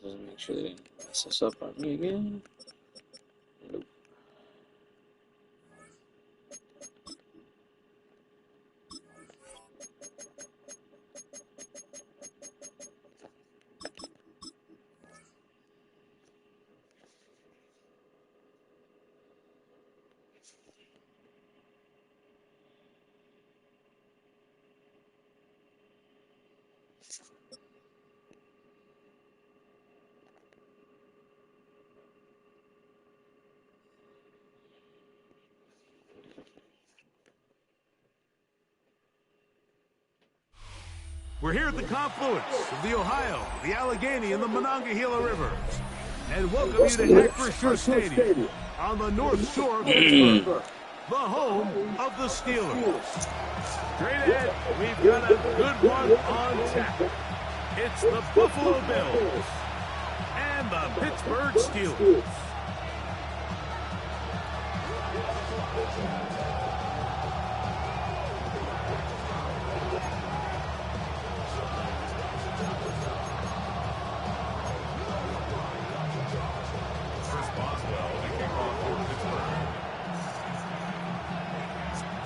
Doesn't make sure they didn't mess this up on me again. Nope. We're here at the confluence of the Ohio, the Allegheny, and the Monongahela Rivers. And welcome you to H2H Stadium on the North Shore of Pittsburgh, the home of the Steelers. Straight ahead, we've got a good one on tap. It's the Buffalo Bills and the Pittsburgh Steelers.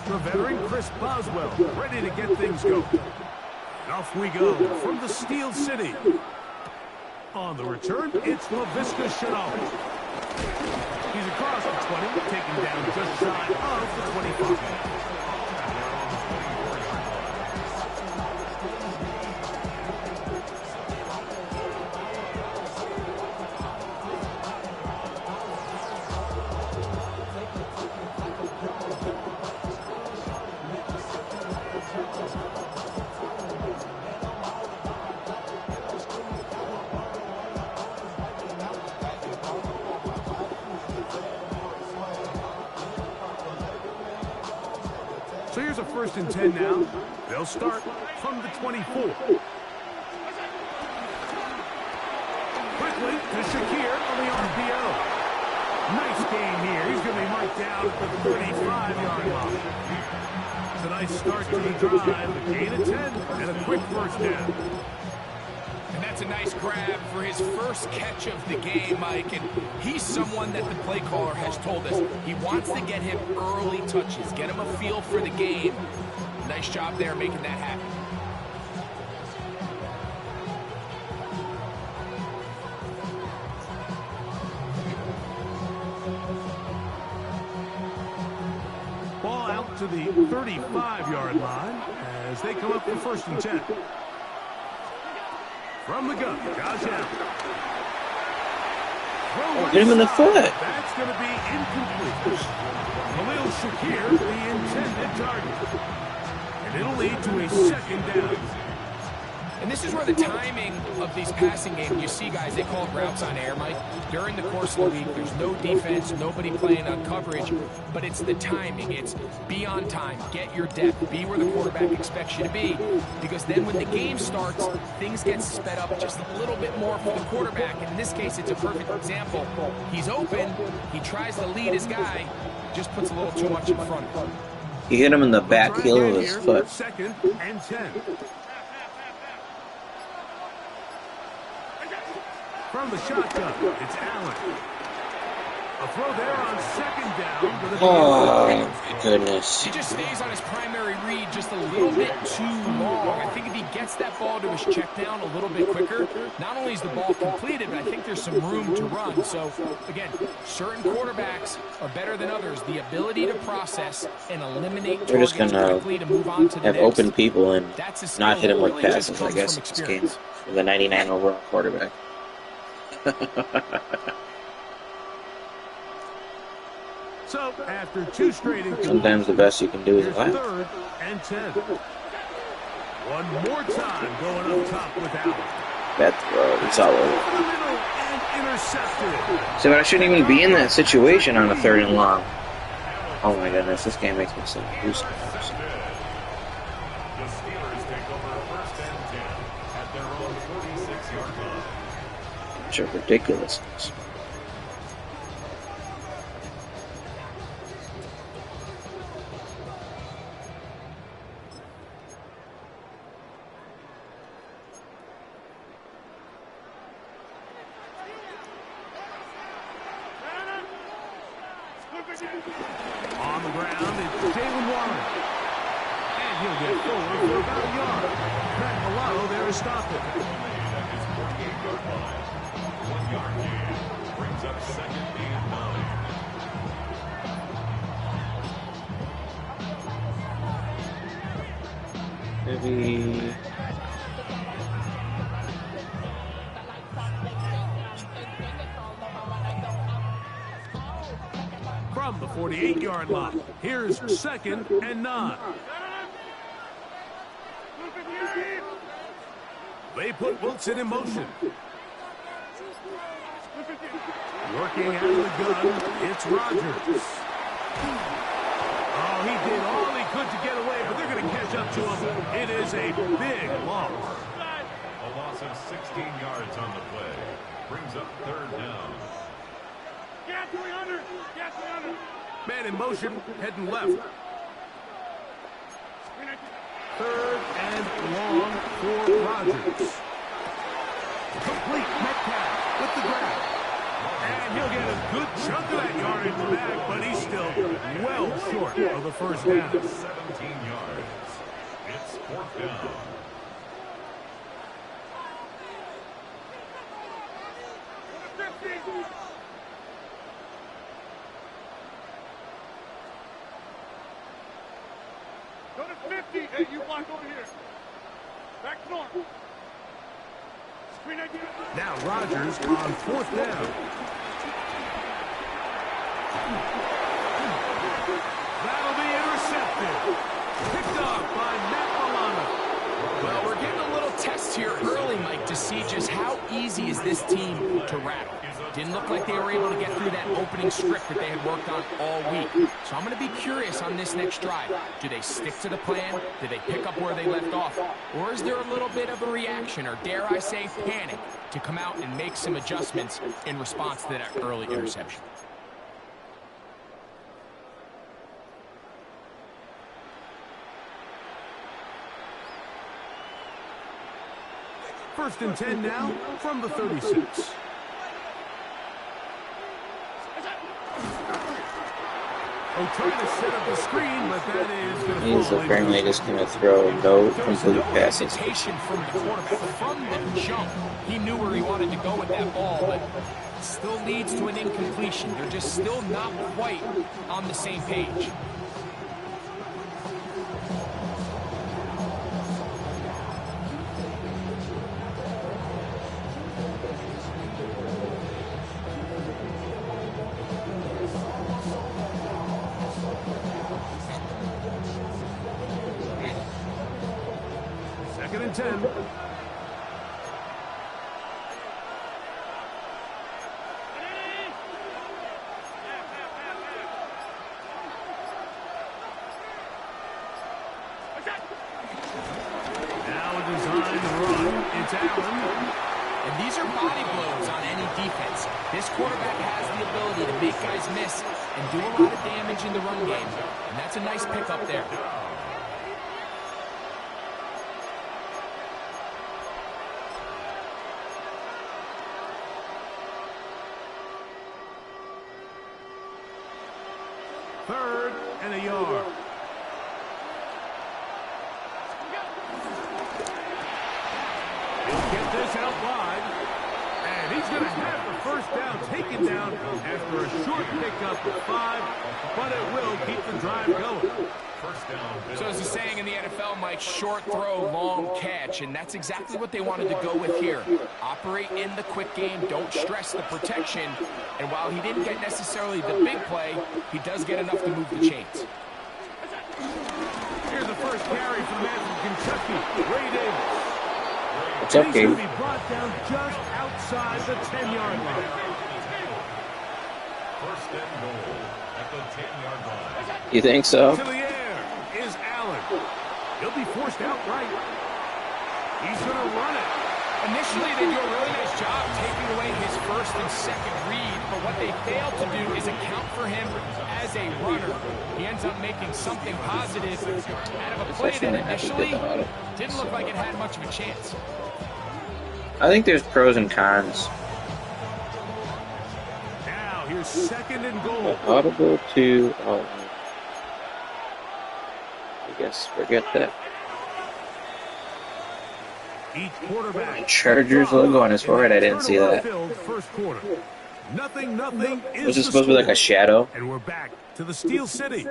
The veteran Chris Boswell ready to get things going. And off we go from the Steel City. On the return, it's LaVisca Chenault. He's across the 20, taken down just shy of the 25. So here's a 1st and 10 now. They'll start from the 24. Quickly to Shakir on the RPO. Nice game here. He's going to be marked down for the 35-yard line. It's a nice start to the drive. A gain of 10 and a quick 1st down. And that's a nice grab for his first catch of the game, Mike. And he's someone that the play caller has told us he wants to get him early touches, get him a feel for the game. Nice job there making that happen. Ball out to the 35-yard line as they come up for 1st and 10. From the gun, Josh Allen. Hit him in the foot. That's going to be incomplete. Khalil Shakir, the intended target. And it'll lead to a 2nd down. And this is where the timing of these passing games, you see guys, they call it routes on air, Mike. During the course of the week, there's no defense, nobody playing on coverage, but it's the timing. It's be on time, get your depth, be where the quarterback expects you to be, because then when the game starts, things get sped up just a little bit more for the quarterback. And in this case, it's a perfect example. He's open, he tries to lead his guy, just puts a little too much in front of him. He hit him in the back heel of his foot. 2nd and 10. From the shotgun, it's Allen. A throw there on 2nd down. Oh, my goodness. He just stays on his primary read just a little bit too long. I think if he gets that ball to his check down a little bit quicker, not only is the ball completed, but I think there's some room to run. So, again, certain quarterbacks are better than others. The ability to process and eliminate They're just targets quickly to move on to the have next. open people and not hit him with really passes, I guess, in this game. With a 99 overall quarterback. So, after 2 straight Sometimes the best you can do is laugh. 3rd and 10. One more time going up top with Allen. Bad throw. It's all over. And intercepted. So I shouldn't even be in that situation on a 3rd and long. Oh my goodness, this game makes me so goosebumps. The Steelers take over 1st and 10 at their own 46-yard line. Such a ridiculousness. On the ground, it's Jalen Warren. And he'll get forward for about a yard. Back below, there is Stockton. At his 48-yard line. 1-yard gain. Brings up second and 9. Maybe. From the 48-yard line, here's second and 9. They put Wilson in motion. Working out of the gun, it's Rodgers. Oh, he did all he could to get away, but they're going to catch up to him. It is a big loss. A loss of 16 yards on the play. Brings up third down. Man in motion, heading left. Third and long for Rodgers. Complete Metcalf with the grab. And he'll get a good chunk of that yardage back, but he's still well short of the first down. 17 yards. It's fourth down. Go to 50. Hey, you block over here. Back north. Screen idea. Now Rodgers on fourth down. That'll be intercepted. Picked off by Matt Milano. Well, we're getting a little test here early, Mike, to see just how easy is this team to rattle. Didn't look like they were able to get through that opening script that they had worked on all week. So I'm going to be curious on this next drive. Do they stick to the plan? Do they pick up where they left off? Or is there a little bit of a reaction, or dare I say panic, to come out and make some adjustments in response to that early interception? First and 10 now from the 36. Oh, trying to set up the screen, but that is going to He's apparently just going to throw no complete passes. Hesitation from the quarterback from the jump. He knew where he wanted to go with that ball, but it still leads to an incompletion. They're just still not quite on the same page. Second and 10. Now a designed run. It's Allen. And these are body blows on any defense. This quarterback has the ability to make guys miss and do a lot of damage in the run game. And that's a nice pickup there. Third and a yard. He'll get this out wide. And he's going to have the first down taken down after a short pickup of 5, but it will keep the drive going. First down. So as the saying in the NFL, Mike, short throw, long catch, and that's exactly what they wanted to go with here. Operate in the quick game, don't stress the protection, and while he didn't get necessarily the big play, he does get enough to move the chains. Here's the first carry for the man from Kentucky, Ray Davis. What's up, He's Gabe? going to be brought down just outside the 10-yard line. First and goal at the 10-yard line. You think so? To the air is Allen. He'll be forced out right. He's going to run it. Initially, they do a really nice job taking away his first and second read, but what they fail to do is account for him as a runner. He ends up making something positive out of a play that initially didn't look like it had much of a chance. I think there's pros and cons. Now, here's second and goal. Audible to... Oh, I guess forget that. Each quarterback. Chargers logo on his forehead, I didn't see that. First quarter. Nothing is Was it supposed to be like a shadow? And we're back to the Steel City.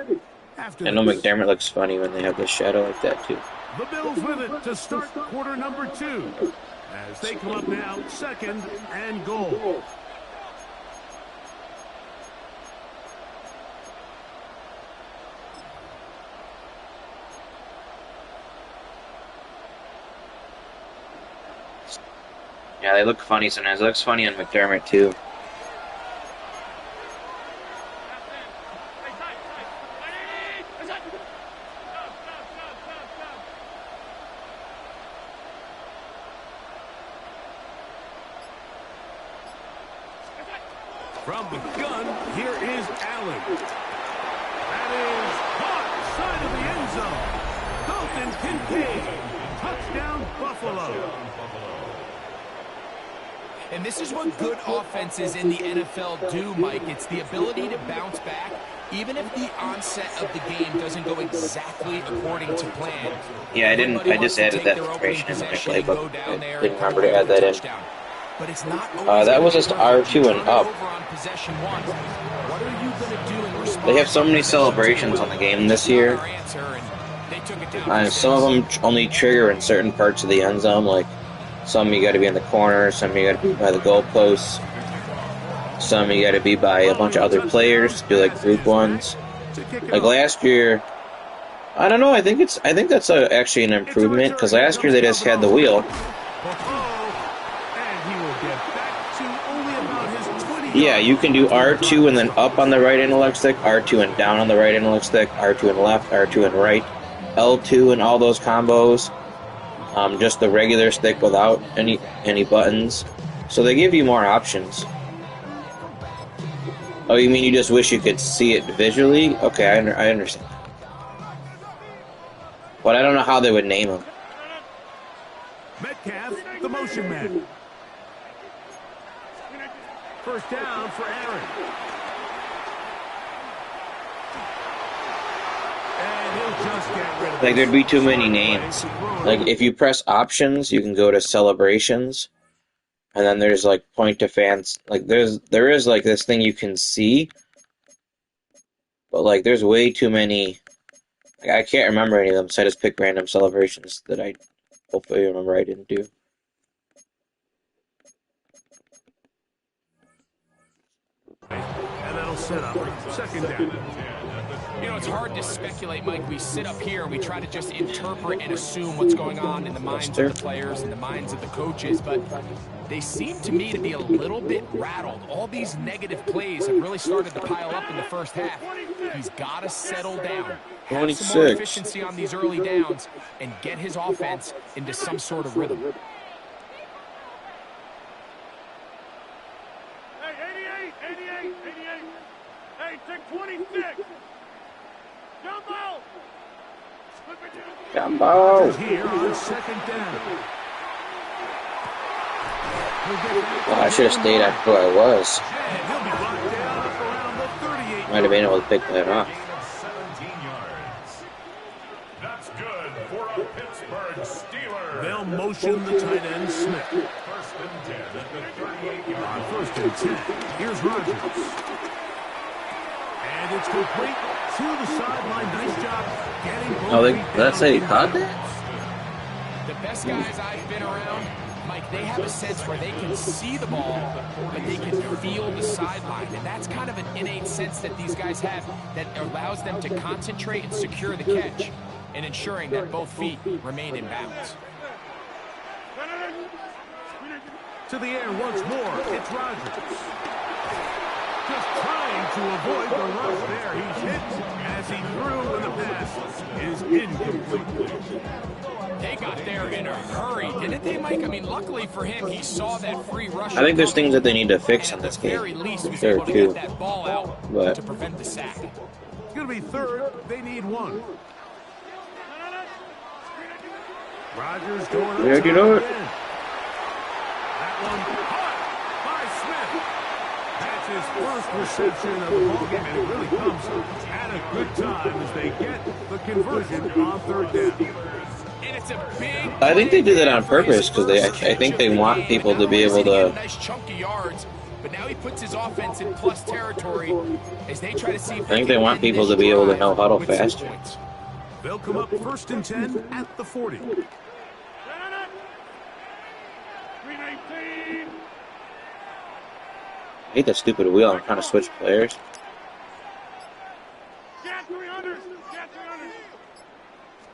After I know this, McDermott looks funny when they have the shadow like that too. the Bills with it to start quarter number 2. As they come up now, second and goal. Yeah, they look funny sometimes. It looks funny on McDermott too. From the gun, here is Allen. That is caught side of the end zone. Dalton Kincaid. Touchdown, Buffalo. And this is what good offenses in the NFL do, Mike. It's the ability to bounce back, even if the onset of the game doesn't go exactly according to plan. Yeah, I just added that information in my playbook. I didn't remember to add that in. But it's not that was just R2 and up. They have so many celebrations on the game this year. Some of them only trigger in certain parts of the end zone, like some you got to be in the corner, some you got to be by the goalposts, some you got to be by a bunch of other players to do like group ones. Like last year, I don't know. I think that's actually an improvement because last year they just had the wheel. Yeah, you can do R2 and then up on the right analog stick, R2 and down on the right analog stick, R2 and left, R2 and right, L2 and all those combos. Just the regular stick without any buttons. So they give you more options. Oh, you mean you just wish you could see it visually? Okay, I understand. But I don't know how they would name them. Metcalf, the motion man. First down for Aaron. And he'll just get rid of Like, there'd be too many names. Like, if you press options, you can go to celebrations. And then there's, like, point to fans. Like, there is, like, this thing you can see. But, like, there's way too many. Like, I can't remember any of them, so I just pick random celebrations that I hopefully remember I didn't do. And that'll set up second down. You know, it's hard to speculate, Mike. We sit up here and we try to just interpret and assume what's going on in the minds of the players and the minds of the coaches, but they seem to me to be a little bit rattled. All these negative plays have really started to pile up in the first half. He's got to settle down, have some more efficiency on these early downs, and get his offense into some sort of rhythm. Hey, 88. Hey, take 26. Jumbo! Here on second down. Well, I should have stayed at where I was. Might have been able to pick that off. 17 yards. That's good for a Pittsburgh Steelers. They'll motion the tight end Smith. First and 10 at the 38-yard line. First and 10. Here's Rodgers. And it's complete to the sideline. Nice job getting both. Oh, that's how he caught that? The best guys I've been around, Mike, they have a sense where they can see the ball, but they can feel the sideline. And that's kind of an innate sense that these guys have that allows them to concentrate and secure the catch and ensuring that both feet remain in bounds. To the air once more. It's Rodgers. Just trying to avoid the rush there. He's hit as he threw, and the pass is incomplete. They got there in a hurry, didn't they, Mike? I mean, luckily for him, he saw that free rush. I think there's things that they need to fix in this game. At the very least, he was able to get that ball out to prevent the sack. It's going to be third. They need one. Rodgers going up. Yeah, you know it. That one caught by Smith. That's his first reception of the ballgame, and it really comes at a good time as they get the conversion on third down. And it's a big I think they do that on purpose because I think they want people to be able to. nice chunk of yards, but now he puts his offense in plus territory as they try to see. I think they want people to be able to no huddle faster. They'll come up 1st and 10 at the 40. 319. I hate that stupid wheel. I'm trying to switch players. Get 300. Get 300.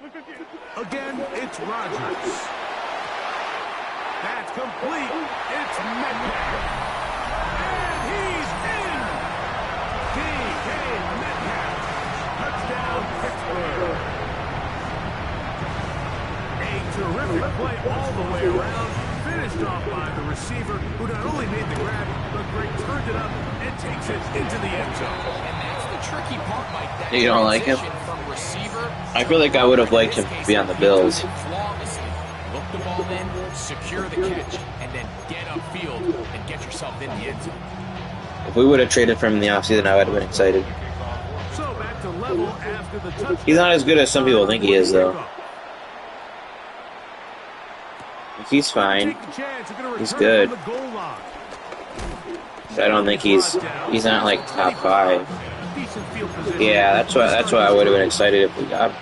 Look at you. Again, it's Rodgers. That's complete. It's Metcalf. And he's in. DK Metcalf. Touchdown, Pittsburgh. A terrific play all the way around. Finished off by the receiver, who not only made the grab, but Greg turned it up and takes it into the end zone. And that's the tricky part, Mike. That You don't like him? from receiver I feel like I would have liked him to be on the Bills. flawlessly. Look the ball in, secure the catch, and then get upfield and get yourself in the end zone. If we would have traded for him in the offseason, I would have been excited. So back to level after the touchdown. He's not as good as some people think he is, though. He's fine. He's good. But I don't think he's not like top 5. Yeah, that's why I would have been excited if we got him.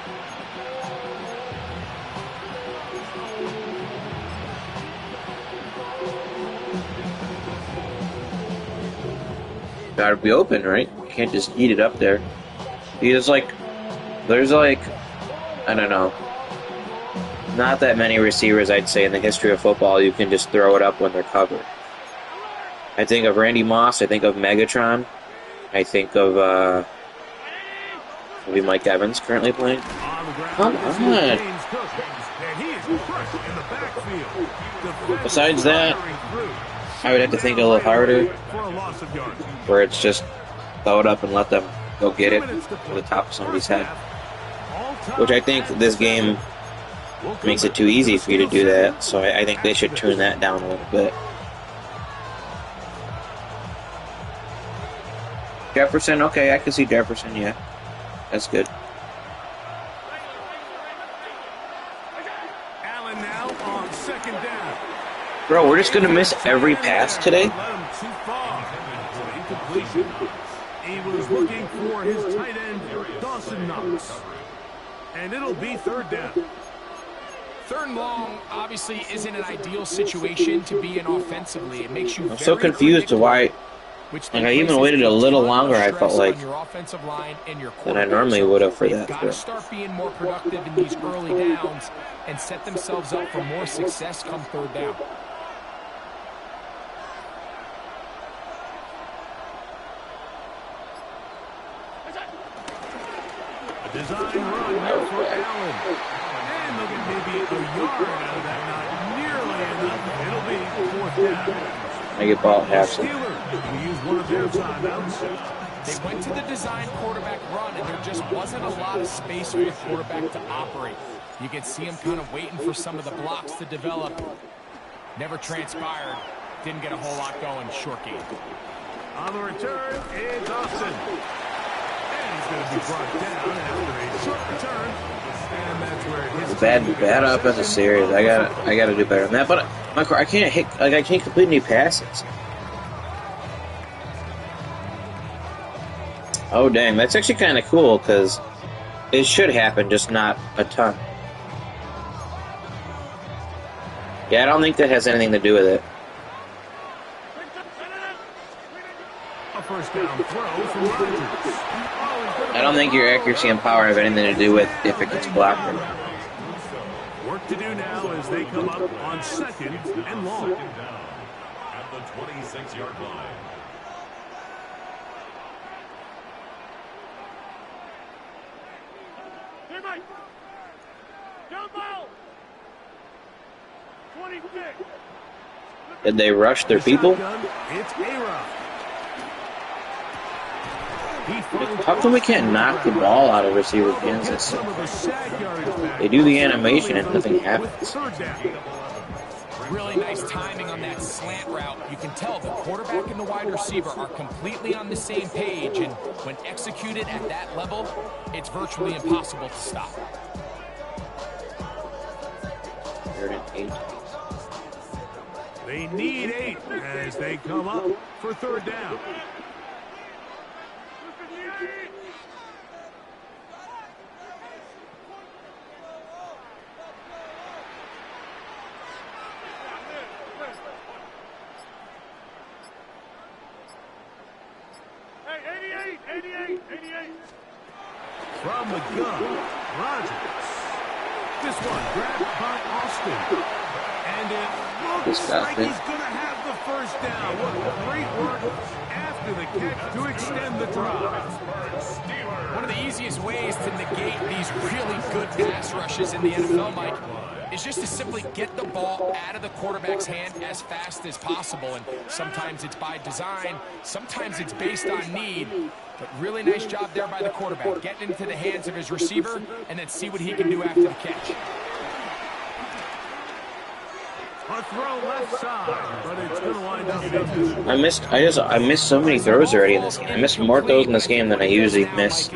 Gotta be open, right? You can't just eat it up there. There's like, I don't know, not that many receivers, I'd say, in the history of football you can just throw it up when they're covered. I think of Randy Moss, I think of Megatron, I think of, maybe Mike Evans currently playing. Come on. Besides that, I would have to think a little harder, where it's just throw it up and let them go get it to the top of somebody's head. Which I think this game makes it too easy for you to do that, so I think they should tune that down a little bit. Jefferson, okay, I can see Jefferson, yeah. That's good. Allen now on 2nd down. Bro, we're just going to miss every pass today? He was looking for his tight end, Dawson Knox. And it'll be 3rd down. 3rd and long obviously isn't an ideal situation to be in offensively. It makes you I'm so confused to why. Like, I even waited a little longer, I felt like, than I normally would have for that. They've got to start being more productive in these early downs and set themselves up for more success come 3rd down. A design run here for Allen. And they'll get maybe a yard out of that. Not nearly enough. It'll be 4th down. I get ball at half. We use one of their timeouts. They went to the design quarterback run, and there just wasn't a lot of space for the quarterback to operate. You could see him kind of waiting for some of the blocks to develop. Never transpired. Didn't get a whole lot going. Short game. On the return, it's Austin. And he's going to be brought down after a short return. And that's where his Bad offensive series. I gotta do better than that. But I can't hit. Like, I can't complete any passes. Oh dang, that's actually kind of cool because it should happen, just not a ton. Yeah, I don't think that has anything to do with it. a first down throw from Rodgers. I don't think your accuracy and power have anything to do with if it gets blocked or not. Work to do now as they come up on 2nd and long. At the 26-yard line. Hey, Mike. Jump out. 26. Did they rush their people? It's A-Rod. How come we can't knock the ball out of receivers' hands? They do the animation and nothing happens. Really nice timing on that slant route. You can tell the quarterback and the wide receiver are completely on the same page, and when executed at that level, it's virtually impossible to stop. 3rd and 8. They need 8 as they come up for 3rd down. Hey, 88. From the gun, Rodgers. This one grabbed by Austin. And it looks like he's going to have the 1st down. What great work after the catch to extend the drive. One of the easiest ways to negate these really good pass rushes in the NFL, Mike, is just to simply get the ball out of the quarterback's hand as fast as possible. And sometimes it's by design, sometimes it's based on need. But really nice job there by the quarterback, getting into the hands of his receiver and then see what he can do after the catch. A throw left side, but it's going to wind up. I missed so many throws already in this game. I missed more throws in this game than I usually miss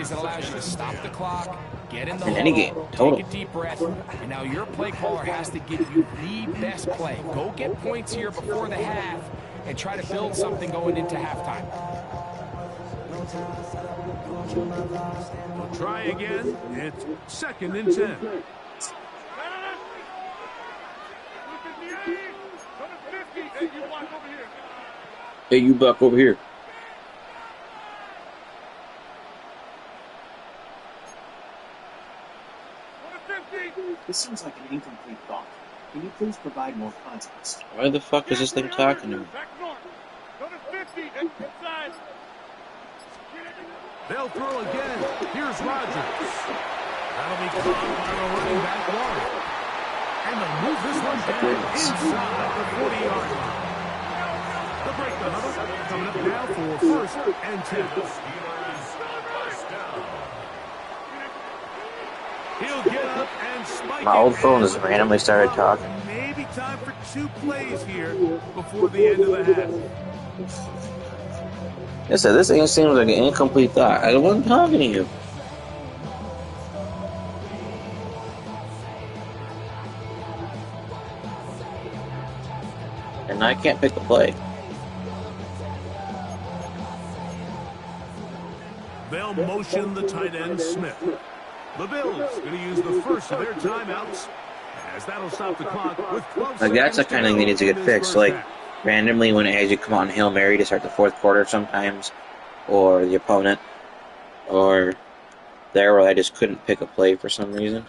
in any game. Total. Take a deep breath, and now your play caller has to give you the best play. Go get points here before the half and try to build something going into halftime. We'll try again. It's 2nd and 10. Hey, you buck over here. This seems like an incomplete thought. Can you please provide more context? Why the fuck is this thing talking to me? They'll throw again. Here's Rodgers. That'll be caught by the running back Warren. And they'll move this one down inside the 40-yard line. The break the huddle coming up now for 1st and 10. He'll get up and spike. My old phone just randomly started talking. Maybe time for 2 plays here before the end of the half. Listen, this thing seems like an incomplete thought. I wasn't talking to you. And I can't pick a play. They'll motion the tight end Smith. The Bills going to use the first of their timeouts, as that'll stop the clock with 12 Like, that's the kind of thing that needs to get fixed. Like, randomly when it has you come on Hail Mary to start the 4th quarter sometimes, or the opponent, or there where I just couldn't pick a play for some reason.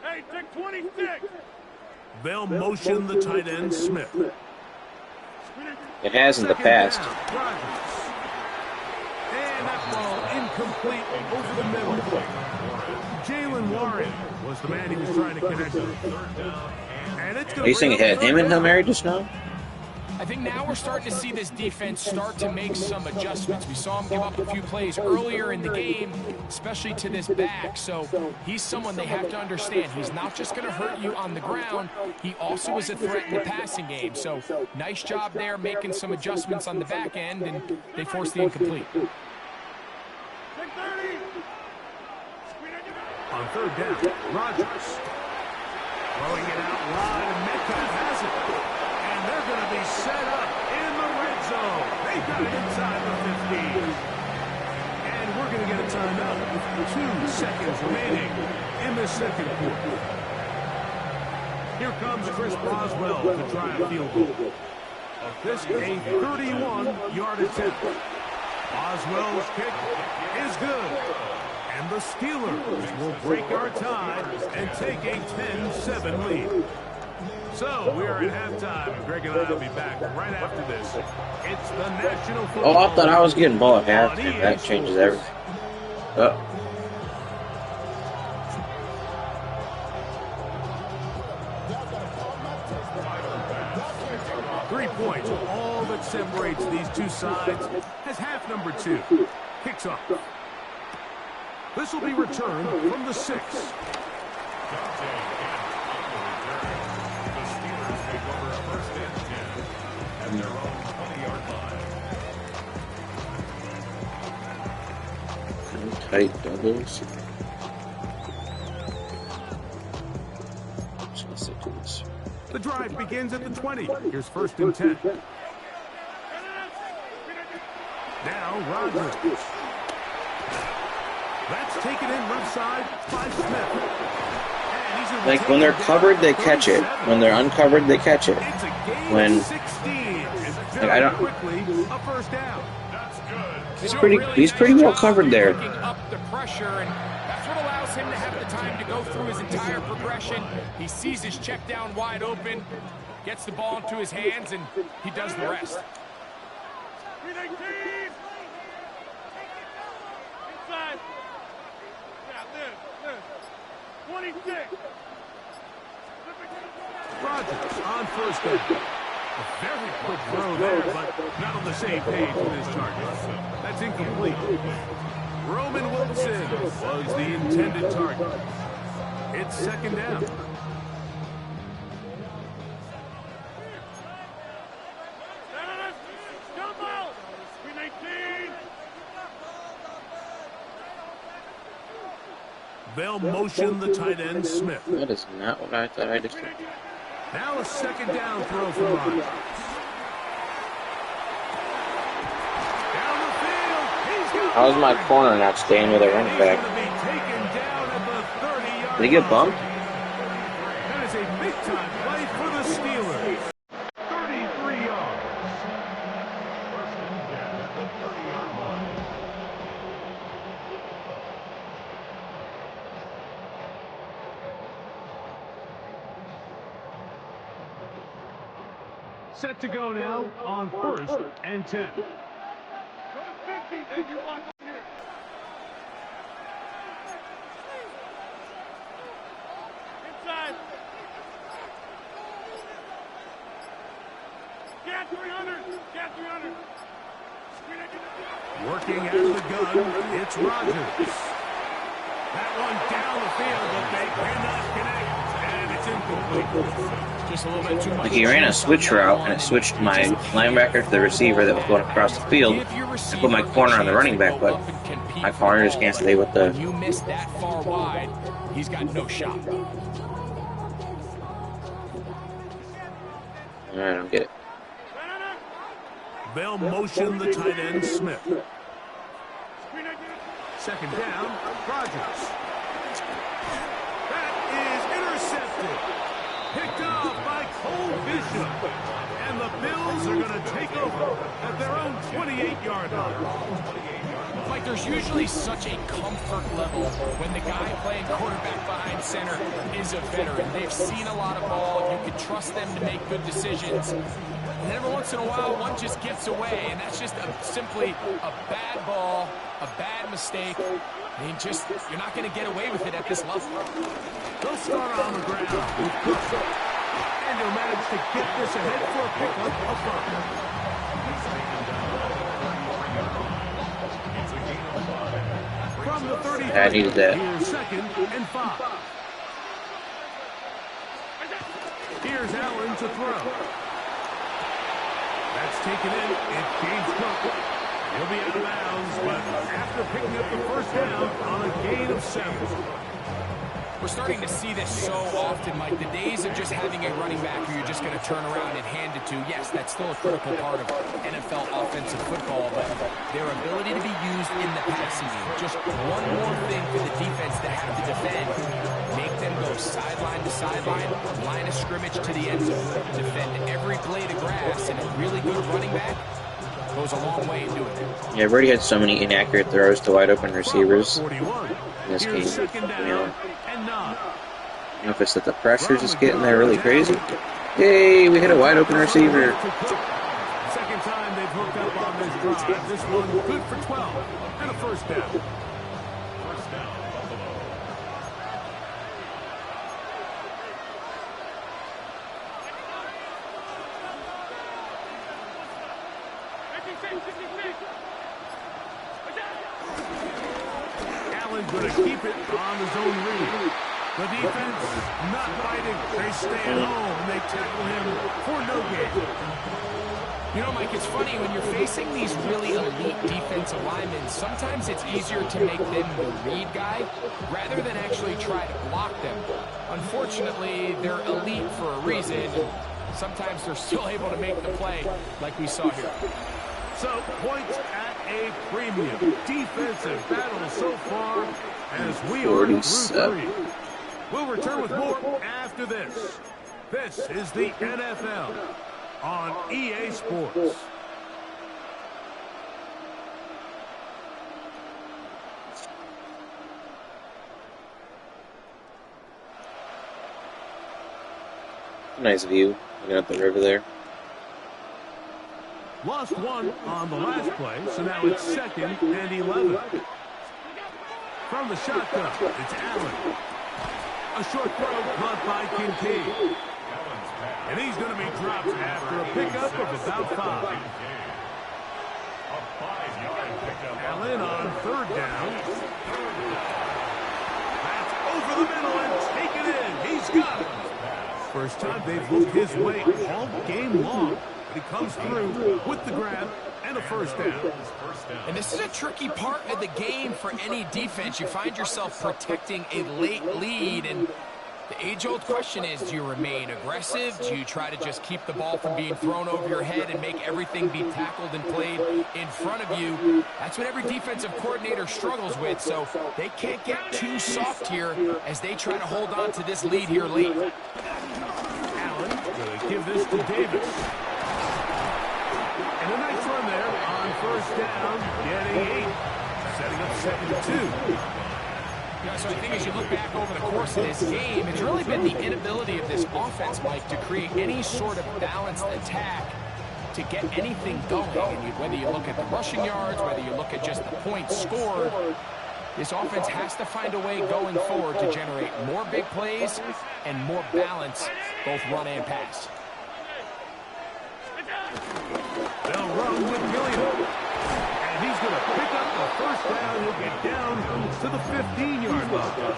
Hey, take 26. They'll motion the tight end Smith. It has in the past. And that ball incomplete over the middle. Jalen Warren was the man he was trying to connect with. And it's Are you saying it had him and Hail Mary just now? I think now we're starting to see this defense start to make some adjustments. We saw him give up a few plays earlier in the game, especially to this back. So he's someone they have to understand. He's not just going to hurt you on the ground. He also is a threat in the passing game. So nice job there making some adjustments on the back end, and they forced the incomplete. On 3rd down, Rodgers throwing it out wide, and Metcalf has it. And they're going to be set up in the red zone. They've got it inside the 15. And we're going to get a timeout with 2 seconds remaining in the 2nd quarter. Here comes Chris Boswell to try a field goal. This a 31-yard attempt. Boswell's kick is good. And the Steelers will break our tie and take a 10-7 lead. So, we are at halftime. Greg and I will be back right after this. It's the National Football Oh, I thought I was getting ball at halftime. That changes everything. points. All that separates these two sides has half number 2. Kicks off. This will be returned from the 6. The Steelers take over a 1st and 10 at their own 20-yard line. Tight doubles. Just gonna stick to this. The drive begins at the 20. Here's 1st and 10. Now Rogers. That's taken in left side by Smith. Like when they're covered, they catch it. When they're uncovered, they catch it. When like I don't, A 1st down. he's pretty well covered there. Picking up the pressure, and that's what allows him to have the time to go through his entire progression. He sees his check down wide open, gets the ball into his hands, and he does the rest. Inside. Yeah, live. 26. Rogers on 1st down. A very quick throw there, but not on the same page with his target. That's incomplete. Roman Wilson was the intended target. It's 2nd down. Come out. 319. They'll motion the tight end Smith. That is not what I thought I just did. Now a 2nd down throw from Rogers. Down the field. He's got How's my corner not staying with a running back? He's going to be taken down at the 30-yard Did he get bumped? That is a big-time play for the Steelers. 33 yards. 1st and 10 at the 30-yard line. Set to go now on 1st and 10. Go to 50. Then you walk over here. Inside. Get 300. Get 300. Working out of the gun, it's Rogers. That one down the field, but they cannot connect, and it's incomplete. Just a little bit too much. Like he ran a switch route and it switched my linebacker to the receiver that was going across the field and put my corner on the running back, but my corner just can't stay with the. You miss that far wide, he's got no shot. I don't get it. They'll motion the tight end Smith. 2nd down, Rogers. That is intercepted. Picked off by Cole Bishop. And the Bills are going to take over at their own 28-yard line. Like, there's usually such a comfort level when the guy playing quarterback behind center is a veteran. They've seen a lot of ball. You can trust them to make good decisions. And every once in a while, one just gets away, and that's just simply a bad ball, a bad mistake. I mean, you're not going to get away with it at this level. They'll start on the ground with Cook. And they'll manage to get this ahead for a pickup of 5. From the 30. I needed that. Here's 2nd and 5. Here's Allen to throw. That's taken in. It's James Cook. He'll be out of bounds, but after picking up the 1st down on a gain of 7. We're starting to see this so often, Mike. The days of just having a running back who you're just going to turn around and hand it to, yes, that's still a critical part of NFL offensive football, but their ability to be used in the passing game, just one more thing for the defense to have to defend, make them go sideline to sideline, line of scrimmage to the end zone, defend every blade of grass, and a really good running back goes a long way in doing it. Yeah, I've already had so many inaccurate throws to wide open receivers 41. in this game. Here's 2nd down and 9. I don't know if it's that the pressure's just getting there really crazy. Yay, we hit a wide open receiver. Second time they've hooked up on this drive. This one good for 12 and a 1st down. 1st down, Buffalo. Allen's going to keep it on his own read. The defense not fighting. They stay at home and they tackle him for no gain. You know, Mike, it's funny, when you're facing these really elite defensive linemen, sometimes it's easier to make them the read guy rather than actually try to block them. Unfortunately, they're elite for a reason. Sometimes they're still able to make the play like we saw here. So, points at a premium. Defensive battle so far as we are through 3. We'll return with more after this. This is the NFL on EA Sports. Nice view, looking at the river there. Lost one on the last play, so now it's 2nd and 11. From the shotgun, it's Allen. A short throw caught by Kincaid. And he's going to be dropped after a pickup of about 5. Allen on 3rd down. That's over the middle and taken in. He's got it. First time they've looked his way all game long. But he comes through with the grab and a 1st down. And this is a tricky part of the game for any defense. You find yourself protecting a late lead, and the age-old question is, do you remain aggressive? Do you try to just keep the ball from being thrown over your head and make everything be tackled and played in front of you? That's what every defensive coordinator struggles with, so they can't get too soft here as they try to hold on to this lead here late. Allen going to give this to Davis. And a nice run there on 1st down, getting 8, setting up 2nd and 2. Yeah, so I think as you look back over the course of this game, it's really been the inability of this offense, Mike, to create any sort of balanced attack to get anything going. And whether you look at the rushing yards, whether you look at just the points scored, this offense has to find a way going forward to generate more big plays and more balance, both run and pass. They'll run with Gilliam. And he's going to pick up the 1st down. He'll get down to the 15-yard line.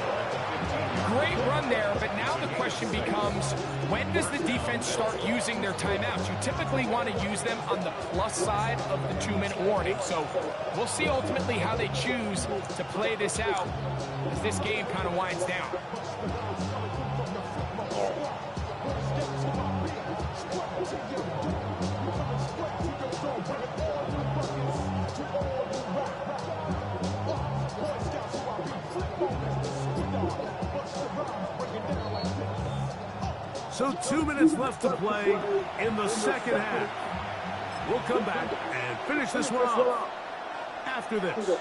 Great run there, but now the question becomes, when does the defense start using their timeouts? You typically want to use them on the plus side of the 2-minute warning. So we'll see ultimately how they choose to play this out as this game kind of winds down. So 2 minutes left to play in the 2nd half. We'll come back and finish this one off after this.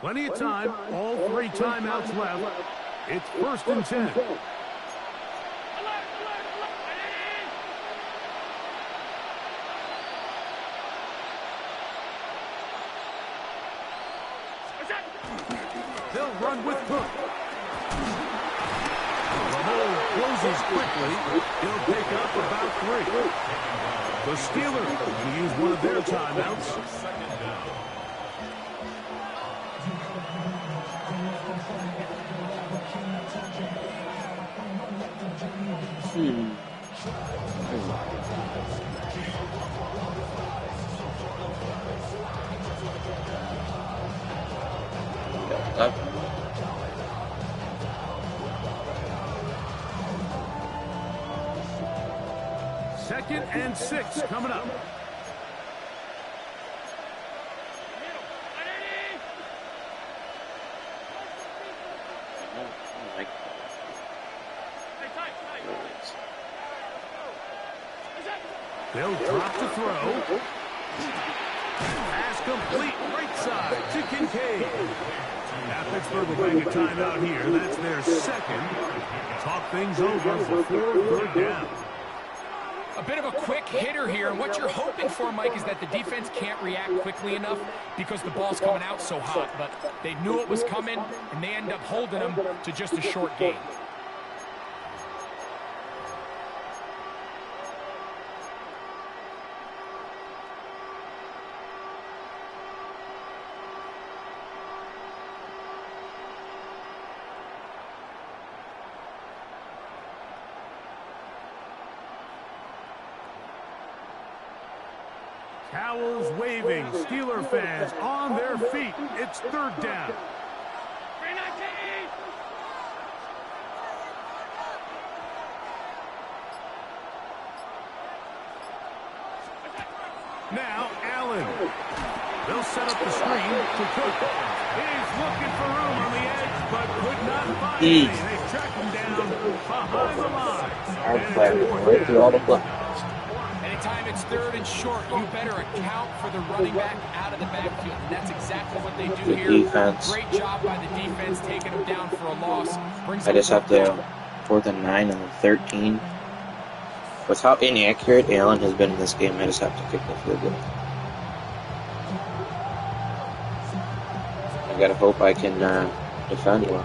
Plenty of time, all 3 timeouts left. It's 1st and 10. They'll run with Cook. The hole closes quickly. He'll pick up about 3. The Steelers will use one of their timeouts. Up. 2nd and 6 coming up. They'll drop to throw. Pass complete, right side to Kincaid. Now Pittsburgh will bring a timeout here. That's their 2nd. Talk things over before 3rd down. A bit of a quick hitter here, and what you're hoping for, Mike, is that the defense can't react quickly enough because the ball's coming out so hot, but they knew it was coming, and they end up holding them to just a short gain. Towels waving, Steeler fans on their feet. It's third down. Now Allen. They'll set up the screen to Cook. He's looking for room on the edge, but could not find any. They track him down behind the line. Right through all the blocks. Anytime it's third and short, you better account for the running back out of the backfield. And that's exactly what they do here. Defense. Great job by the defense taking them down for a loss. I just have to 4th and 9 and 13. With how inaccurate Allen has been in this game, I just have to kick the field goal. I gotta hope I can defend well.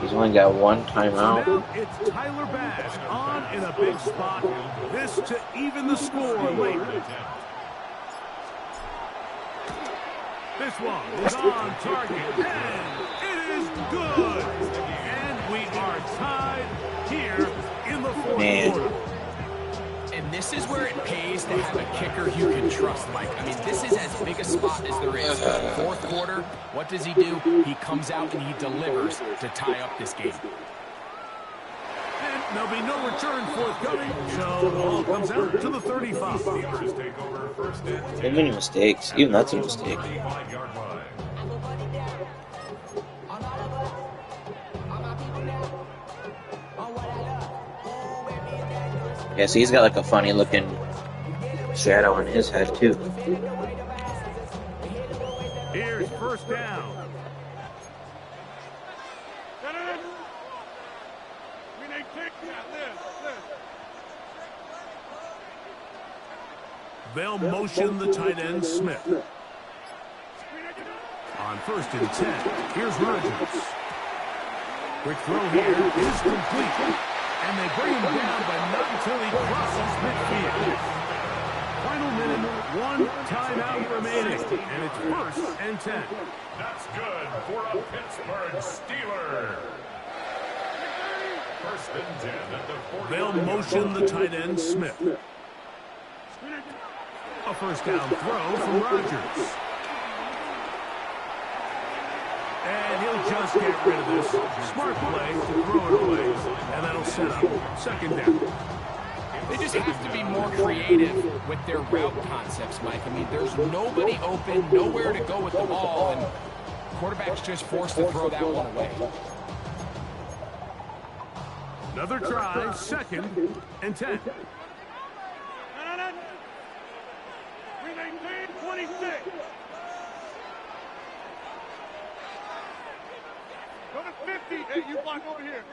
He's only got one timeout. So now it's Tyler Bass on in a big spot. This to even the score late. This one is on target, and it is good. And we are tied here in the fourth quarter. And this is where it pays to have a kicker you can trust, Mike. I mean, this is as big a spot as there is. Fourth quarter, what does he do? He comes out and he delivers to tie up this game. And there'll be no return forthcoming, so the ball comes out to the 35. So many mistakes. Even that's a mistake. Yeah, so he's got like a funny looking shadow on his head too. Here's first down. They'll motion the tight end Smith. On 1st and 10, here's Rodgers. Quick throw here is complete. And they bring him down, but not until he crosses midfield. Final minute, one timeout remaining. And it's 1st and 10. That's good for a Pittsburgh Steeler. 1st and 10 at the 40. They'll motion the tight end Smith. A first down throw from Rodgers. And he'll just get rid of this. Smart play to throw it away. And that'll set up 2nd down. They just have to be more creative with their route concepts, Mike. I mean, there's nobody open, nowhere to go with the ball, and quarterback's just forced to throw that one away. Another try, 2nd and 10. 26. Go to 50. Hey, you block over here.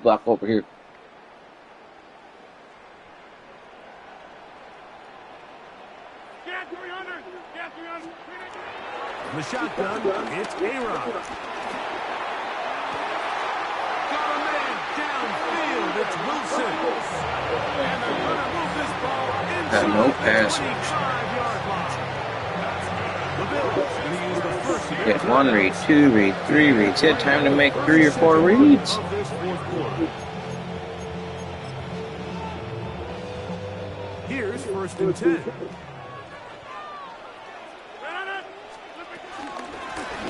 Block over here. Get 300. Get 300. The shotgun, it's A-Rod. Got a man downfield, it's Wilson. And they're going to move this ball into Got no the pass. 25-yard line. The Bills going to use the first Get 1 read, 2 read, 3 reads. He had time to make 3 or 4 reads. of this fourth quarter. Here's 1st and 10.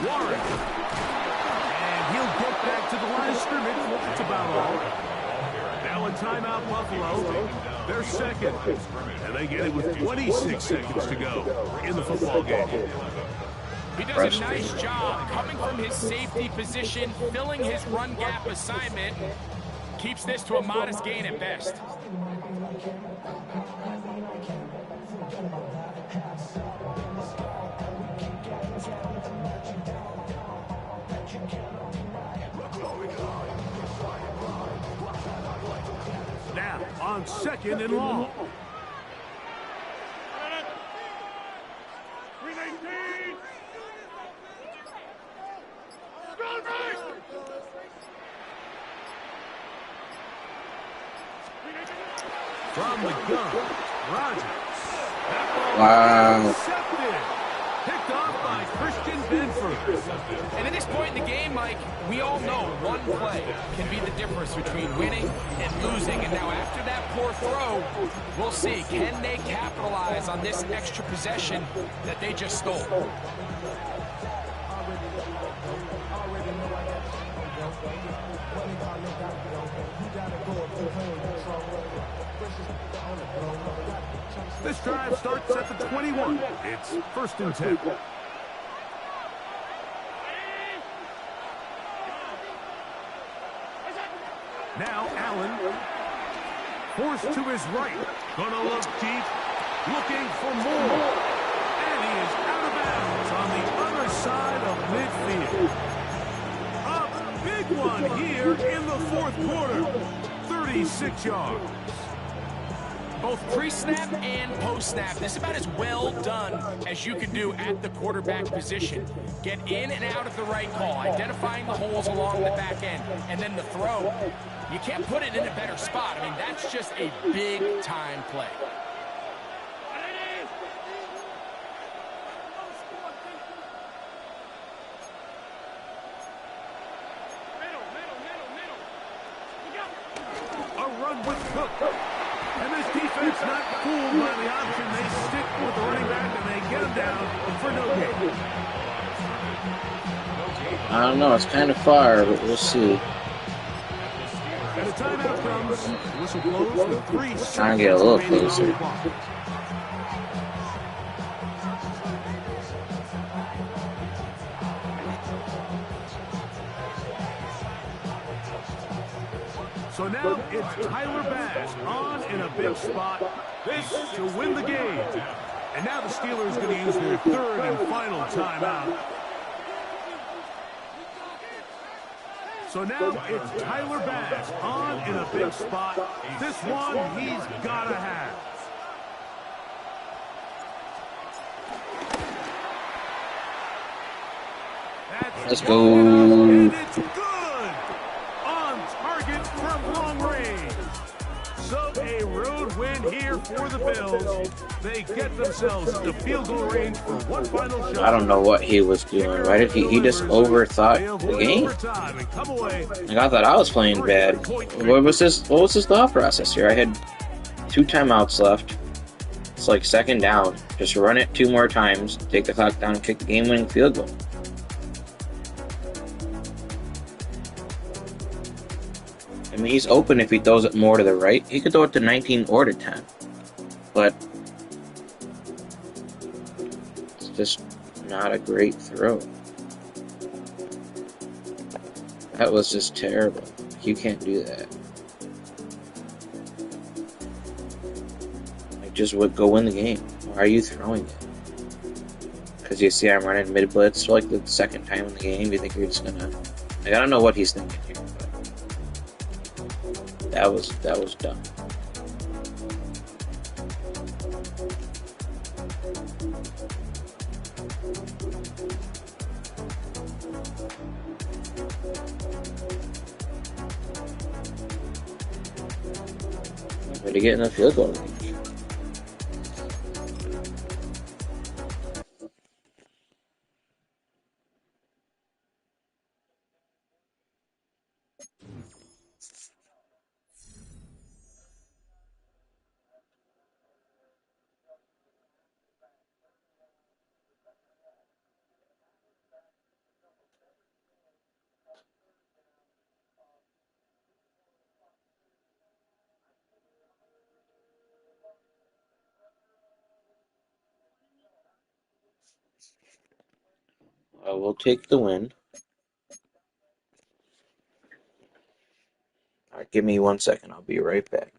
Warren. And he'll get back to the line of scrimmage. That's about all. Now a timeout, Buffalo. They're 2nd. And they get it with 26 seconds to go in the football game. He does a nice job coming from his safety position, filling his run gap assignment, keeps this to a modest gain at best. on 2nd and long. From the gun, Rodgers. Wow. Intercepted. Picked off by Christian Benford. And at this point in the game, Mike, we all know one play can be the difference between winning and losing. And now after that poor throw, we'll see. Can they capitalize on this extra possession that they just stole? This drive starts at the 21. It's 1st and 10. Now Allen, forced to his right. Gonna look deep, looking for more. And he is out of bounds on the other side of midfield. A big one here in the 4th quarter. 36 yards. Both pre-snap and post-snap, this is about as well done as you can do at the quarterback position. Get in and out of the right call, identifying the holes along the back end, and then the throw. You can't put it in a better spot. I mean, that's just a big-time play. A run with Cook. And this defense not fooled by the option. They stick with the running back and they get him down for no gain. I don't know. It's kind of far, but we'll see. And a timeout comes. Whistle blows with 3 seconds Trying to get a little remaining on the closer. clock. So now it's Tyler Bass on in a big spot. This to win the game. And now the Steelers going to use their 3rd and final timeout. So now it's Tyler Bass on in a big spot. This one he's got to have. Let's go. And it's good. On target from long range. So a road win here for the Bills. They get themselves into field goal range for one final shot. I don't know what he was doing. Why did he just overthought the game? Like, I thought I was playing bad. What was his thought process here? I had 2 timeouts left. It's like 2nd down. Just run it 2 more times, take the clock down, and kick the game-winning field goal. I mean, he's open if he throws it more to the right. He could throw it to 19 or to 10. But it's just not a great throw. That was just terrible. You can't do that. Like, just would go win the game. Why are you throwing it? Because you see I'm running mid-blitz for like the 2nd time in the game. You think you're just gonna... Like, I don't know what he's thinking here, but... That was dumb. Way to get in the field goal range. We'll take the win. Alright, give me 1 second. I'll be right back.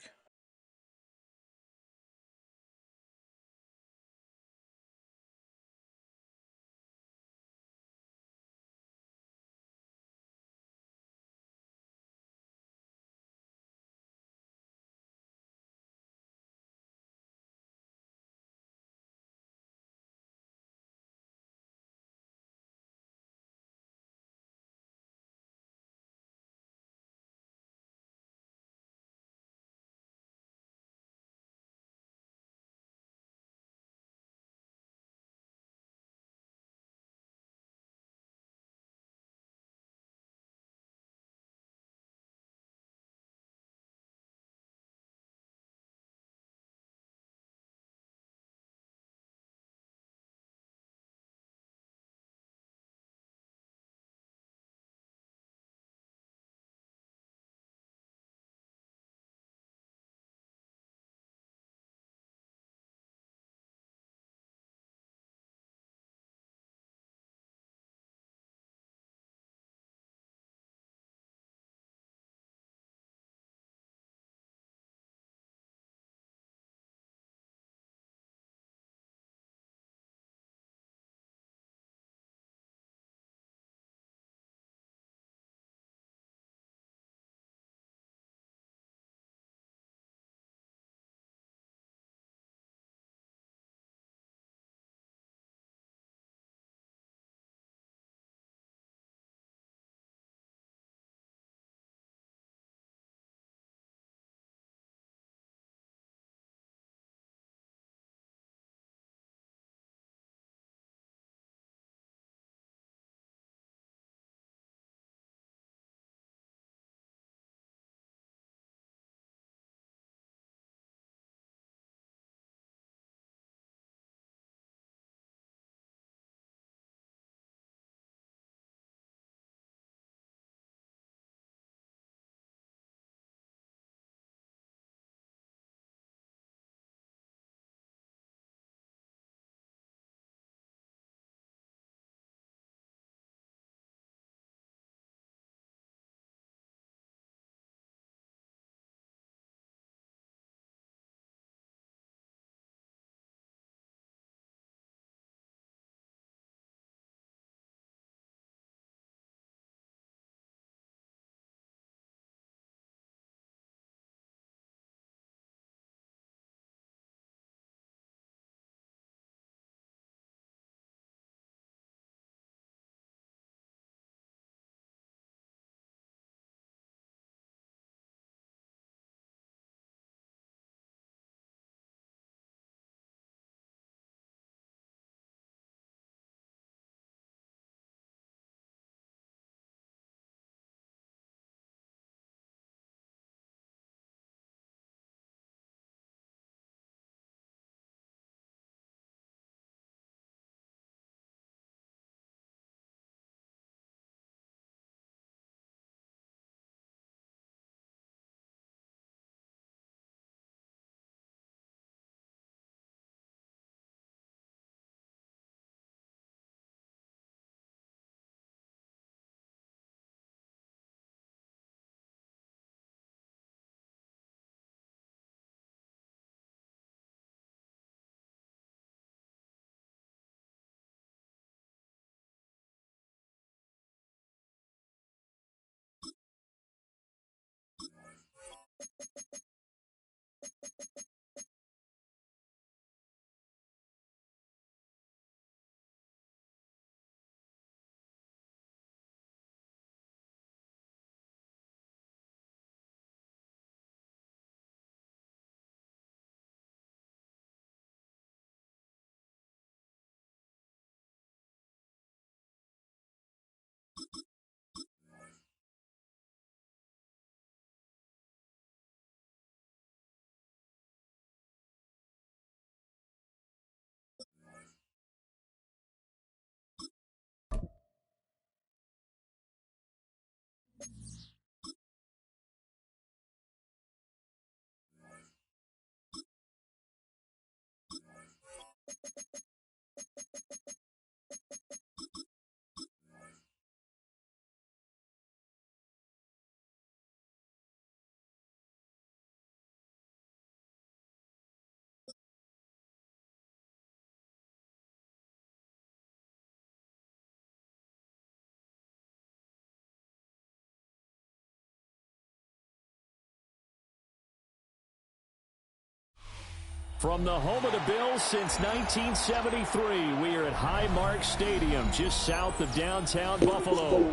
From the home of the Bills since 1973, we are at Highmark Stadium, just south of downtown Buffalo.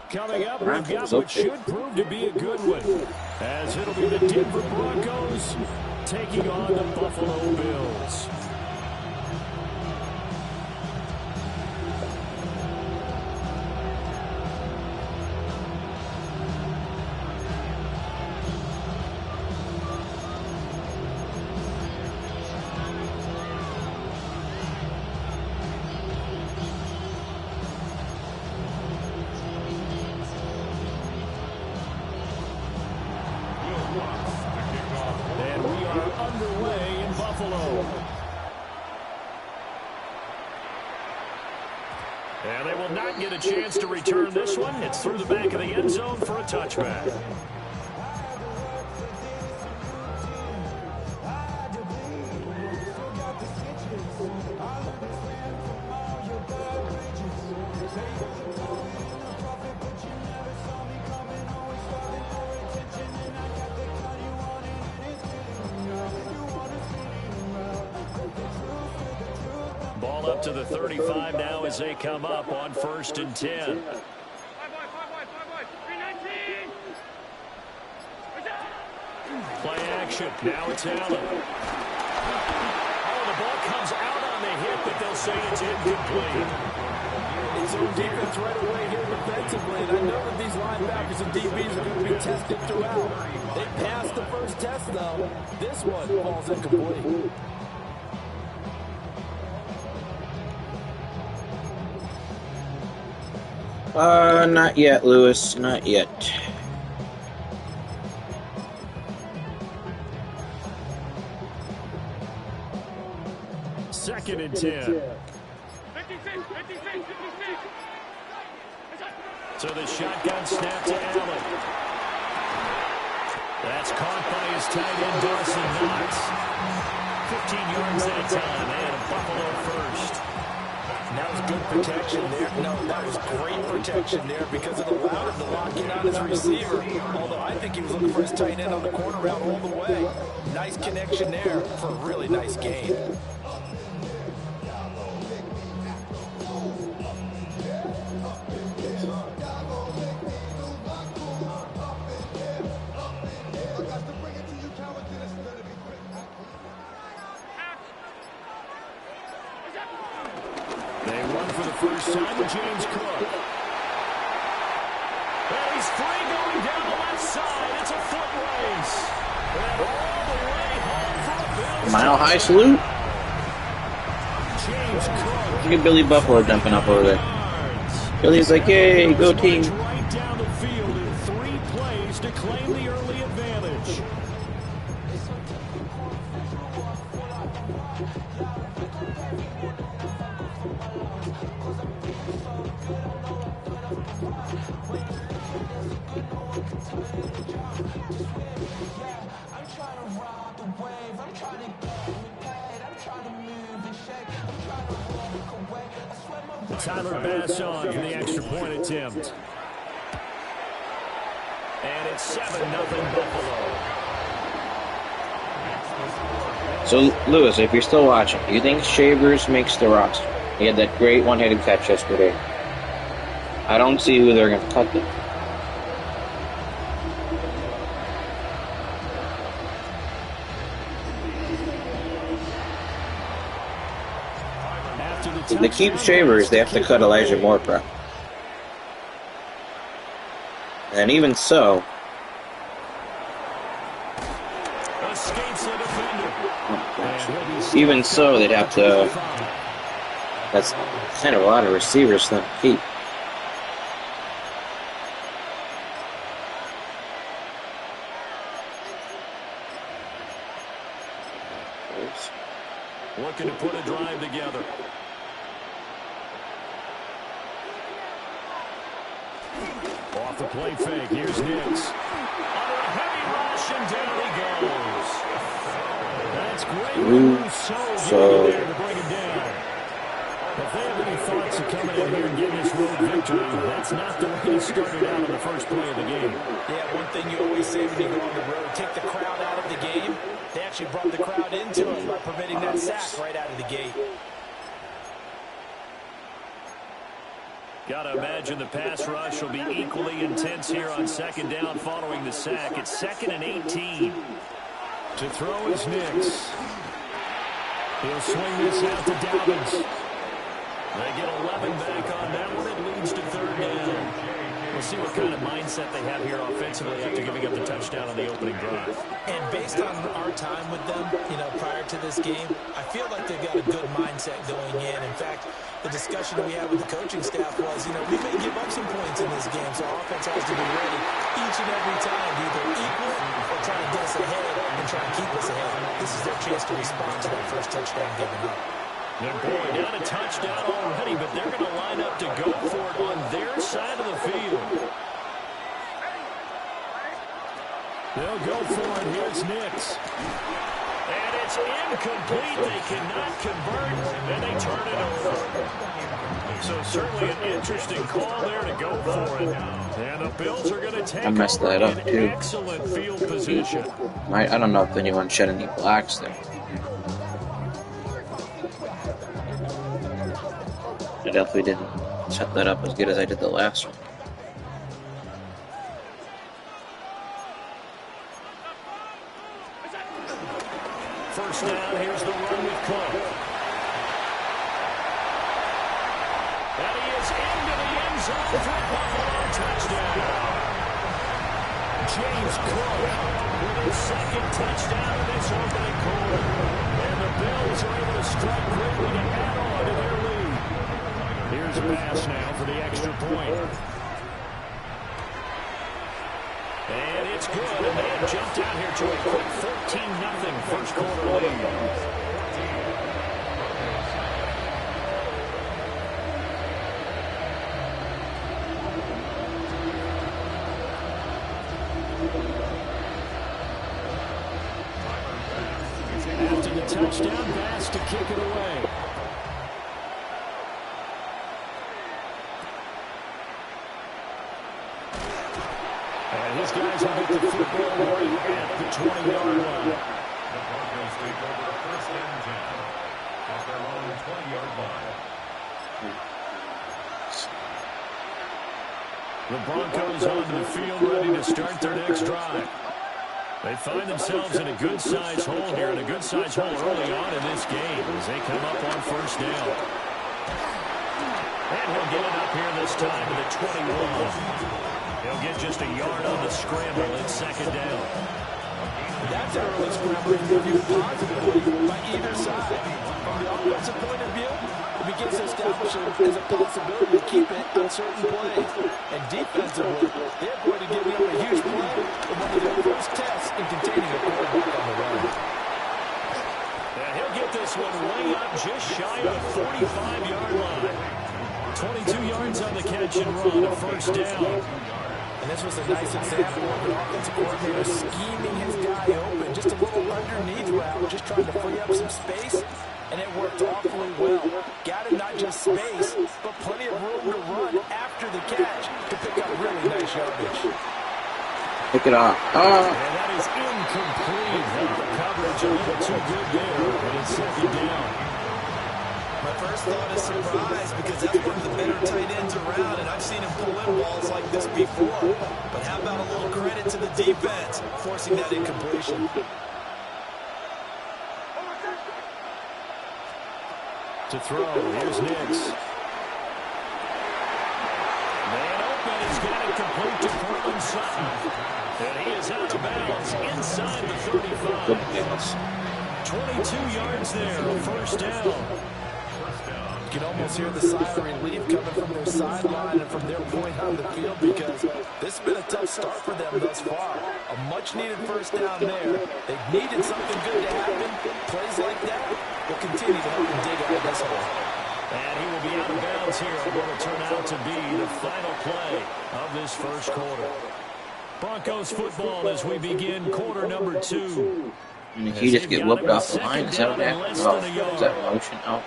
Coming up, we've got what should prove to be a good one, as it'll be the Denver Broncos taking on the Buffalo Bills. And we are underway in Buffalo. And they will not get a chance to return this one. It's through the back of the end zone for a touchback. Ball up to the 35 now as they come up on 1st and 10. Play action. Now it's Allen. Oh, the ball comes out on the hit, but they'll say it's incomplete. It's own defense right away here defensively, and I know that these linebackers and DBs are going to be tested throughout. They passed the first test, though. This one falls incomplete. Not yet, Lewis. Not yet. Second and 10. So the shotgun snap to Allen. That's caught by his tight end, Dawson Knox. 15 yards that time, and a Buffalo first. That was good protection there. No, that was great protection there because it allowed him to lock in on his receiver. Although I think he was looking for his tight end on the corner route all the way. Nice connection there for a really nice gain. First time with James Cook. And he's free going down the left side. It's a foot race. And all the way home for the Bills. Mile high salute. James Cook. Look at Billy Buffalo jumping up over there. Billy's like, yay, go team. Right down the field in 3 plays to claim the early advantage. Tyler Bass on for the extra point attempt. And it's 7-0 Buffalo. So, Lewis, if you're still watching, do you think Shavers makes the roster? He had that great one-handed catch yesterday. I don't see who they're going to cut them. If they keep Shavers, they have to cut Elijah Moore, bro. And even so, even so, they'd have to. That's kind of a lot of receivers to keep. Looking to put a drive together. Off the play fake. Here's Nix. Under a heavy rush, and down he goes. That's great move. So there to bring him down. If they have any thoughts of coming in here and getting this road victory, that's not the way he started out on the first play of the game. Yeah, one thing you always say when you go on the road, take the crowd out of the game. They actually brought the crowd into it by permitting that sack right out of the gate. Got to imagine the pass rush will be equally intense here on second down following the sack. It's 2nd and 18. To throw is Nix. He'll swing this out to Dobbins. They get 11 back on that one. It leads to 3rd down. We'll see what kind of mindset they have here offensively after giving up the touchdown on the opening drive. And based on our time with them, prior to this game, I feel like they've got a good mindset going in. In fact, the discussion that we had with the coaching staff was, we may give up some points in this game, so our offense has to be ready each and every time to either equal or try to get us ahead and try to keep us ahead. This is their chance to respond to that first touchdown given up. And boy, not a touchdown already, but they're going to line up to go for it on their side of the field. They'll go for it. Here's Nix. And it's incomplete. They cannot convert, and they turn it over. So certainly an interesting call there to go for it. And the Bills are going to take over in excellent field position. I don't know if anyone shed any blacks there. I definitely didn't set that up as good as I did the last one. First down, here's the run with Cook. And he is into the end zone for a Buffalo touchdown. James Cook with his 2nd touchdown in this opening quarter. And the Bills are able to strike quickly to add on to their lead. Here's a pass now for the extra point. And it's good, and they have jumped out here to a quick 14-0 first quarter lead. After the touchdown pass to kick it away. These guys will get the football right at the 20-yard line. The Broncos take over 1st and 10 at their own 20-yard line. The Broncos onto the field ready to start their next drive. They find themselves in a good-sized hole here, and a good-sized hole early on in this game as they come up on 1st down. And he'll get it up here this time to the 21. He'll get just a yard on the scramble. It's 2nd down. That's an early scramble viewed positively by either side. From the offensive point of view, it begins to establish as a possibility to keep it on certain plays. And defensively, they're going to give them a huge play in one of their first tests in containing a quarterback on the run. And he'll get this one way up just shy of the 45-yard line. 22 yards on the catch and run, a 1st down. And this was a nice example of an offensive coordinator scheming his guy open, just a little underneath route, just trying to free up some space, and it worked awfully well. Got him not just space, but plenty of room to run after the catch to pick up really nice yardage. Pick it off. And that is incomplete. The coverage a little too good there, but it's 2nd down. My first thought is surprise because that's one of the better tight ends around, and I've seen him pull in balls like this before. But how about a little credit to the defense forcing that incompletion? To throw, here's Nix. Man open, he's got it complete to Portland Sutton. And he is out of bounds inside the 35. 22 yards there, a 1st down. You can almost hear the sigh of relief coming from their sideline and from their point on the field because this has been a tough start for them thus far. A much-needed 1st down there. They've needed something good to happen. Plays like that will continue to help them dig out of this hole. And he will be out of bounds here on what will turn out to be the final play of this first quarter. Broncos football as we begin quarter number 2. And if you just get whooped off the line, is that what happened? Oh, is that motion? Oh.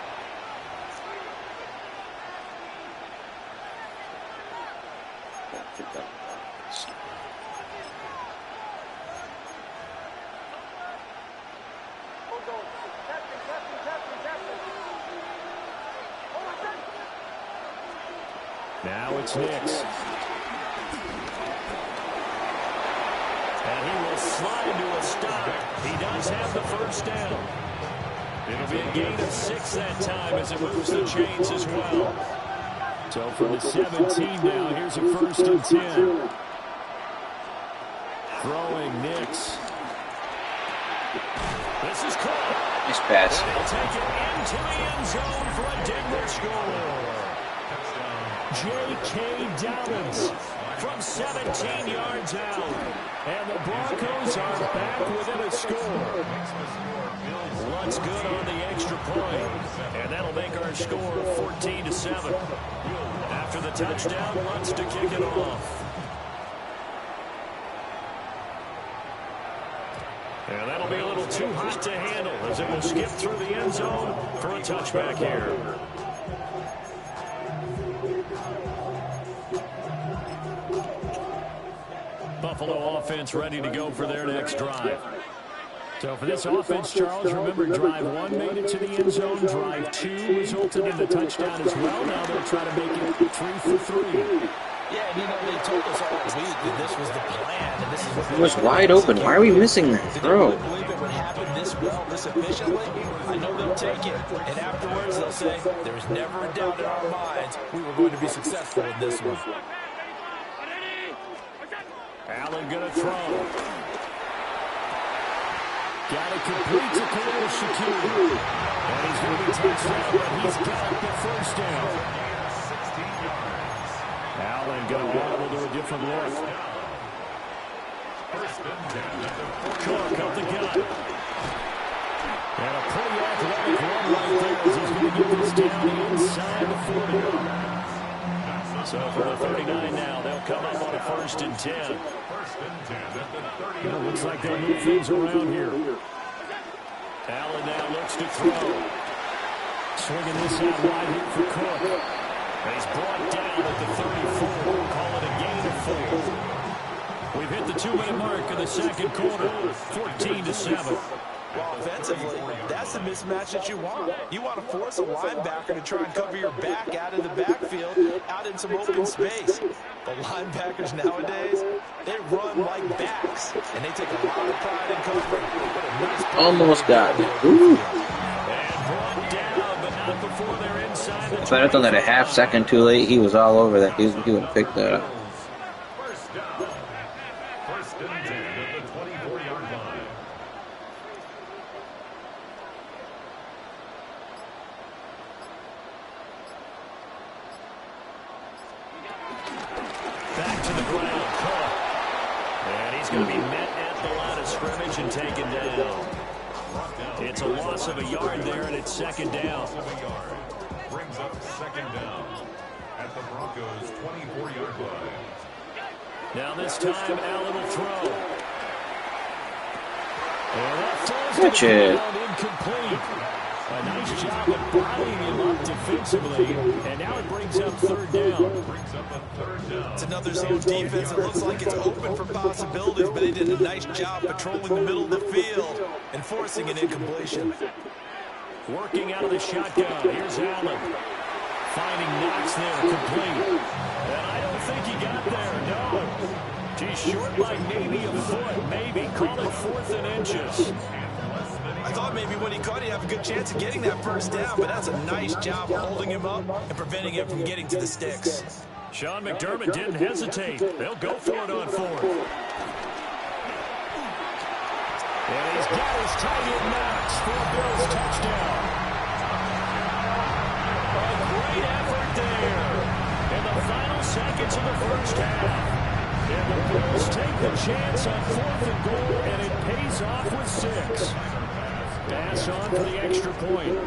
Now it's Nix. And he will slide to a stop. He does have the first down. It'll be a gain of 6 that time as it moves the chains as well. So from the 17 now, here's a 1st and 10. Throwing Nix. This is caught. Nice pass. And he'll take it into the end zone for a Denver score. J.K. Dobbins from 17 yards out. And the Broncos are back within a score. Luntz good on the extra point. And that'll make our score 14-7. After the touchdown, Luntz to kick it off. And that'll be a little too hot to handle as it will skip through the end zone for a touchback here. Buffalo offense ready to go for their next drive. So for this offense, Charles, remember drive 1 made it to the end zone. Drive 2 resulted in the touchdown as well. Now they'll try to make it 3 for 3. Yeah, and you know, they told us all week that this was the plan, and this is what It was wide open. Why are we missing that throw? Did they believe it would happen this well, this efficiently? I know they'll take it, and afterwards they'll say, there's never a doubt in our minds we were going to be successful in this one. Allen gonna throw. Got it complete to Khalil Shakir. And he's going to be touchdown, but he's got the first down. Allen going to audible to a different look. Cook up the gut. And a pretty athletic run right there as he's going to get this down inside the 40. So for the 39 now, they'll come up on a 1st and 10. Well, looks like they'll move things around here. Allen now looks to throw. Swinging this out wide here for Cook. And he's brought down at the 34. We'll call it a gain of 4. We've hit the 2-minute mark in the second quarter. 14-7. Well, offensively, that's the mismatch that you want. You want to force a linebacker to try and cover your back out of the backfield, out in some open space. The linebackers nowadays, they run like backs, and they take a lot of pride in covering. Nice Almost got it. Ooh. And brought down, but not before they're inside the If I'd have done that a half second too late, he was all over that. He would have picked that up. First down. 1st and 10 at the 24-yard line. back to the ground. Cook. And he's going to be met at the line of scrimmage and taken down. It's a loss of a yard there, and it's 2nd down. Brings up 2nd down at the Broncos' 24-yard line. Now this time, Allen will throw. And that throws Catch to the it. ground, incomplete. A nice job of bodying him up defensively, and now it brings up 3rd down. It's another zone defense. It looks like it's open for possibilities, but they did a nice job patrolling the middle of the field and forcing an incompletion. Working out of the shotgun. Here's Allen. Finding Knox there, complete. And I don't think he got there, no. He's short by maybe a foot, maybe. Call it 4th and inches. I thought maybe when he caught, he'd have a good chance of getting that first down, but that's a nice job of holding him up and preventing him from getting to the sticks. Sean McDermott didn't hesitate. They'll go for it on 4th. And he's got his tight end Knox for a Bills touchdown. A great effort there in the final seconds of the first half. And the Bills take the chance on 4th and goal, and it pays off with 6. Pass on for the extra point.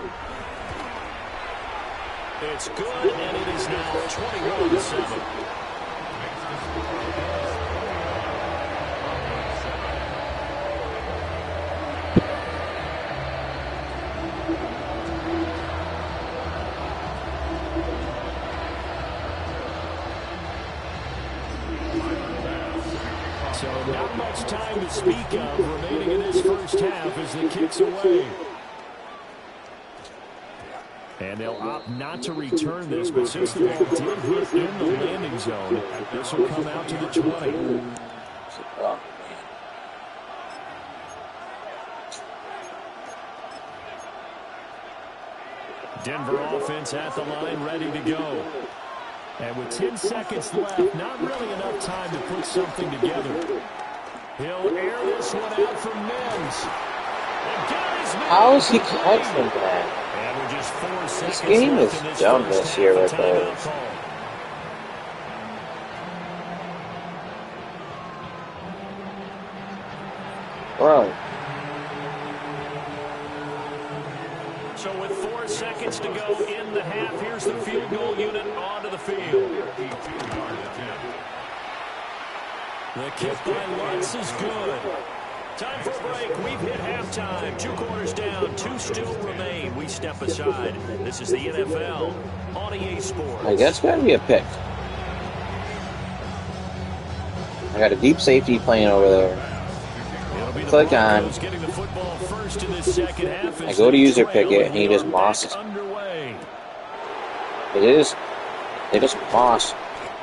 It's good, and it is now 21-7. So not much time to speak of remaining in this first half as the kick's away. And they'll opt not to return this, but since the ball did hit in the landing zone, this will come out to the 20. Denver offense at the line, ready to go. And with 10 seconds left, not really enough time to put something together. He'll air this one out for Mims. How is he catching that? This game is dumb this year with those. Bro. So with 4 seconds to go in the half, here's the field goal unit onto the field. The kick by Lutz is good. Time for a break. We've hit halftime. 2 quarters down. 2 still remain. We step aside. This is the NFL on EA Sports. I guess it's got to be a pick. I got a deep safety playing over there. Click on. I go to user pick it, and he just mosses. They just moss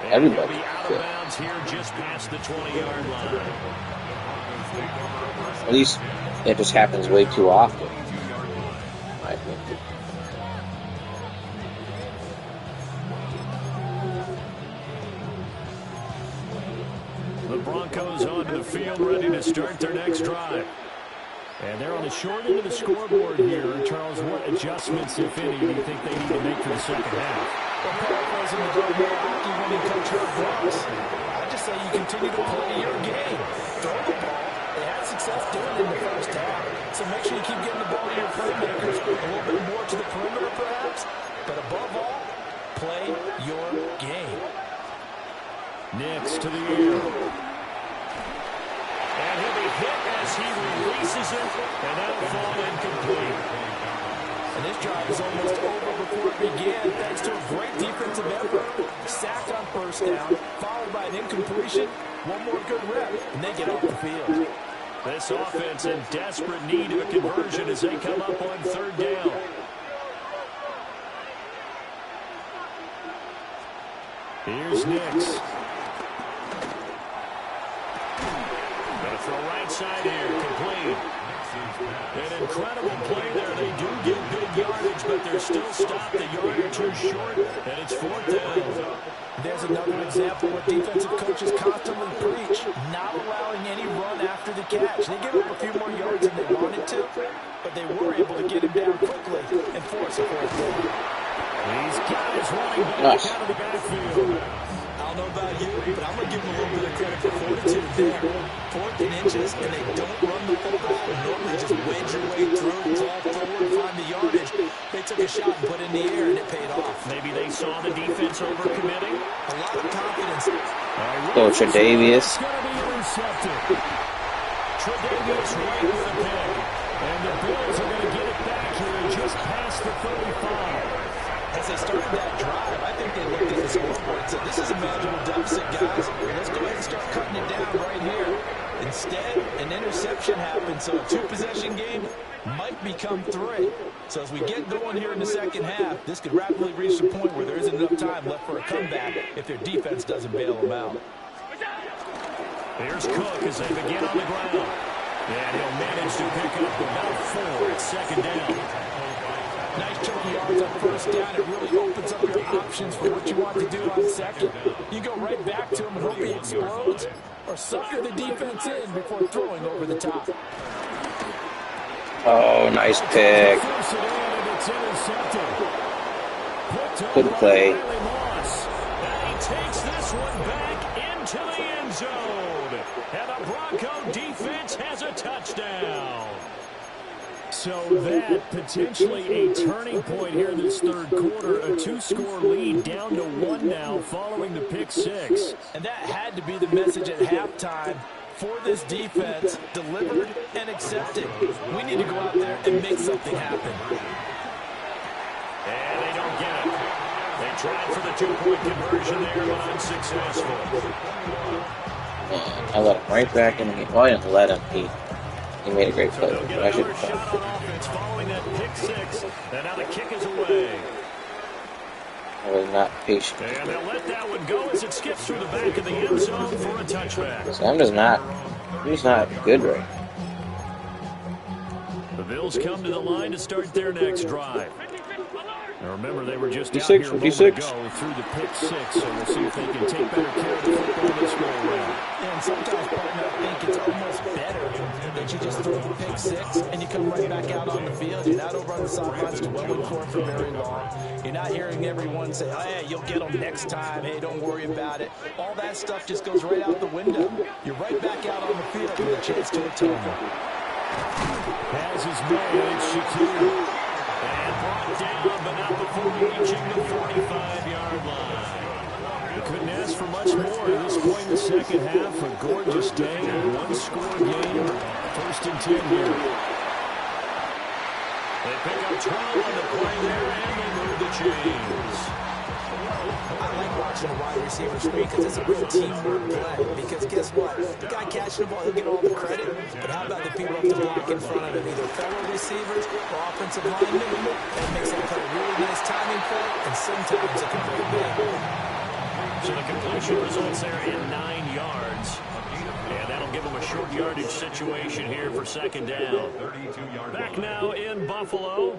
everybody. Here just past the 20-yard line. At least it just happens way too often. I think. The Broncos onto the field, ready to start their next drive. And they're on the short end of the scoreboard here. Charles, what adjustments, if any, do you think they need to make for the second half? Well, paraphrasing the great hockey-winning coach Herb Brooks, I just say you continue to play your game. Throw the ball. They had success doing it in the first half. So make sure you keep getting the ball to your playmakers, a little bit more to the perimeter perhaps. But above all, play your game. Next to the air. And he'll be hit as he releases it, and that'll fall incomplete. And this drive is almost over before it began, thanks to a great defensive effort. Sacked on first down, followed by an incompletion. One more good rep, and they get off the field. This offense in desperate need of a conversion as they come up on 3rd down. Here's Nix. Gonna throw right side here, complete. An incredible play there. They do get good yardage, but they're still stopped a yard or 2 short, and it's 4th down. There's another example where defensive coaches constantly preach, not allowing any run after the catch. They give up a few more yards than they wanted to, but they were able to get him down quickly and force a 4th down. He's got his running back out of the backfield. I don't know about you, but I'm going to give them a little bit of credit for fortitude there. 4th and inches, and they don't run the football. Normally just wedge your way through, draw forward, find the yardage. They took a shot and put it in the air, and it paid off. Maybe they saw the defense overcommitting. A lot of confidence. So Tre'Davious. Tre'Davious right with a pick. And the Bills are going to get it back here just past the 35. As they started that drive, I think they looked at the scoreboard and said, this is a manageable deficit, guys. Let's go ahead and start cutting it down right here. Instead, an interception happened, so a 2-possession game might become 3. So as we get going here in the second half, this could rapidly reach the point where there isn't enough time left for a comeback if their defense doesn't bail them out. Here's Cook as they begin on the ground. And he'll manage to pick up about 4 at 2nd down. Nice chunky yards on first down. It really opens up your options for what you want to do on second. You go right back to him and hope he explodes, or sucker the defense in before throwing over the top. Oh, nice pick. Good play. And he takes this one back into the end zone. And the Bronco defense has a touchdown. So that potentially a turning point here in this 3rd quarter. A 2-score lead down to 1 now following the pick 6. And that had to be the message at halftime for this defense, delivered and accepted. We need to go out there and make something happen. And they don't get it. They tried for the 2-point conversion there, but unsuccessful. I let him right back in the game. Well, I didn't let him. he made a great So play. they'll get I should another shot on offense following that pick six. And now the kick is away. I was not patient. And they'll let that one go as it skips through the back of the end zone for a touchback. So I'm just not good right now. The Bills come to the line to start their next drive. Now remember, they were just 56, out here a 56. moment ago through the pick six, so we'll see if they can take better care of the football this go around. Yeah, and sometimes, partner, I think it's almost better that you just throw the pick six and you come right back out on the field. You're not over on the sidelines dwelling for it for very long. You're not hearing everyone say, oh, hey, you'll get them next time. Hey, don't worry about it. All that stuff just goes right out the window. You're right back out on the field with a chance to atone. Has his man, it's Shakir. And brought down, but not before reaching the 45-yard line. They couldn't ask for much more at this point in the second half. A gorgeous day, one-score game, 1st and 10 here. They pick up 12 on the play there, and they move the chains. I like watching a wide receiver screen because it's a real teamwork play. Because guess what? The guy catching the ball, he'll get all the credit. But how about the people up the block in front of him, either fellow receivers or offensive linemen? That makes them play a really nice timing play, and sometimes it can break big. So the completion results there in 9 yards. And that'll give them a short yardage situation here for second down. Back now in Buffalo.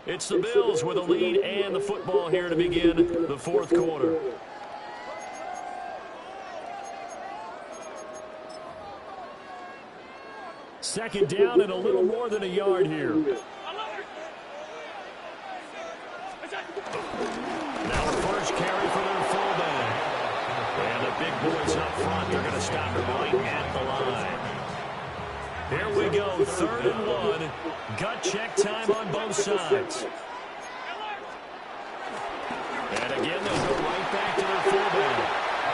It's the Bills with a lead and the football here to begin the 4th quarter. Second down and a little more than a yard here. Now the first carry for their fullback. And the big boys up front, they're going to stop him right at the line. Here we go, 3rd and 1. Gut check time on both sides. And again, they'll go right back to their fullback.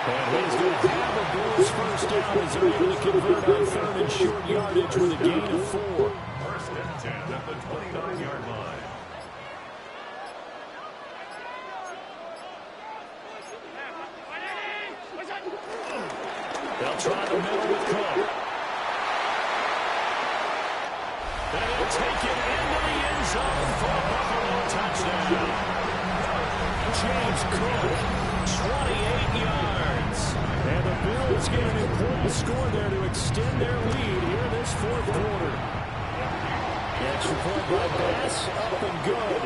And he's going to have a Bills first down as they're able to convert on 3rd and short yardage with a gain of 4. 1st and 10 at the 29-yard line. They'll try the middle with Cook. And he'll take it into the end zone for a Buffalo touchdown. James Cook, 28 yards. And the Bills get an important score there to extend their lead here in this 4th quarter. The extra point by Bass, up and good.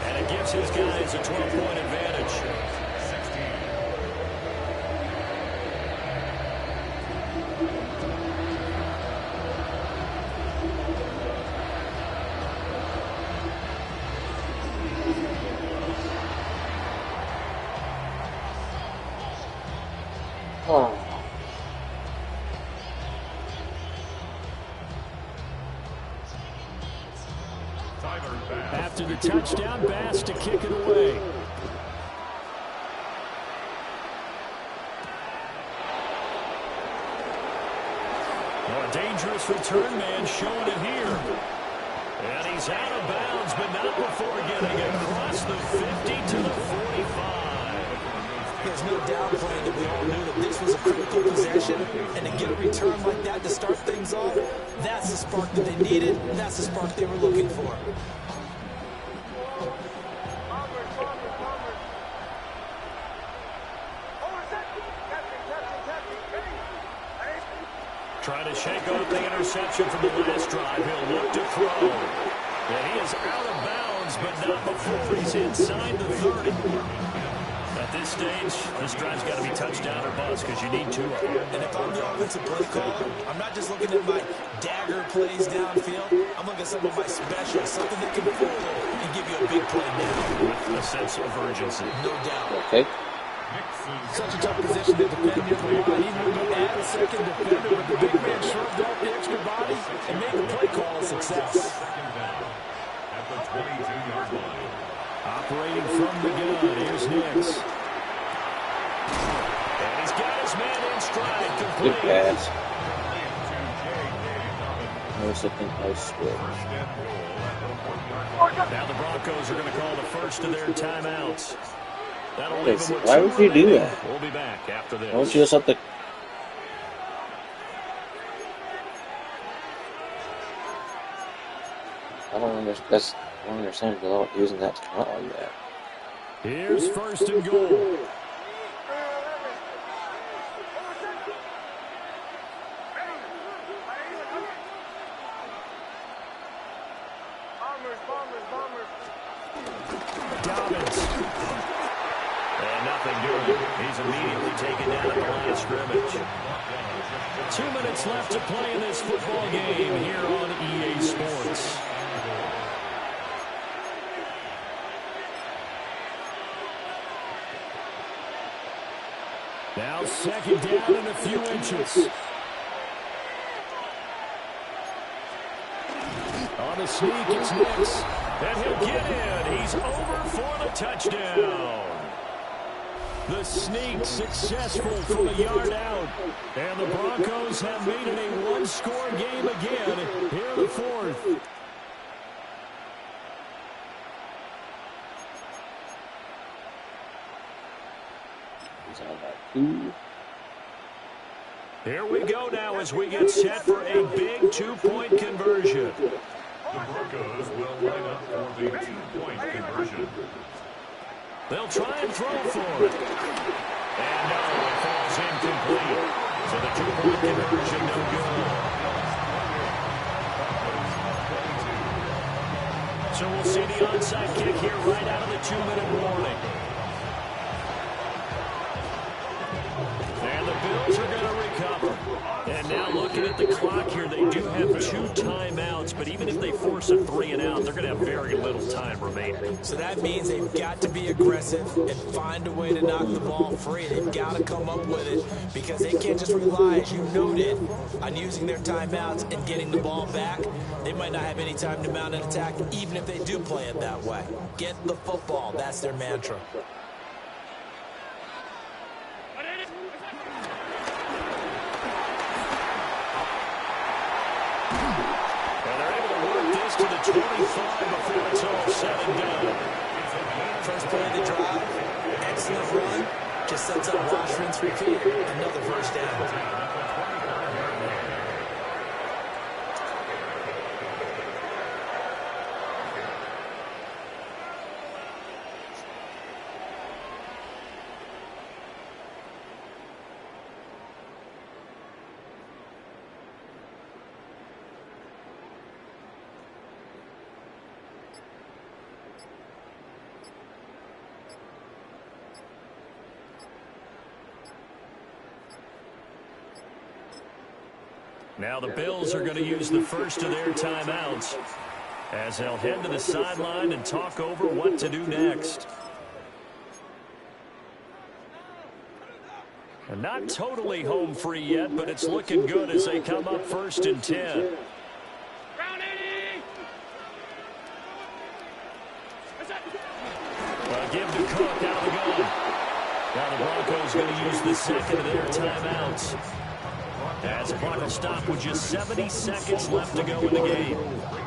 And it gives his guys a 12-point advantage. Oh. After the touchdown, Bass to kick it away. Oh, a dangerous return man showing it here. And he's out of bounds, but not before getting across the 50 to the 45. There's no doubt, Brian, that we all knew that this was a critical possession, and to get a return like that to start things off, that's the spark that they needed, and that's the spark they were looking for. Trying to shake off the interception from the last drive. He'll look to throw. And he is out of bounds, but not before he's inside the 30. At this stage, this drive's got to be touchdown or bust because you need 2 of them. And if I'm the offensive play caller, I'm not just looking at my dagger plays downfield. I'm looking at some of my specials, something that can pull and give you a big play now. With a sense of urgency. No doubt. Okay. Such a tough position to defend near the line. Even when you add a second defender with the big man shrugged off the extra body and made the play call a success. At the 22-yard line. Operating from the gun, here's Hicks. And he's got his man in stride. Good Complete. pass. I was looking elsewhere. Now the Broncos are going to call the first of their timeouts. That'll leave them with Why would you do that? We'll be back after this. Why don't you just let the... I don't understand using that timeout like that. Here's first and goal. Dobbins. And nothing doing. He's immediately taken down at the line of scrimmage. 2 minutes left to play in this football game here on EA Sports. Now second down and a few inches. On the sneak, it's Nix. And he'll get in. He's over for the touchdown. The sneak successful from a yard out. And the Broncos have made it a one-score game again here in the fourth. Here we go now as we get set for a big two-point conversion. The Broncos will line up for the two-point conversion. They'll try and throw for it. And no, it falls incomplete. So the two-point conversion no good. So we'll see the onside kick here right out of the 2-minute warning. And the Bills are going to recover. And now looking at the clock here, they do have 2 timeouts, but even if they force a 3-and-out, they're going to have very little time remaining. So that means they've got to be aggressive and find a way to knock the ball free. They've got to come up with it because they can't just rely, as you noted, on using their timeouts and getting the ball back. They might not have any time to mount an attack, even if they do play it that way. Get the football. That's their mantra. To the 25 before it's all said and done. First play of the drive, excellent run, just sets up wash, rinse, repeat. Another first down. Now the Bills are going to use the first of their timeouts as they'll head to the sideline and talk over what to do next. And not totally home free yet, but it's looking good as they come up 1st and 10. Give to Cook out of the gun. Now the Broncos going to use the second of their timeouts. As the clock will stop with just 70 seconds left to go in the game.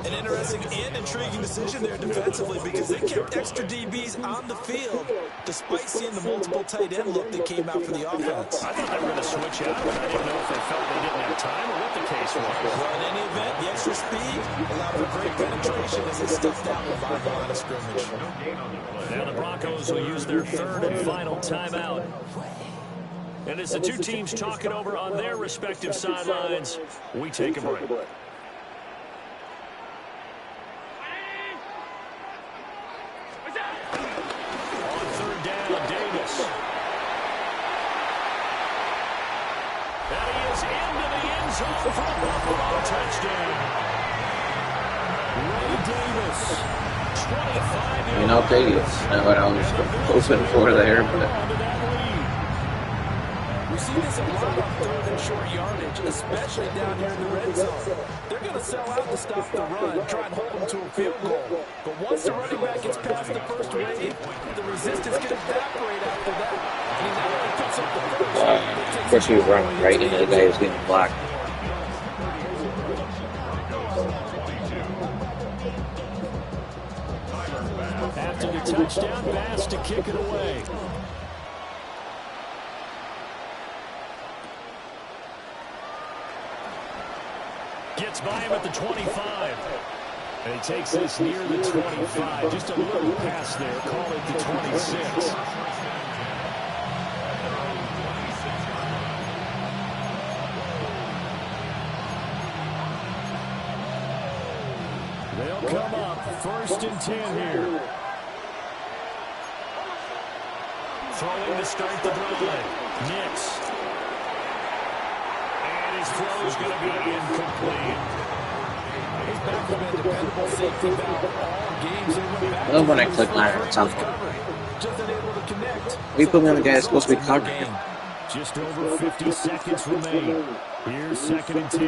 An interesting and intriguing decision there defensively because they kept extra DBs on the field despite seeing the multiple tight end look that came out for the offense. I thought they were going to switch out, but I didn't know if they felt they didn't have time or what the case was. Well, in any event, the extra speed allowed for great penetration as they stepped out behind the line of scrimmage. Now the Broncos will use their third and final timeout. And as the two teams talk it over on their respective sidelines, we take a break. On third down, Davis. And he is into the end zone for a Buffalo touchdown. Ray Davis, 25 yards. I'll take it. Not what I was hoping for there, but... We see this a lot on third and short yardage, especially down here in the red zone. They're going to sell out to stop the run, try and hold them to a field goal. But once the running back gets past the first wave, the resistance can evaporate after that. And he not only picks up the first, of course, he was running right into the guy who was getting blocked. After the touchdown pass to kick it away. Gets by him at the 25. And he takes this near the 25. Just a little pass there. Call it the 26. They'll come up 1st and 10 here. Throwing to start the drive. Nix. And his throw is going to be incomplete. His back has been a dependable safety valve all games. I love when I click on it, it's on Just unable to connect. We put me on the guy that's supposed to be covering him. Just over 50 seconds remain. Here's 2nd and 10.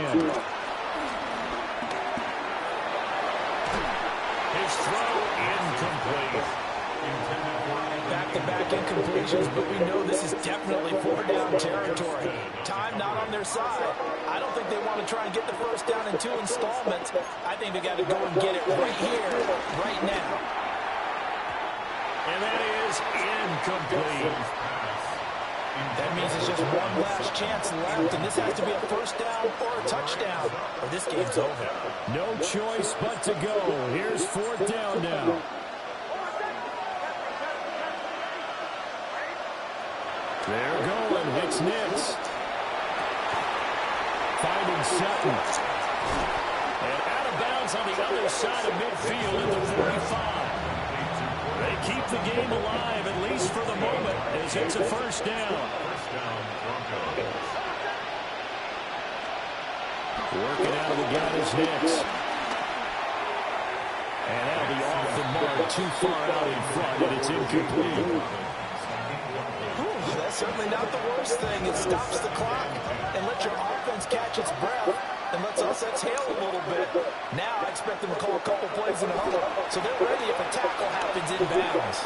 His throw incomplete. Back-to-back incompletions, but we know this is definitely 4-down territory. Time not on their side. I don't think they want to try and get the 1st down in 2 installments. I think they got to go and get it right here, right now. And that is incomplete. That means it's just one last chance left, and this has to be a 1st down or a touchdown, or this game's over. No choice but to go. Here's 4th down now. They're going. It's Nix. Finding Sutton. And out of bounds on the other side of midfield at the 45. They keep the game alive, at least for the moment, as it's a 1st down. Working out of the gun is Nix. And that'll be off the mark, too far out in front, and it's incomplete. That's certainly not the worst thing. It stops the clock and lets your offense catch its breath and lets us exhale a little bit. Now I expect them to call a couple plays in a huddle, so they're ready if a tackle happens inbounds.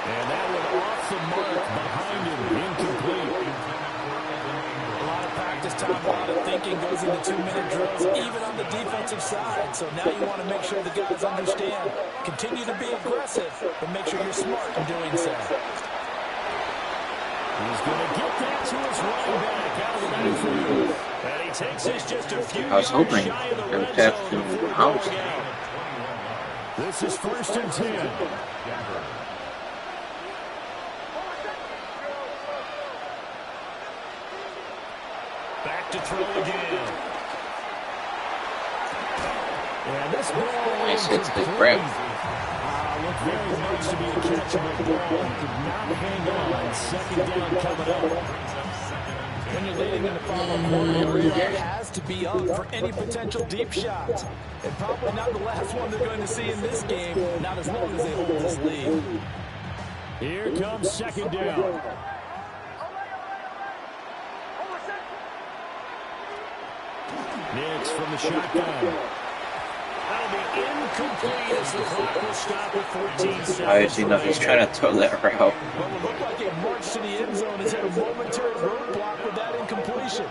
And that one off the mark behind him, incomplete. A lot of practice time, a lot of thinking goes into 2-minute drills, even on the defensive side. So now you want to make sure the guys understand. Continue to be aggressive, but make sure you're smart in doing so. He's going to get that to his running back out of the backfield. And he takes this just a few I was hoping shy of the and red kept zone him before out. going out. This is 1st and 10. Back to throw again. And this ball Nice hits the incomplete. grab. Looked very much to be a catchable ball. Could not hang on. 2nd down coming up. When you're leading in the final quarter, your rely has to be up for any potential deep shots. And probably not the last one they're going to see in this game, not as long as they hold this lead. Here comes 2nd down. Nix from the shotgun. That'll be incomplete as the clock will stop at 14 seconds. I see nothing's trying to throw that route. Well, it looked like a march to the end zone has hit a momentary roadblock with that incompletion.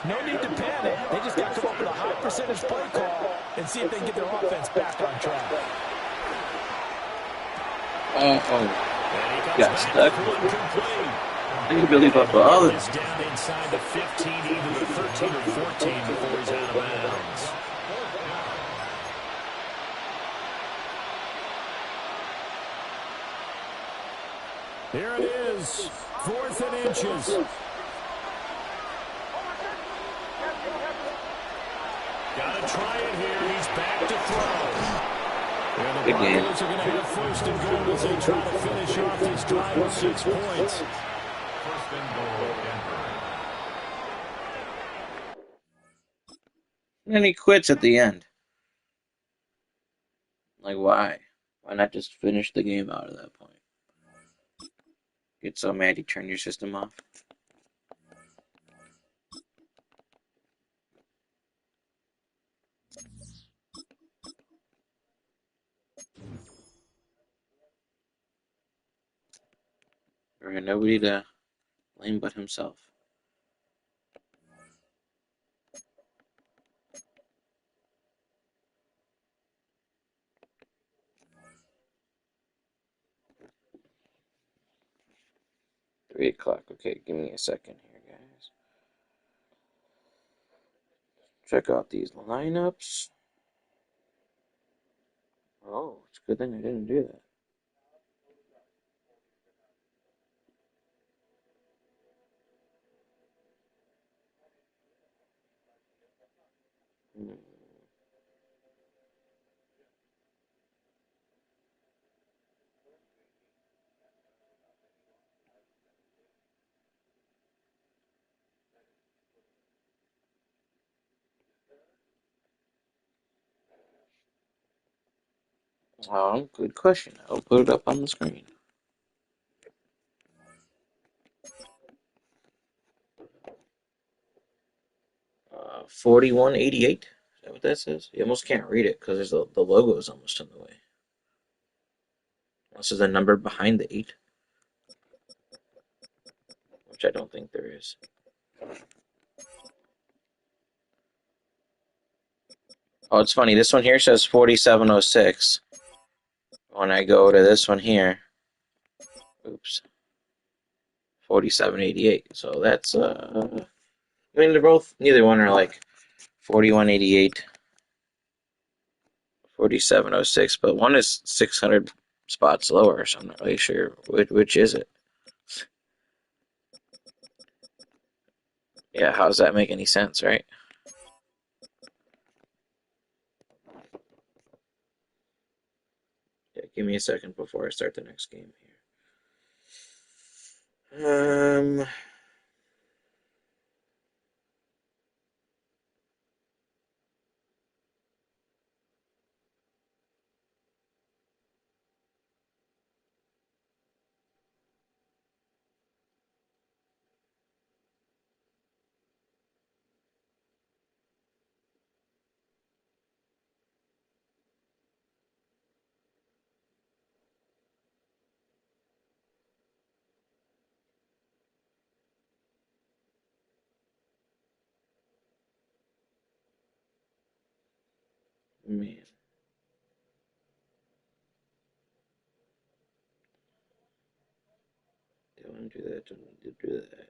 No need to panic. They just got to come up with a high percentage play call and see if they can get their offense back on track. Got stuck. I can believe up the other. It's down inside the 15, either the 13 or 14 before he's out of bounds. Here it is, 4th and inches. Got to try it here. He's back to throw. And the Broncos are going to have 1st and goal as they try to finish off this drive with 6 points. 1st and goal, Denver. And then he quits at the end. Like, why? Why not just finish the game out at that point? Get so mad you turn your system off. There ain't nobody to blame but himself. $3 Okay, give me a second here, guys. Check out these lineups. Oh, it's a good thing I didn't do that. Hmm. Oh, good question. I'll put it up on the screen. 4188. Is that what that says? You almost can't read it because the logo is almost in the way. This is the number behind the 8, which I don't think there is. Oh, it's funny. This one here says 4706. When I go to this one here, oops, 4788. So that's I mean they're both neither one are like 4188, 4706, but one is 600 spots lower, so I'm not really sure which is it. Yeah, how does that make any sense, right? Yeah, give me a second before I start the next game here. Man, don't do that. Don't do that.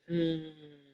Hmm.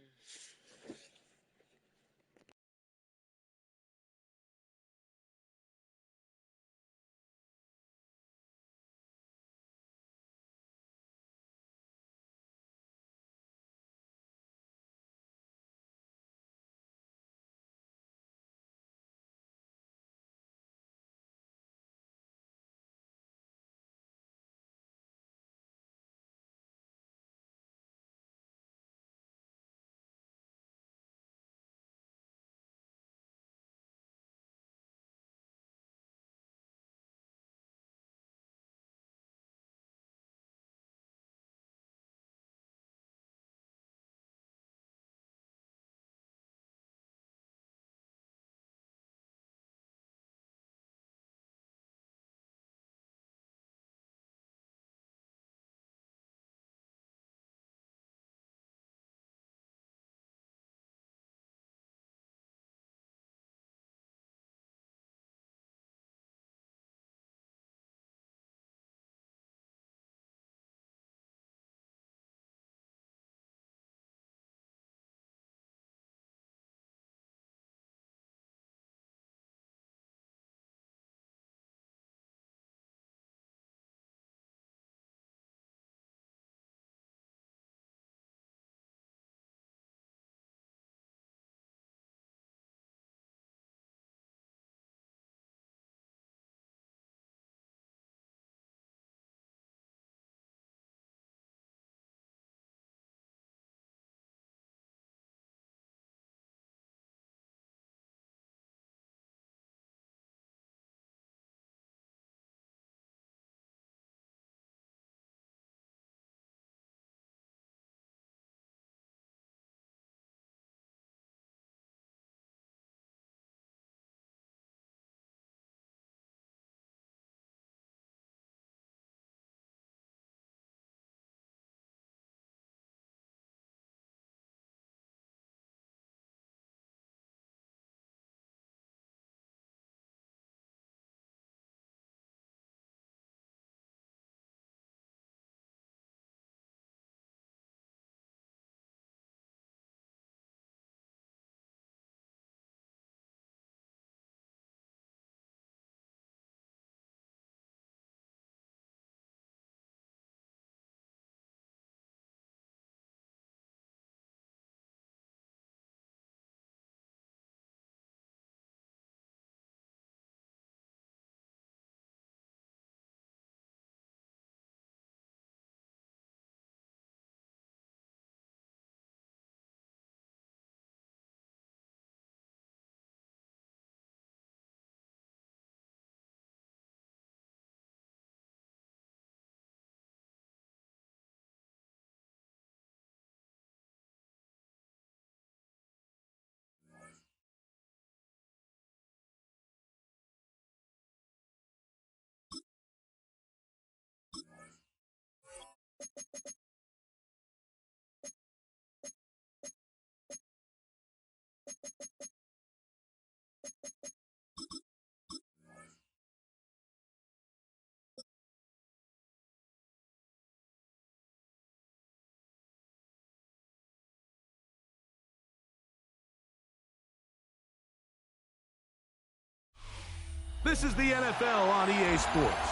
This is the NFL on EA Sports,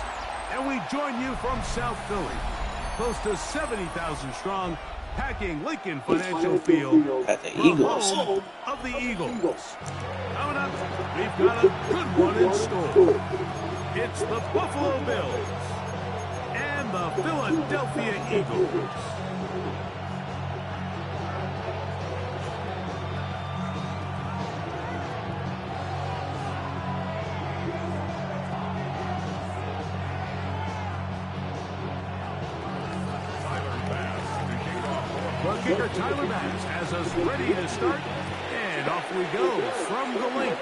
and we join you from South Philly, close to 70,000 strong, packing Lincoln Financial Field, At the the Eagles. home of the Eagles. Coming up, we've got a good one in store. It's the Buffalo Bills and the Philadelphia Eagles. The kicker, Tyler Bass, has us ready to start, and off we go from the link.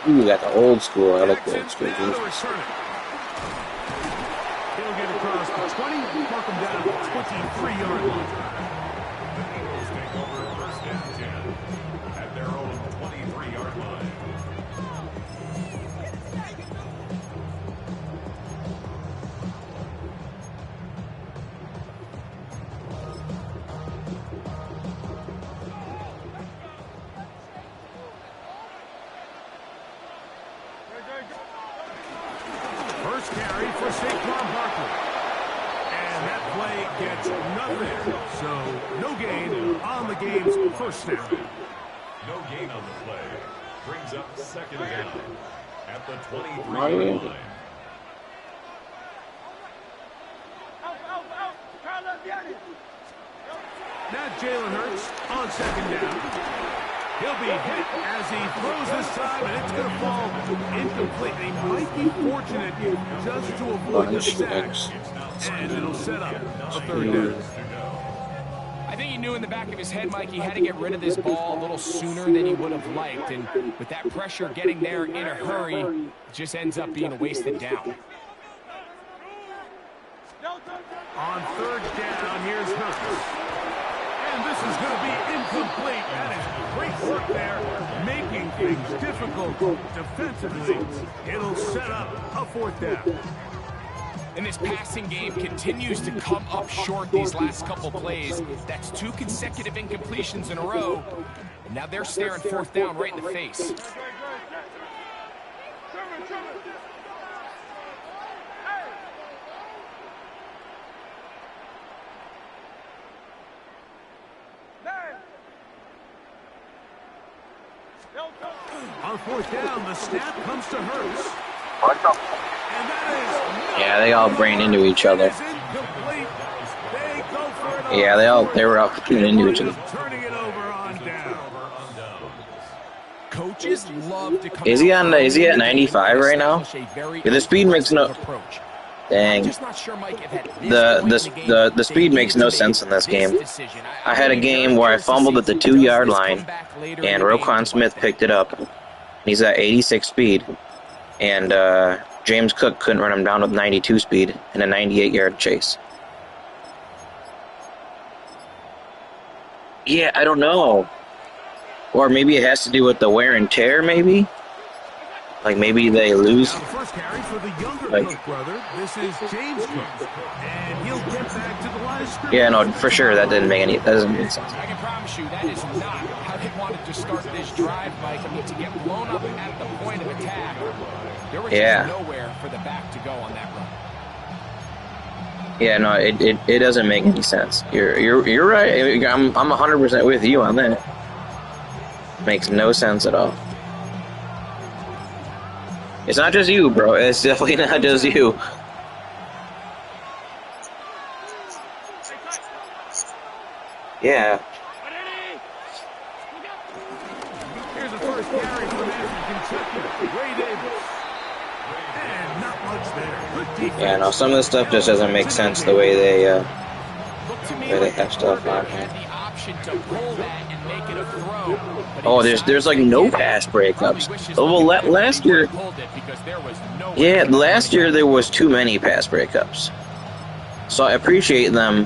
Ooh, got the old school. I like the old school. He'll get across the 20, mark him down to the 23-yard line. The Eagles take over first and 10 at their own 23-yard line. First carry for Saquon Barkley. And that play gets nothing. So no gain on the game's first snap. No gain on the play. Brings up second down at the 23-yard line. Now Jalen Hurts on second down. He'll be hit as he throws this time, and it's going to fall incomplete. He might be fortunate just to avoid the sack, and it'll set up a third down. I think he knew in the back of his head, Mike, he had to get rid of this ball a little sooner than he would have liked. And with that pressure getting there in a hurry, it just ends up being a wasted down. On third down, here's Hurts. And this is going to be incomplete. That is great work there, making things difficult defensively. It'll set up a fourth down. And this passing game continues to come up short these last couple plays. That's 2 consecutive incompletions in a row. And now they're staring fourth down right in the face. On fourth down, the snap comes to Hurts. And that is Yeah, they all brain into each other. incomplete. They go for it. Yeah, they were all tuning into each other. Turning it over on down. Coaches love to come Is he out on? Is he at 95 right now? establish a very Yeah, the speed makes no. aggressive approach. I'm Dang. just not sure, Mike, if at this point in the game, The speed they makes need no to sense make in this game. decision. I had a game where I fumbled at the 2-yard line, and Roquan Smith picked it up. He's at 86 speed, and James Cook couldn't run him down with 92 speed in a 98-yard chase. Yeah, I don't know. Or maybe it has to do with the wear and tear, maybe? Like, maybe they lose. Now the first carry for the younger Like- Cook brother. This is James Cook. And he'll get back to the line of scrimmage. Yeah, no, for sure, that doesn't make sense. I can promise you that is not how they wanted to start this drive, Mike. I mean, to get blown up at the point of attack, there was Yeah. just nowhere for the back to go on that run. Yeah, no, it doesn't make any sense. You're right. I'm 100% with you on that. Makes no sense at all. It's not just you, bro. It's definitely not just you. Yeah. Here's the first carry from Kentucky. Ray Davis. And not much there. Good defense. Yeah, no, some of this stuff just doesn't make sense the way they Looked to me they like have the stuff on quarterback here. had the option to pull that and make it a throw. But he Oh, decided there's like to no give it. pass Probably breakups. wishes Oh, well, looking back last he year, pulled it because there was no yeah, way last year there was too many pass breakups. So I appreciate them,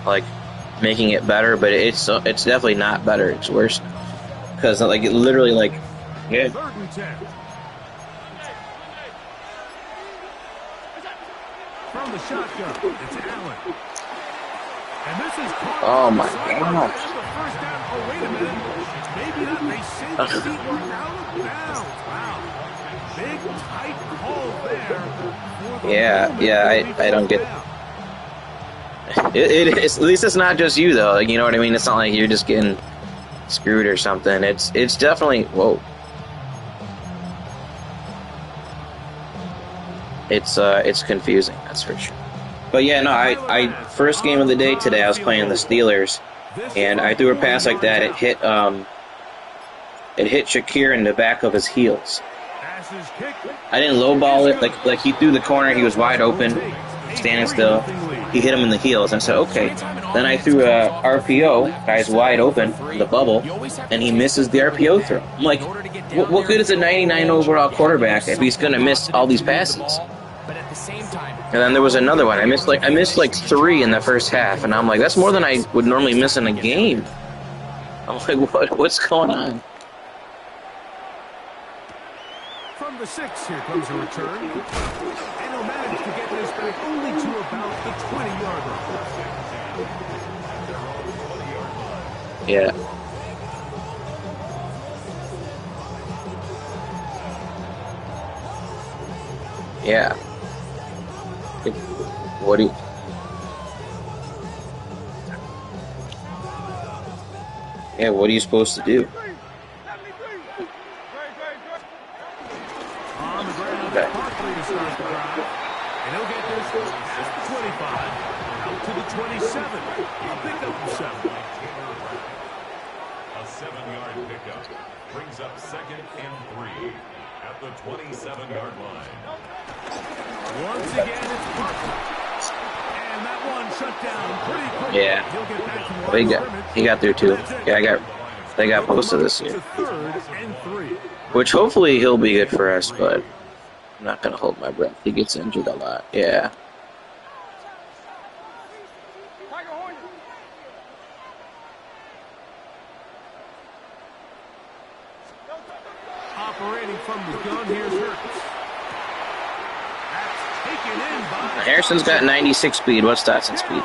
like, making it better, but it's definitely not better. It's worse because like it literally like yeah. 3rd and 10. From the shotgun, it's Allen. And this is caught Oh on the my sideline. gosh. And the first down. Oh, wait a minute. Maybe not. They say the feet were out of bounds. Wow. Big, tight Yeah, I don't get it's at least it's not just you though. Like, you know what I mean? It's not like you're just getting screwed or something. It's definitely it's confusing, that's for sure. But yeah, no, I first game of the day today I was playing the Steelers and I threw a pass like that, it hit Shakir in the back of his heels. I didn't lowball it, like he threw the corner, he was wide open, standing still. He hit him in the heels. I said, okay. Then I threw a RPO, guy's wide open in the bubble, and he misses the RPO throw. I'm like, what good is a 99 overall quarterback if he's going to miss all these passes? And then there was another one. I missed like 3 in the first half, and I'm like, that's more than I would normally miss in a game. I'm like, what's going on? From the 6, here comes a return. And he'll manage to get this back only to about the 20-yard line. Yeah. Yeah. What do you... Yeah, what are you supposed to do? Okay. And he'll get this at the 25, out to the 27. He'll pick up the 7. A 7-yard pickup brings up 2nd and 3 at the 27-yard line. Once again, it's Parker. And that one shut down pretty quick. Yeah. He got through too. Yeah, they got posted this year. Which hopefully he'll be good for us, but I'm not gonna hold my breath. He gets injured a lot. Yeah. Operating from the gun, here's Hurts. That's taken in by Harrison's got 96 speed. What's Dotson's speed?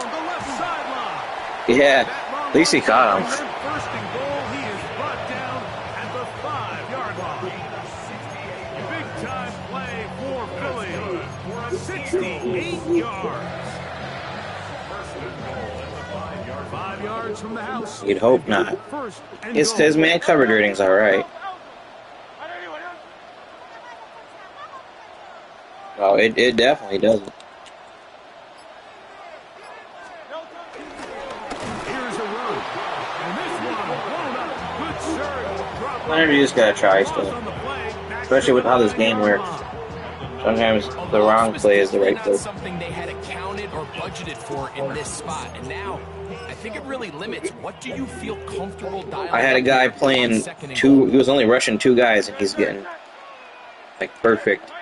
Yeah. At least he caught him. First and goal, he is brought down at the 5-yard line. Big time play for Philly. 68 yards. 5 yards from the house. You'd hope not. His man coverage rating's alright. Oh, it definitely doesn't. Sometimes you just gotta try stuff. Especially with how this game works. Sometimes the wrong play is the right play. Something they had accounted or budgeted for in this spot, and now I think it really limits. What do you feel comfortable dialing? I had a guy playing 2. He was only rushing 2 guys, and he's getting like perfect.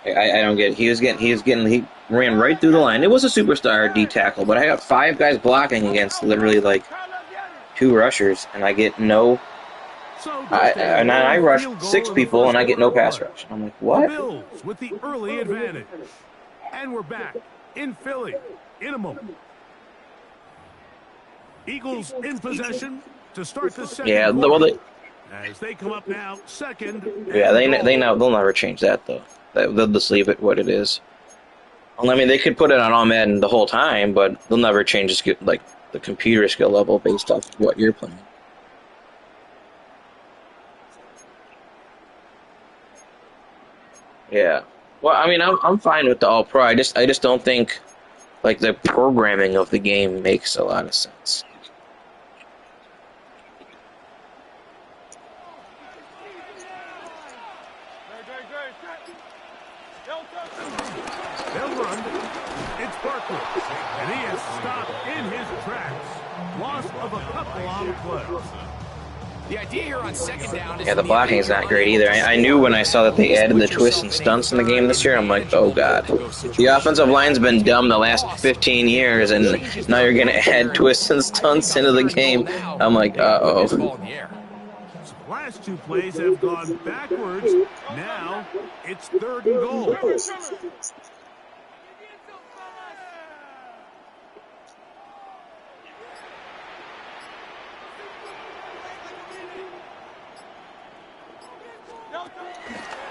I don't get it. He ran right through the line. It was a superstar D tackle, but I got 5 guys blocking against literally like 2 rushers, and I get no. I rush 6 people, and I get no pass rush. I'm like, what? Bills with the early advantage, and we're back in Philly in a moment. Eagles in possession to start the second. Yeah, well, as they come up now, second. Yeah, they know they'll never change that though. They'll just leave it what it is. I mean, they could put it on all Madden the whole time, but they'll never change the computer skill level based off of what you're playing. Yeah. Well, I mean, I'm fine with the All Pro. I just don't think like the programming of the game makes a lot of sense. They'll run. It's Barkley. And he is stopped in his tracks. Loss of a couple on the play. The idea here on second down is Yeah, the blocking is not great either. I knew when I saw that they added the twists and stunts in the game this year, I'm like, oh god. The offensive line's been dumb the last 15 years, and now you're going to add twists and stunts into the game. I'm like, uh-oh. Last 2 plays have gone backwards. Now it's 3rd and goal.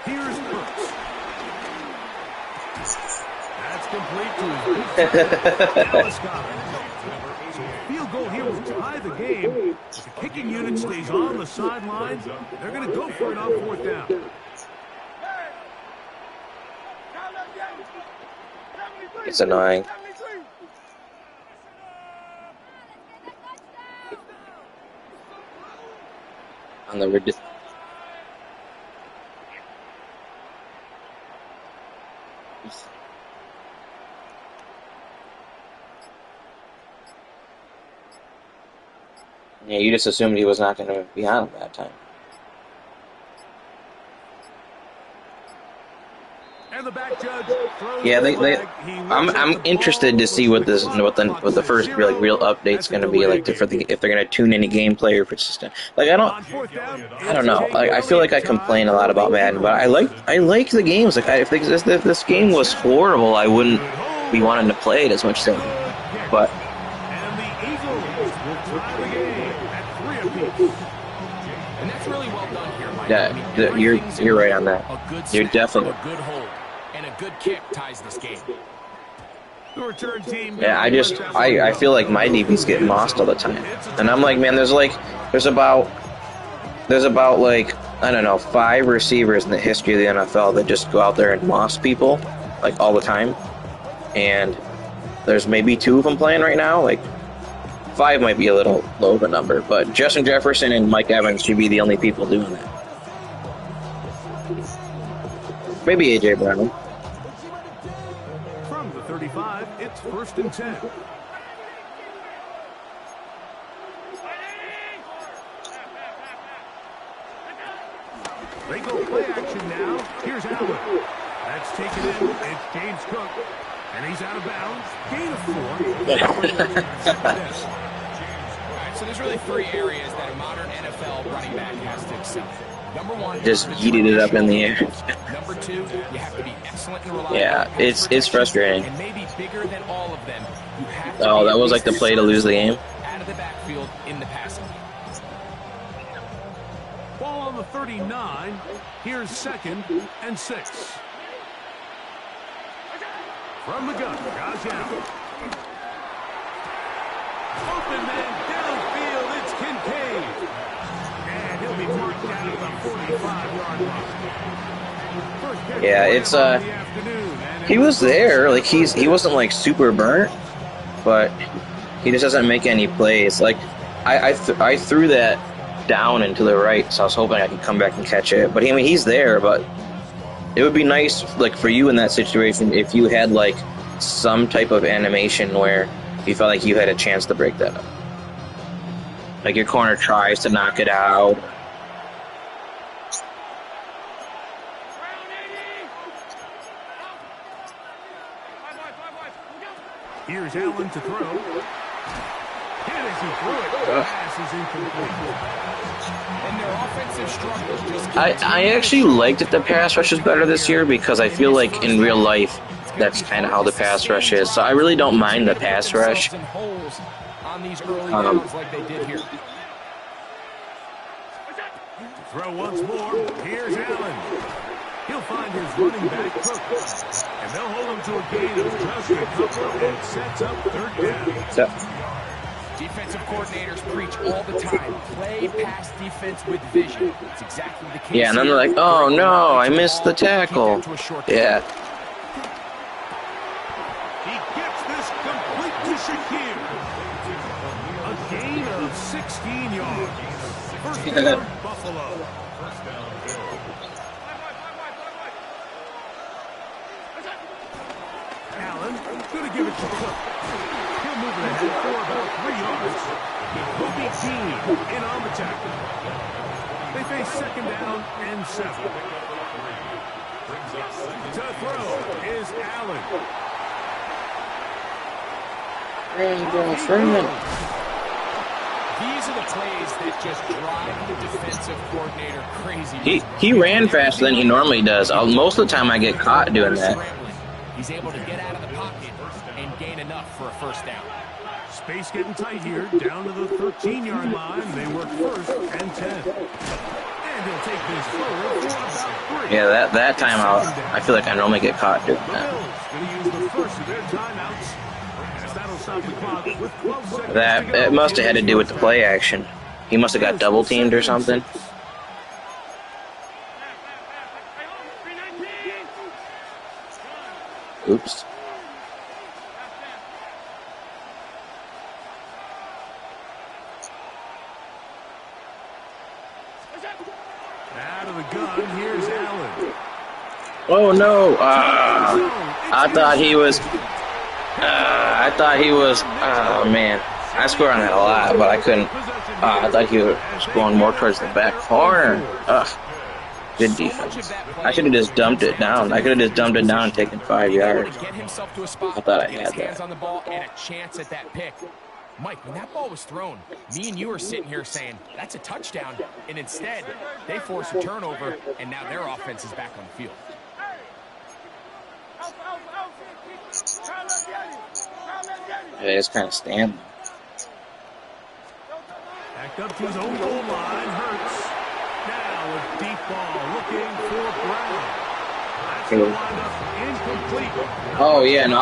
Here's Hurts. That's complete to his Dallas got it. So a field goal here will tie the game. If the kicking unit stays on the sidelines, they're going to go for it on 4th down. It's annoying. On the yeah, you just assumed he was not going to be on that time. And the back judge throws Yeah, the flag. I'm interested to see what the first real update's going to be like if they're going to tune any gameplay or persistent. Like I don't know. Like I feel like I complain a lot about Madden, but I like the games. Like if this game was horrible, I wouldn't be wanting to play it as much. So, but And the Eagles will tie the game at 3 apiece. And that's really well done here, Mike. yeah, I mean, you're right on that. a good You're snap, definitely. a good hold, and a good kick ties this game. The return team. Yeah, I feel like my DBs get mossed all the time, and I'm like, man, there's about like I don't know 5 receivers in the history of the NFL that just go out there and moss people like all the time, and there's maybe 2 of them playing right now. Like 5 might be a little low of a number, but Justin Jefferson and Mike Evans should be the only people doing that. Maybe AJ Brown. From the 35, it's 1st and 10. They go play action now. Here's Allen. That's taken in. It's James Cook. And he's out of bounds. Gain of 4. All right, so there's really 3 areas that a modern NFL running back has to excel. Number 1, Just yeeted it up in the air. Number 2, you have to be excellent and reliable. Yeah, it's frustrating. And maybe bigger than all of them, you have to Oh, be that was like the play to lose the game. out of the backfield in the passing game. Ball on the 39. Here's 2nd and 6. From the gun, Josh Allen. Open man downfield, it's Kincaid. And he'll be marked down at the 45-yard line. Yeah, it's he was there, like he wasn't like super burnt, but he just doesn't make any plays. Like I threw that down and to the right, so I was hoping I could come back and catch it. But I mean, he's there, but it would be nice, like for you in that situation, if you had like some type of animation where you felt like you had a chance to break that up. Like your corner tries to knock it out. Here's Allen to throw. And as he threw it, the pass is incomplete. And their offensive struggles just I actually liked that the pass rush is better this year because I feel like in real life that's kind of how the pass rush is. So I really don't mind the pass rush. On these early downs like they did here. Throw once more. Here's Allen. He'll find his running back, Cook. And they'll hold him to a gain of just a couple and sets up 3rd down. So, Defensive coordinators preach all the time. Play pass defense with vision. It's exactly the case. yeah, and then they're like, oh no, I missed the tackle. Yeah. He gets this complete to Shakir. A gain of 16 yards. 1st down, Buffalo. Allen, going to give it to Cook. He'll move it ahead for about 3 yards. Kobe Dean in on the tackle. They face 2nd down and 7. To throw is Allen. These are the plays that just drive the defensive coordinator crazy. He ran faster than he normally does. Most of the time I get caught doing that. He's able to get out of the pocket and gain enough for a 1st down. Space getting tight here, down to the 13-yard line. They work 1st and 10. And he'll take this forward for about 3. Yeah, that time I feel like I normally get caught doing The that. Bills going to use the first of their timeouts. As that'll stop the clock with 12 seconds to That go. it must have had to do with the play action. He must have got double teamed or something. Oops. Out of the gun, here's Allen. Oh no! I thought he was. Oh man, I scored on that a lot, but I couldn't. I thought he was going more towards the back corner. Ugh. Good defense. I should have just dumped it down. I could have just dumped it down and taken 5 yards. I thought I had that. On the ball and a chance at that pick. Mike, when that ball was thrown, me and you are sitting here saying, that's a touchdown. And instead, they force a turnover, and now their offense is back on the field. Yeah, it's kind of standing. Back up to his own goal line. Hurts. Now a deep ball looking for Brown. That's going to wind up incomplete. Oh yeah, no.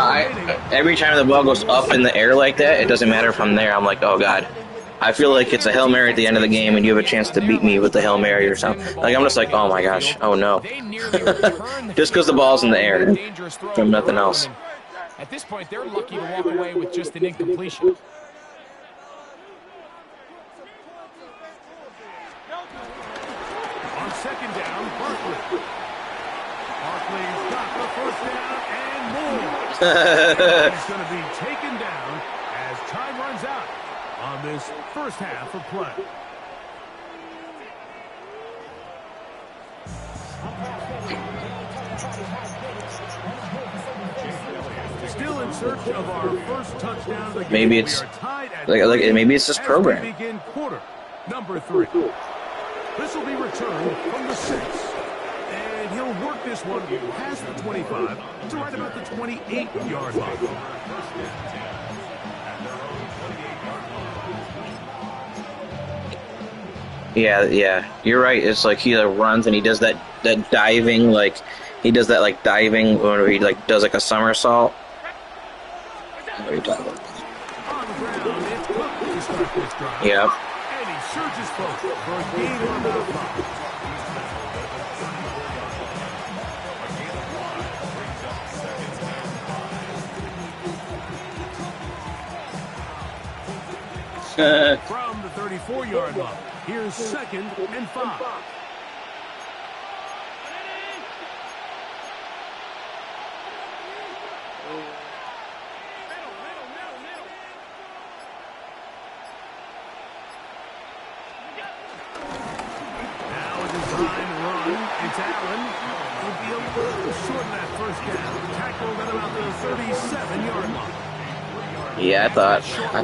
Every time the ball goes up in the air like that, it doesn't matter from there. I'm like, oh god. I feel like it's a Hail Mary at the end of the game, and you have a chance to beat me with the Hail Mary or something. Like I'm just like, oh my gosh, oh no. Just because the ball's in the air, from nothing else. At this point, they're lucky to walk away with just an incompletion. On second down, Barkley. Barkley's got the first down and more. He's going to be taken down as time runs out on this first half of play. Still in search of our first touchdown of the game. Maybe it's maybe it's this program. Begin quarter number 3. This will be returned from the 6. And he'll work this one past the 25 to right about the 28-yard line. Yeah, you're right. It's like he runs and he does that diving, like he does that like diving where he like does like a somersault. What are you talking about? On the ground, it's Cook to start this drive. Yep. And he surges forward for a gain of about 5. From the 34-yard line, here's 2nd and 5. Now a design run. It's Allen. He'll be a little short of that first down. Tackled at about the 37-yard line. Yeah, I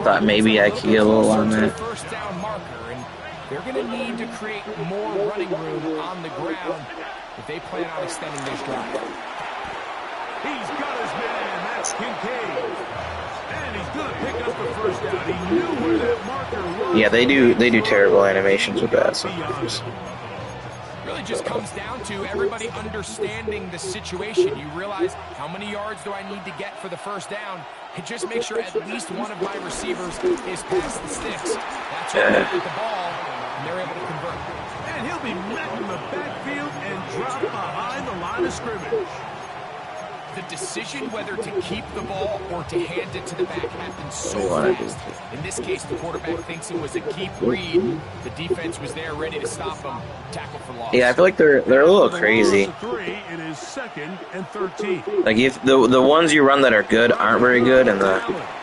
thought maybe I could get a little on that. First down marker, and they're going to need to create more running room on the ground if they plan on extending this drive. He's got his man. That's Kincaid. And he's going to pick up the first down. He knew where that marker was. Yeah, they do terrible animations with that sometimes. Really just comes down to everybody understanding the situation. You realize how many yards do I need to get for the first down, and just make sure at least one of my receivers is past the sticks. That's where they get the ball, and they're able to convert. And he'll be met in the backfield and dropped behind the line of scrimmage. The decision whether to keep the ball or to hand it to the back happens so fast. In this case, the quarterback thinks it was a keep read. The defense was there ready to stop him. Tackle for loss. Yeah, I feel like they're a little crazy. It is 2nd and 13. Like if the ones you run that are good aren't very good, and the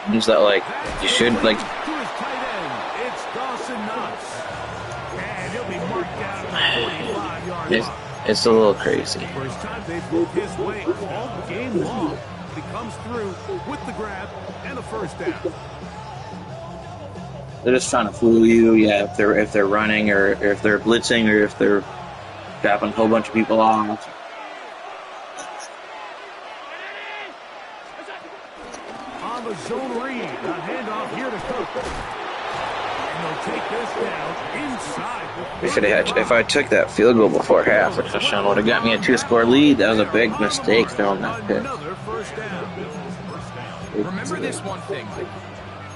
ones that like you should like. To his tight end, it's Dawson Knox. And he'll be marked down at the 45-yard line. It's a little crazy. First time they've moved his way all game long. He comes through with the grab and a first down. They're just trying to fool you. Yeah, if they're running or if they're blitzing or if they're dropping a whole bunch of people off. On the zone read, a handoff here to Cook. And they'll take this down inside the We should have had, if I took that field goal before half, the touchdown would have got me a 2-score lead. That was a big mistake throwing that pick. Another first down. Remember this one thing.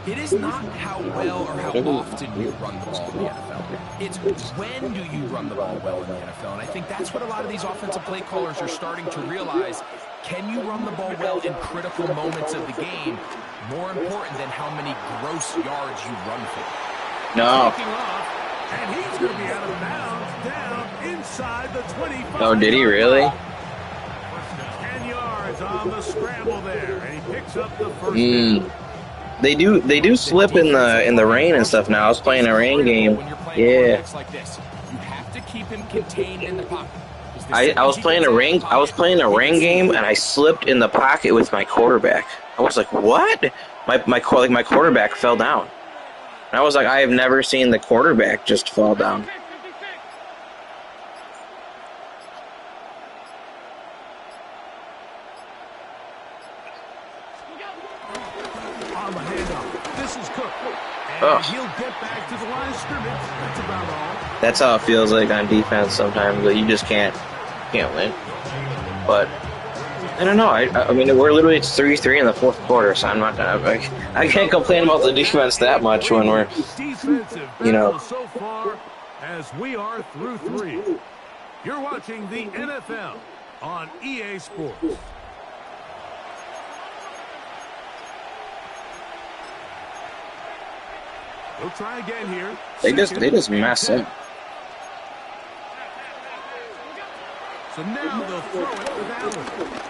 It is not how well or how often you run the ball in the NFL. It's when do you run the ball well in the NFL. And I think that's what a lot of these offensive play callers are starting to realize. Can you run the ball well in critical moments of the game? More important than how many gross yards you run for. No. Taking off, and he's going to be out of bounds down inside the 25. Oh, did he really? 10 yards on the scramble there, and he picks up the first down. They do slip in the rain and stuff now. I was playing a rain game. Yeah. Like this, you have to keep him contained in the pocket. I was playing a rain game and I slipped in the pocket with my quarterback. I was like, what? My quarterback fell down. And I was like, I have never seen the quarterback just fall down. On the handoff, this is Cook. And Oh. he'll get back to the line of scrimmage. That's about all. That's how it feels like on defense sometimes. But you just can't win. But I don't know. I mean, we're literally 3-3 in the fourth quarter, so I'm not. I can't complain about the defense that much when we're, Defensive you know. battle so far as we are through 3. You're watching the NFL on EA Sports. We'll try again here. They just mess up. So now they'll throw it with Allen.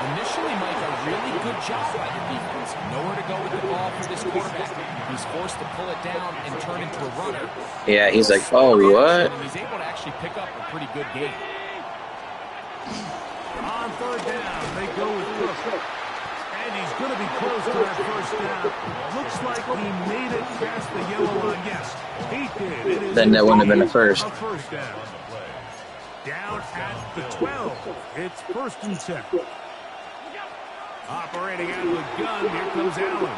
Initially, Mike, a really good job by the defense. Nowhere to go with the ball for this quarterback. He's forced to pull it down and turn into a runner. Yeah, he's like, oh, what? And he's able to actually pick up a pretty good game. On third down, they go with Cook. And he's going to be close to that first down. Looks like he made it past the yellow line. Yes, he did. It is Then that wouldn't have been a first. A first down. Down at the 12. It's 1st and 10. Operating out of the gun, here comes Allen.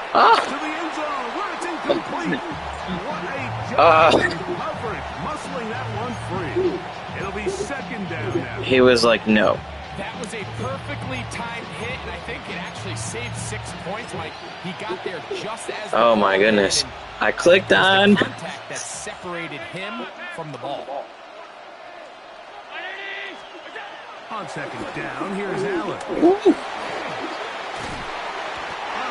To the end zone, where it's incomplete. What a job coverage, muscling that one free. It'll be 2nd down now. He was like, no. That was a perfectly timed hit, and I think it actually saved 6 points, Mike. He got there just as Oh my goodness. I clicked on. contact that separated him from the ball. On 2nd down, here's Allen.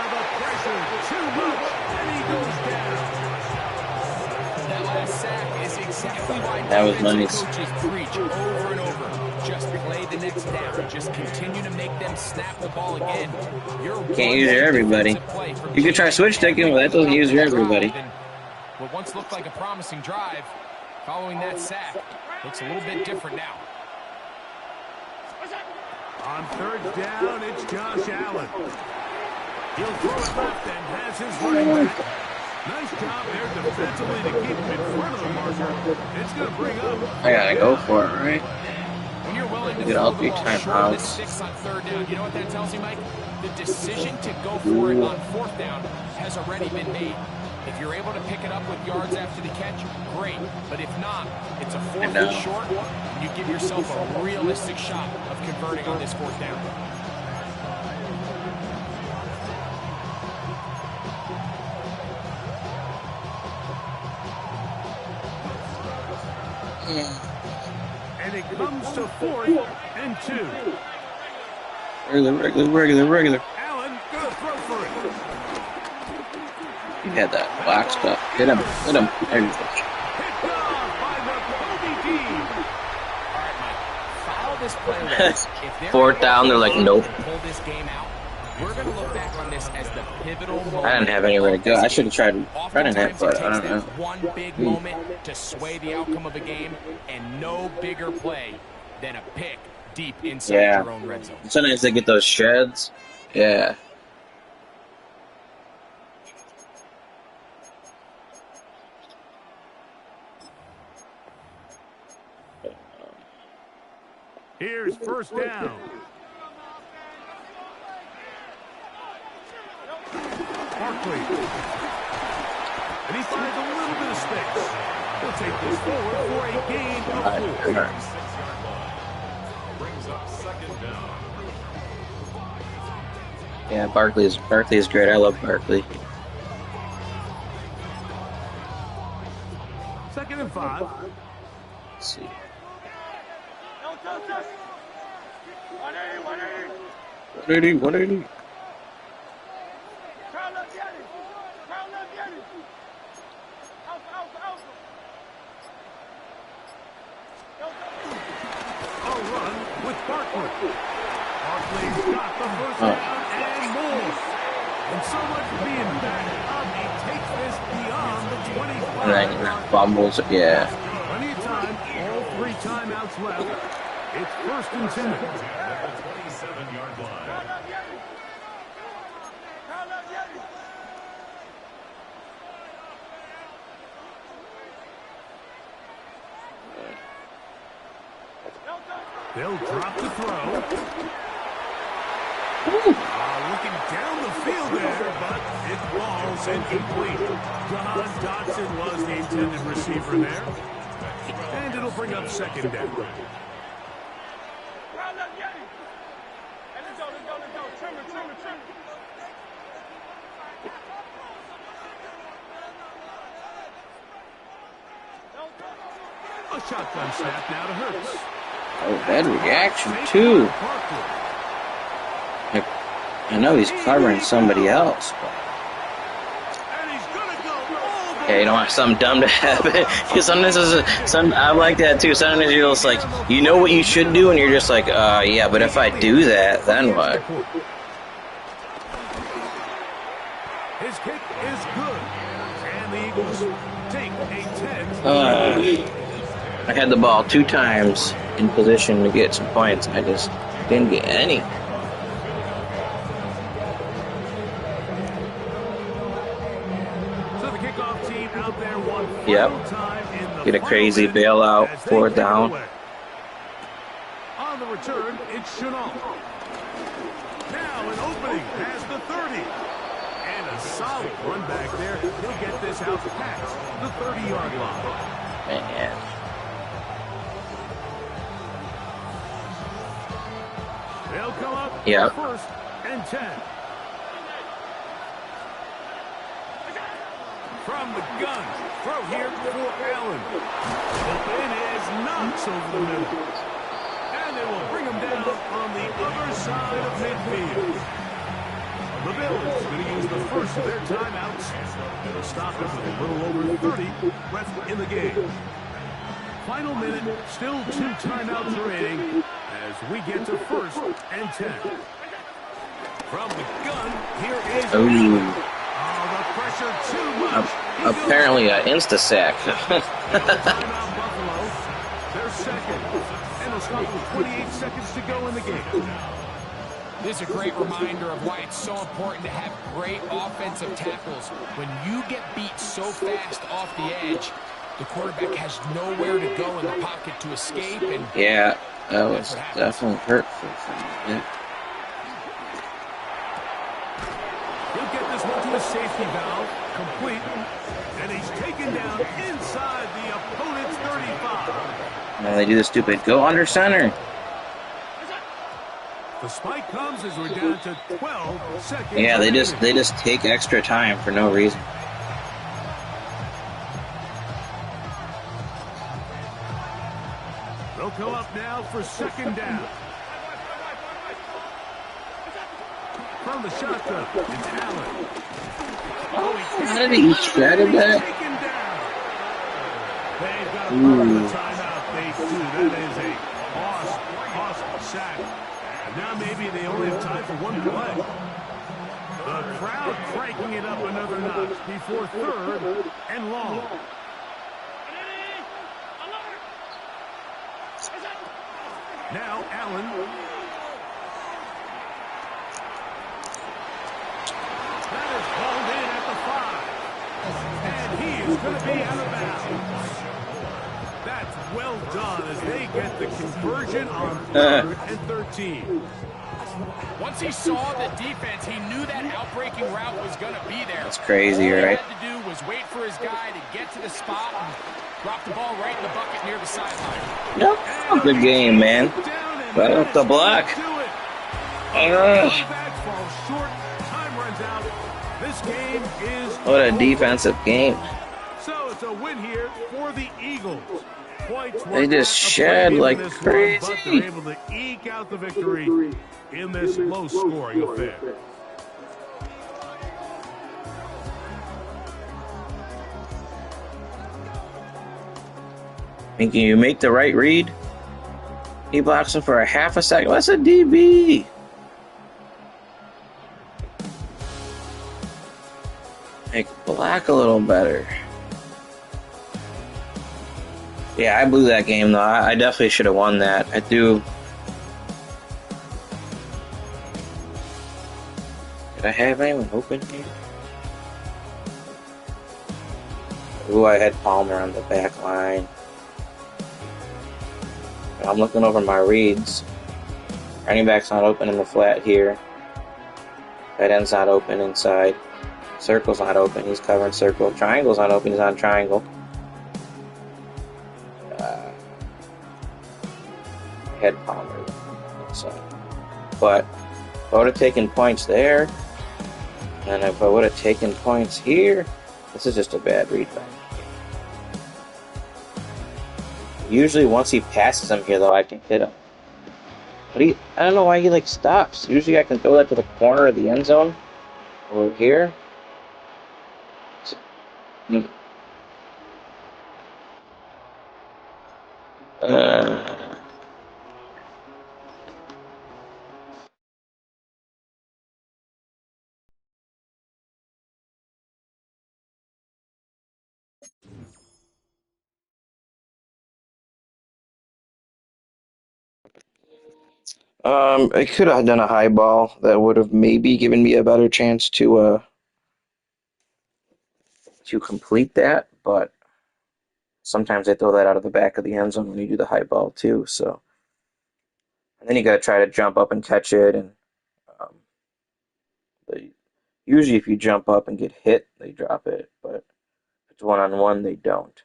The pressure, too much, and he goes down. That last sack is exactly why That was defensive nice. coaches preach over and over. Just play the next down. Just continue to make them snap the ball again. Can't use your everybody. You could try switch sticking, but that doesn't use your everybody. What once looked like a promising drive, following that sack, looks a little bit different now. On 3rd down, it's Josh Allen. He'll throw it left and has his running back. Nice job there defensively to keep him in front of the marker. It's going to bring up. I gotta go for it, right? When you're willing to Get all throw the 3 ball short of the timeouts. 6 on 3rd down, you know what that tells you, Mike? The decision to go for it on 4th down has already been made. If you're able to pick it up with yards after the catch, great. But if not, it's a 4th and short, and you give yourself a realistic shot of converting on this 4th down. And it comes to 4th and 2. Regular. Allen going to throw for it. He had that black stuff. Hit him. There you go. Picked off by the Kobe team. All right, Mike, follow this play well. If they're 4th down, they're like, nope. pull this game out, we're going to look back on this as the pivotal moment. I didn't have anywhere to go. I should have tried running it, Oftentimes, but it I takes don't know. that one big moment to sway the outcome of a game, and no bigger play than a pick deep inside Yeah. your own red zone. Sometimes they get those sheds. Yeah. Here's 1st down. quickly. And he finds a little bit of space. He'll take this forward for a gain of 4. Brings up second down. Yeah, Barkley is great. I love Barkley. 2nd and 5. Let's see. 180. A run with Barkley. Barkley's got the first down and more. And so much for being back up, he takes this beyond the 25. And then fumbles. Yeah. Plenty of time, all 3 timeouts left. It's 1st and 10. At the 27-yard line. They'll drop the throw. Looking down the field there, but it falls incomplete. John Dodson was the intended receiver there. And it'll bring up 2nd down. A shotgun snap now to Hurts. Oh, bad reaction too. I know he's covering somebody else, but yeah, you don't want something dumb to happen. Because sometimes I like that too. Sometimes you're just like, you know what you should do, and you're just like, yeah, but if I do that, then what? His kick is good, and the Eagles take a 10. I had the ball 2 times in position to get some points. I just didn't get any. So the kickoff team out there one Yep. final time in the Get a crazy final minute bailout, as they 4th kick down. away. On the return, it's Chenault. Now an opening past the 30. And a solid run back there. He'll get this out past the 30-yard line. Man. They'll come up Yep. 1st and 10. From the gun, throw here for Allen. It is knocks over the middle. And they will bring him down on the other side of midfield. The Bills going to use the first of their timeouts. It'll stop it with a little over 30 left in the game. Final minute, still 2 timeouts remaining as we get to 1st and 10. From the gun, here is Ooh. Allen. Oh, the pressure too much. Apparently an insta-sack. Timeout Buffalo. They're 2nd. And they'll stop with 28 seconds to go in the game. This is a great reminder of why it's so important to have great offensive tackles. When you get beat so fast off the edge, the quarterback has nowhere to go in the pocket to escape. And Yeah, that was definitely hurtful for me. Yeah. He'll get this one to a safety valve, complete, and he's taken down inside the opponent's 35. Now they do the stupid go under center. The spike comes as we're down to 12 seconds. Yeah, they just take extra time for no reason. They'll come up now for 2nd down. From the shotgun, it's Allen. How did he shredded that? Taken down. They've got a timeout. They do. That is a awesome sack. And now maybe they only have time for one play. The crowd cranking it up another notch before 3rd and long. Now Allen. That is hauled in at the 5. And he is going to be out of bounds. That's well done as they get the conversion on 3rd and 13. Once he saw the defense, he knew that outbreaking route was going to be there. That's crazy, All right? he had to do was wait for his guy to get to the spot and drop the ball right in the bucket near the sideline. Yep. Good game, man. Right up the block. What a defensive game. So it's a win here for the Eagles. They just shed like crazy. But they're able to eke out the victory in this low-scoring affair. And can you make the right read? He blocks him for a half a second. That's a DB. Make black a little better. Yeah, I blew that game though. I definitely should have won that. I do. Did I have anyone open here? Ooh, I had Palmer on the back line. I'm looking over my reads. Running back's not open in the flat here. Tight end's not open inside. Circle's not open. He's covering circle. Triangle's not open. He's on triangle. Head Palmer. So, but if I would have taken points there, and if I would have taken points here, this is just a bad read back. Usually once he passes him here, though, I can hit him. But I don't know why he, like, stops. Usually I can throw that to the corner of the end zone. Over here. I could have done a high ball that would have maybe given me a better chance to complete that, but sometimes I throw that out of the back of the end zone when you do the high ball too. So, and then you got to try to jump up and catch it, and usually if you jump up and get hit, they drop it, but if it's one-on-one, they don't.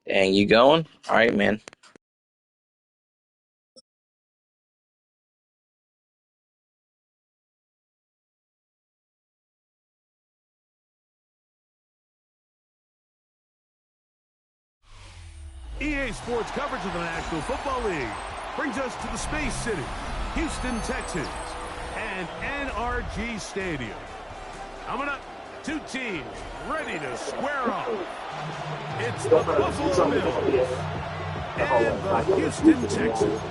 Dang, you going? All right, man. EA Sports coverage of the National Football League brings us to the Space City, Houston, Texas, and NRG Stadium. Coming up, two teams ready to square off. It's the Buffalo Bills and the Houston Texans.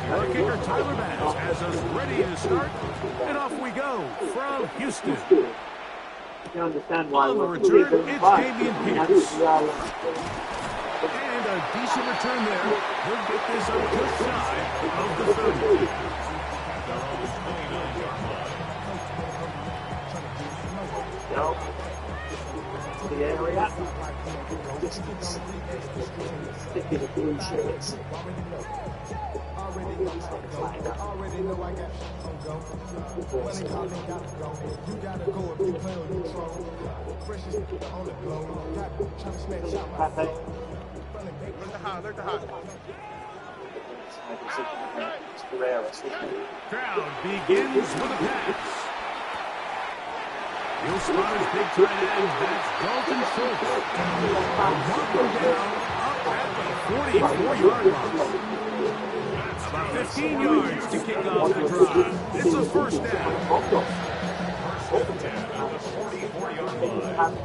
Our kicker Tyler Bass has us ready to start, and off we go from Houston. You understand why On the we're return, it's Damian Pierce. And a decent return there. He'll get this up just shy of the 30. The area. Distance. Stick to the blue shirts. Already know I got when they call me, gotta go. You gotta go if you play on control. Fresh is on the glow. Trying to smash out my phone. Learn to hide. Crowd begins with a pass. He'll spot his big tight end. That's Dalton Schultz. Mark him down up at the 44-yard line. About 15 yards to kick off the drive. It's a first down. First and 10 at the 44-yard line.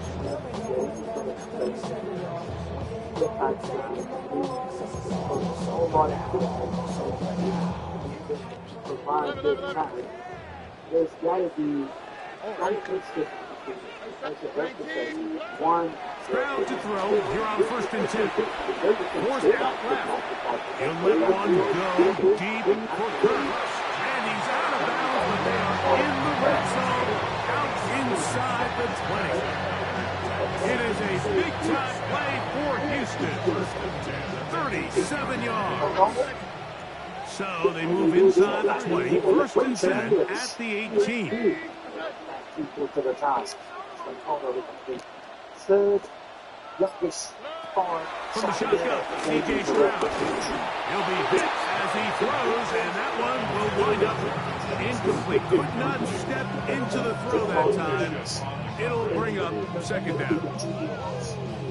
There's got to be one. Ground to throw. Here on 1st and 10. Forced out left. He'll let one go deep for Kurtz. And he's out of bounds, but they are in the red zone, out inside the 20. It is a big-time play for Houston. 37 yards. So they move inside the 20. 1st and 10 at the 18. Equal to the task. Third youngest forward. From the shotgun, C.J. Stroud. He'll be hit as he throws, and that one will wind up incomplete. Could not step into the throw that time. It'll bring up 2nd down.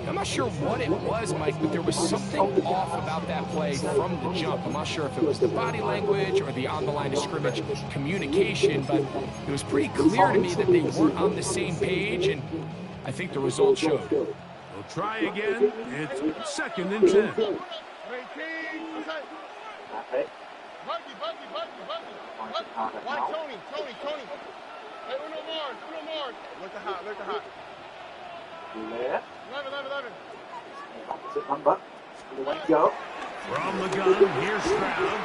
I'm not sure what it was, Mike, but there was something off about that play from the jump. I'm not sure if it was the body language or the on-the-line of scrimmage communication, but it was pretty clear to me that they weren't on the same page, and I think the result showed. We'll try again. It's 2nd and 10. Buggy. Why Tony? Hey, Uno Mars. Look at hot. 11. Opposite number. Go. From the gun, here's Stroud.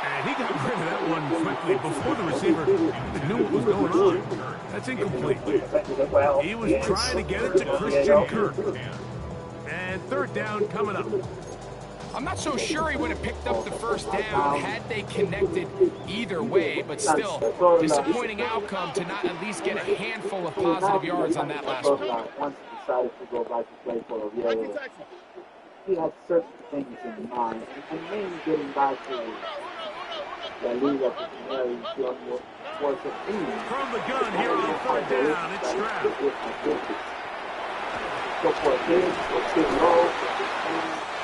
And he got rid of that one quickly before the receiver knew what was going on. That's incomplete. He was trying to get it to Christian Kirk. And 3rd down coming up. I'm not so sure he would have picked up the 1st down had they connected either way, but still, disappointing outcome to not at least get a handful of positive yards on that last one. Once he decided to go back to play for Oviedo, he had certain things in mind, and maybe getting back to the league of the Canary was a theme. From the gun here on 3rd down, it's Stroud. Go for a big, low.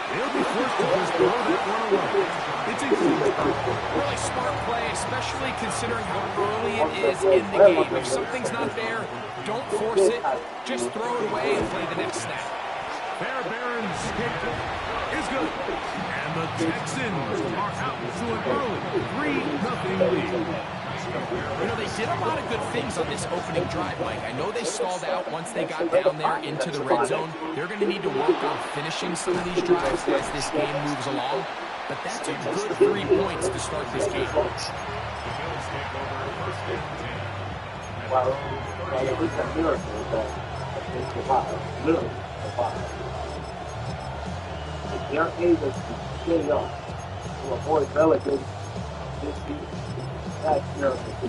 He'll be forced to just throw that one away. It's incomplete. Really smart play, especially considering how early it is in the game. If something's not there, don't force it. Just throw it away and play the next snap. Fairbairn's kick is good. And the Texans are out to an early 3-0 lead. You know, they did a lot of good things on this opening drive, Mike. I know they stalled out once they got down there into the red zone. They're going to need to work on finishing some of these drives as this game moves along. But that's a good 3 points to start this game. Well, it was a miracle that they survived. Literally survived. If they're able to get it off to avoid relegating this season, that's miracle 2.0.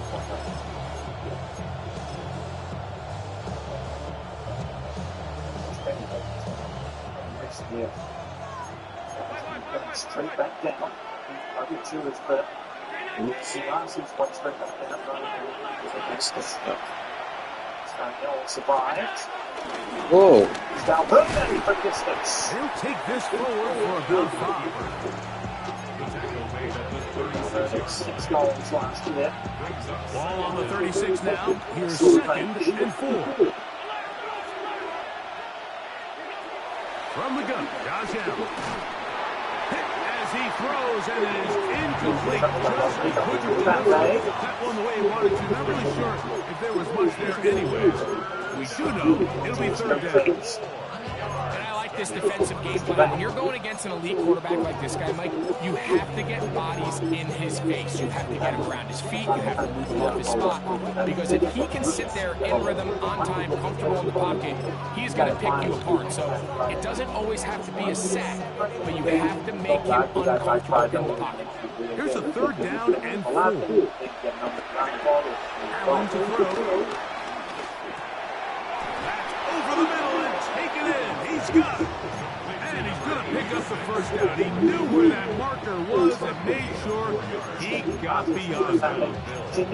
Yeah. Straight back down. Target 2 is the Silas one straight back down. Scott survived. Whoa. He's down perfectly for distance. He'll take this forward for about 5. 6 goals last year. Ball on the 36 now. Here's 2nd and 4. From the gun, Josh Allen. Hit as he throws, and it is incomplete. Just couldn't deliver that one the way he wanted to. Not really sure if there was much there anyways. We do know it'll be 3rd down. And I like this defensive game plan. When you're going against an elite quarterback like this guy, Mike, you have to get bodies in his face. You have to get him around his feet. You have to move him off his spot. Because if he can sit there in rhythm, on time, comfortable in the pocket, he's going to pick you apart. So it doesn't always have to be a sack, but you have to make him uncomfortable in the pocket. Here's a 3rd down and 4. Allen to throw. Over the middle and take it in. He's got it. And he's going to pick up the 1st down. He knew where that marker was and made sure he got beyond it.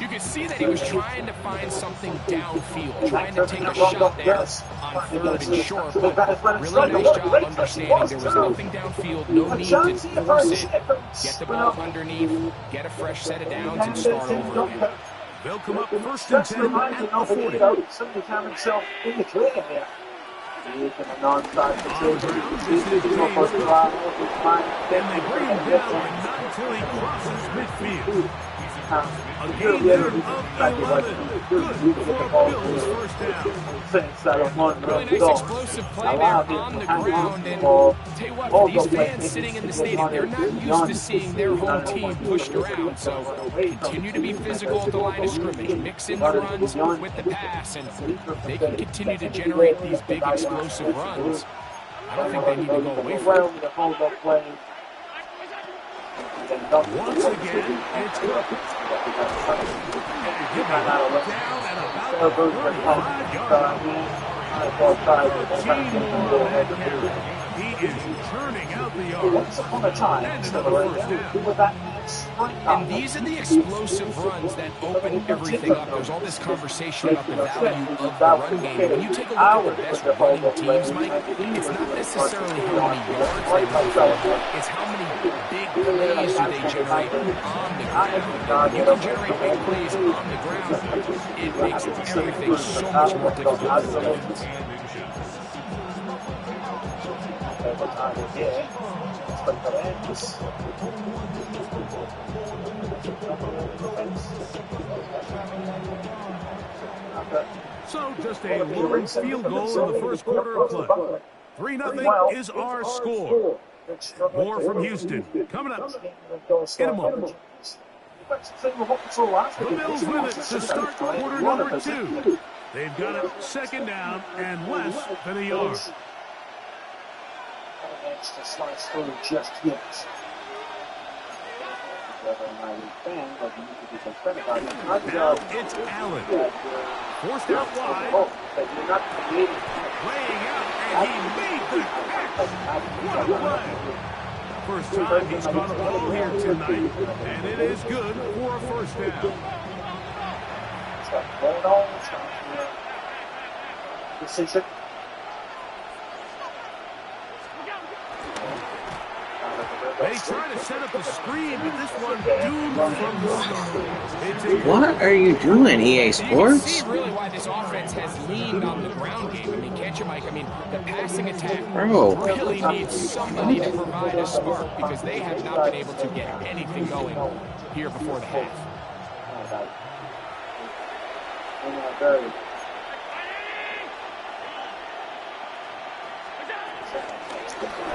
You could see that he was trying to find something downfield, trying to take a shot there on 3rd and short, but really nice job understanding there was nothing downfield, no need to force it. Get the ball underneath, get a fresh set of downs, and start over again. They'll come up 1st and 10 at the 40. Somebody found himself in the clear here. Using a non-stop On the position. ground, this is James Cook. And they bring him down, but not until he crosses midfield. A gain there of 11. Good for a Bills first down. Really nice explosive play there on the ground. And I'll tell you what, for these fans sitting in the stadium, they're not used to seeing their home team pushed around. So continue to be physical at the line of scrimmage. Mix in the runs with the pass, and they can continue to generate these big explosive runs. I don't think they need to go away from it. Once again, it's Cook. And he'll be down at about the 35-yard line. 13 more on that carry. He is churning out the yards. And another first down. And these are the explosive runs that open everything up. There's all this conversation about the value of the run game. When you take a look at the best running teams, Mike, it's not necessarily how many yards they run for, it's how many big plays do they generate on the ground. When you can generate big plays on the ground, it makes everything so much more difficult for the defense. So just a lone field goal in the first quarter of play. 3-0 is our score. More from Houston coming up in a moment. The Bills win it to start quarter number 2. They've got it second down and less than a yard. To slice through just yet. Now it's Allen. Forced out wide. Laying out, and he made the catch. What a play. First time he's caught a ball here tonight, and it is good for a first down. Decision. They try to set up the screen, but this one doomed from the start. What are you doing, EA Sports? You can see really why this offense has leaned on the ground game. I mean, can't you, Mike? I mean, the passing attack really needs somebody to provide a spark because they have not been able to get anything going here before the half.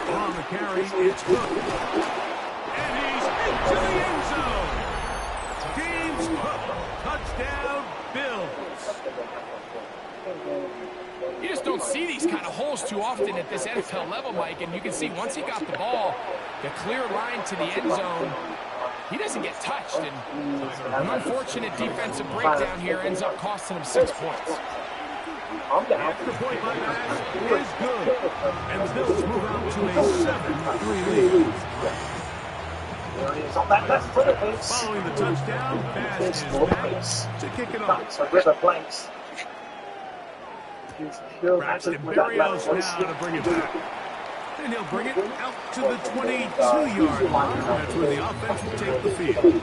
On the carry, it's Cook. And he's into the end zone. James Cook, touchdown, Bills. You just don't see these kind of holes too often at this NFL level, Mike. And you can see once he got the ball, the clear line to the end zone, he doesn't get touched. And an unfortunate defensive breakdown here ends up costing him 6 points. The extra point by pass is good. And the Bills move out to a 7-3 lead. Following the touchdown, pass is back to kick it off. Braxton Berrios now to bring it back. And he'll bring it out to the 22-yard line. That's where the offense will take the field.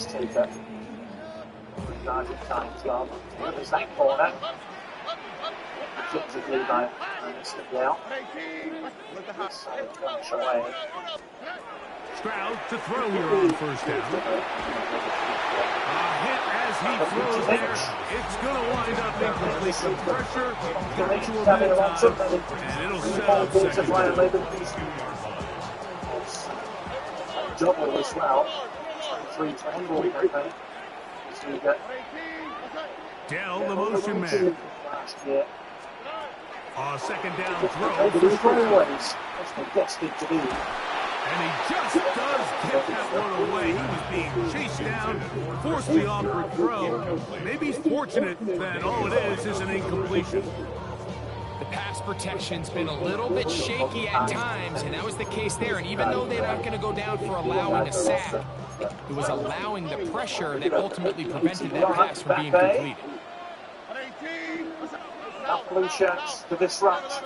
Taker. Larger times gone. There's that corner. Gives it Levi and it's out. So away. Stroud to throw here on first down. A hit as he throws there. It's going to wind up incomplete. Some pressure got to a mid-time, and it'll set up second down. Double as well. 3-20. So you get Dell, the motion man. Second down throw. That's the best thing to do. And he just does get that one away. He was being chased down, forced the awkward throw. Maybe he's fortunate that all it is an incompletion. The pass protection's been a little bit shaky at times, and that was the case there. And even though they're not going to go down for allowing a sack, it was allowing the pressure that ultimately prevented that pass from being completed. Up blue shirts to disrupt.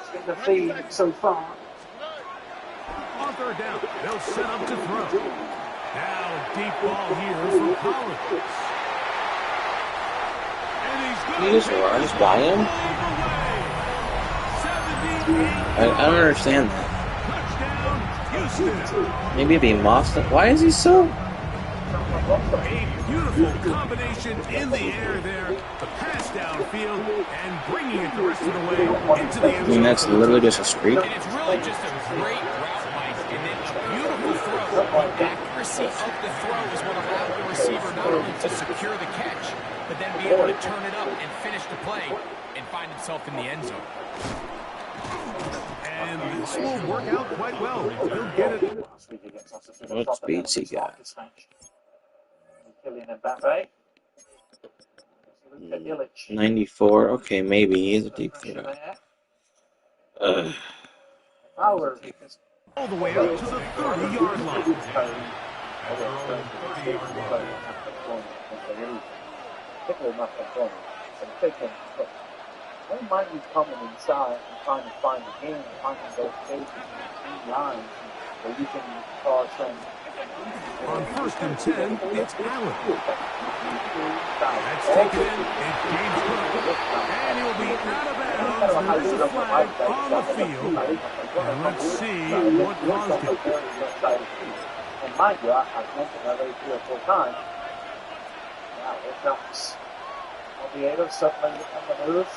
It's been the theme so far. On third down, they'll set up to throw. Now, deep ball here for Collins. He just runs by him? I don't understand that. Maybe it'd be Moss. Why is he so... A beautiful combination in the air there. The pass downfield and bringing it the rest of the way into the end zone. I mean, that's literally just a streak. And it's really just a great route, Mike, and then a beautiful throw. The accuracy of the throw is what allowed the receiver not only to secure the catch, but then be able to turn it up and finish the play and find himself in the end zone. And this will work out quite well. He'll get it. What speeds he got? 94. Okay, maybe he's a deep throw. All the way up to the 30-yard line. I don't mind you coming inside and trying to find the game, finding those spaces between lines where you can cause some. On first and 10, it's Allen. That's taken in. It's James Cook. And he'll be out of bounds. There's a flag on the field. And let's see what caused it. And mind you, I've mentioned that 3 or 4 times. Now, here comes. I'll be able to suddenly on the move.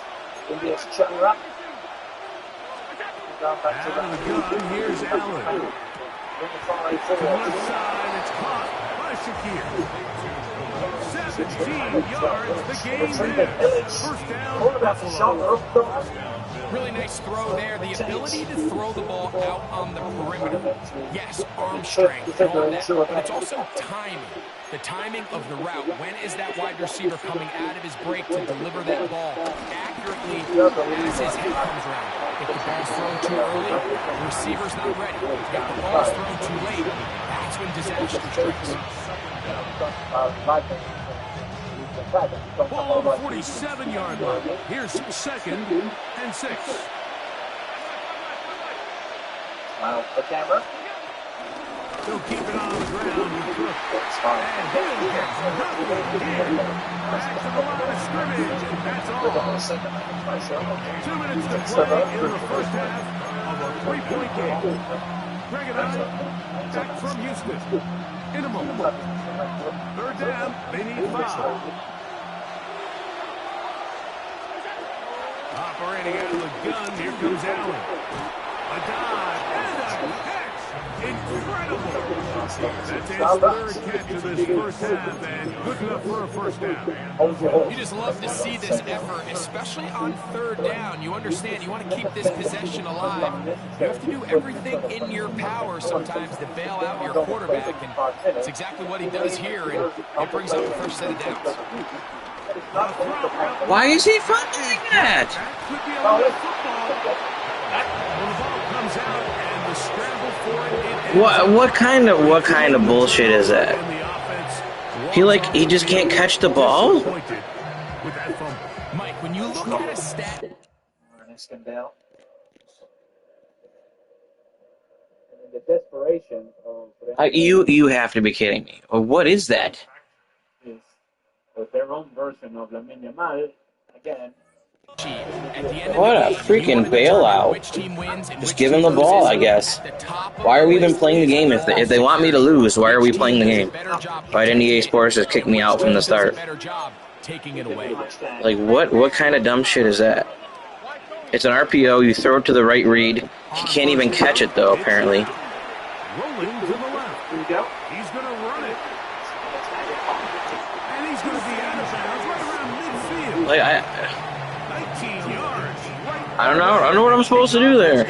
India's chutting up. Out of the gun, here's Allen. To the left side, it's caught by Shakir. 17 yards, the gain there. First down, Buffalo. Really nice throw there. The ability to throw the ball out on the perimeter. Yes, arm strength, all that, but it's also timing. The timing of the route. When is that wide receiver coming out of his break to deliver that ball accurately as his head comes around? If the ball's thrown too early, the receiver's not ready. If the ball's thrown too late, that's when disaster strikes. Ball on the 47-yard line. Here's second and 6. Smile the camera. He'll keep it on the ground with Cook. And he'll get nothing here. Back to the line of scrimmage, and that's all. 2 minutes to play in the first half of a 3-point game. Greg and I, back from Houston. In a moment. Third down, they need 5. Operating out of the gun, here comes Allen. A dive and a catch. Incredible. That's his third catch of this first half, and good enough for a first down. You just love to see this effort, especially on third down. You understand, you want to keep this possession alive. You have to do everything in your power sometimes to bail out your quarterback, and that's exactly what he does here, and it brings up the first set of downs. Why is he fumbling that? What kind of bullshit is that? He just can't catch the ball? Mike, when you look at a stat, the desperation of you have to be kidding me. What is that? with their own version of Lamine Yamal, again. What a freaking bailout. Just give him the ball, I guess. Why are we even playing the game? If they want me to lose, why are we playing the game? Why didn't EA Sports just kick me out from the start? Like, what kind of dumb shit is that? It's an RPO, you throw it to the right read. He can't even catch it, though, apparently. Rolling to the left. Here we go. He's going to run it. And he's going to be out of bounds right around midfield. Like, 19 yards. I don't know what I'm supposed to do there.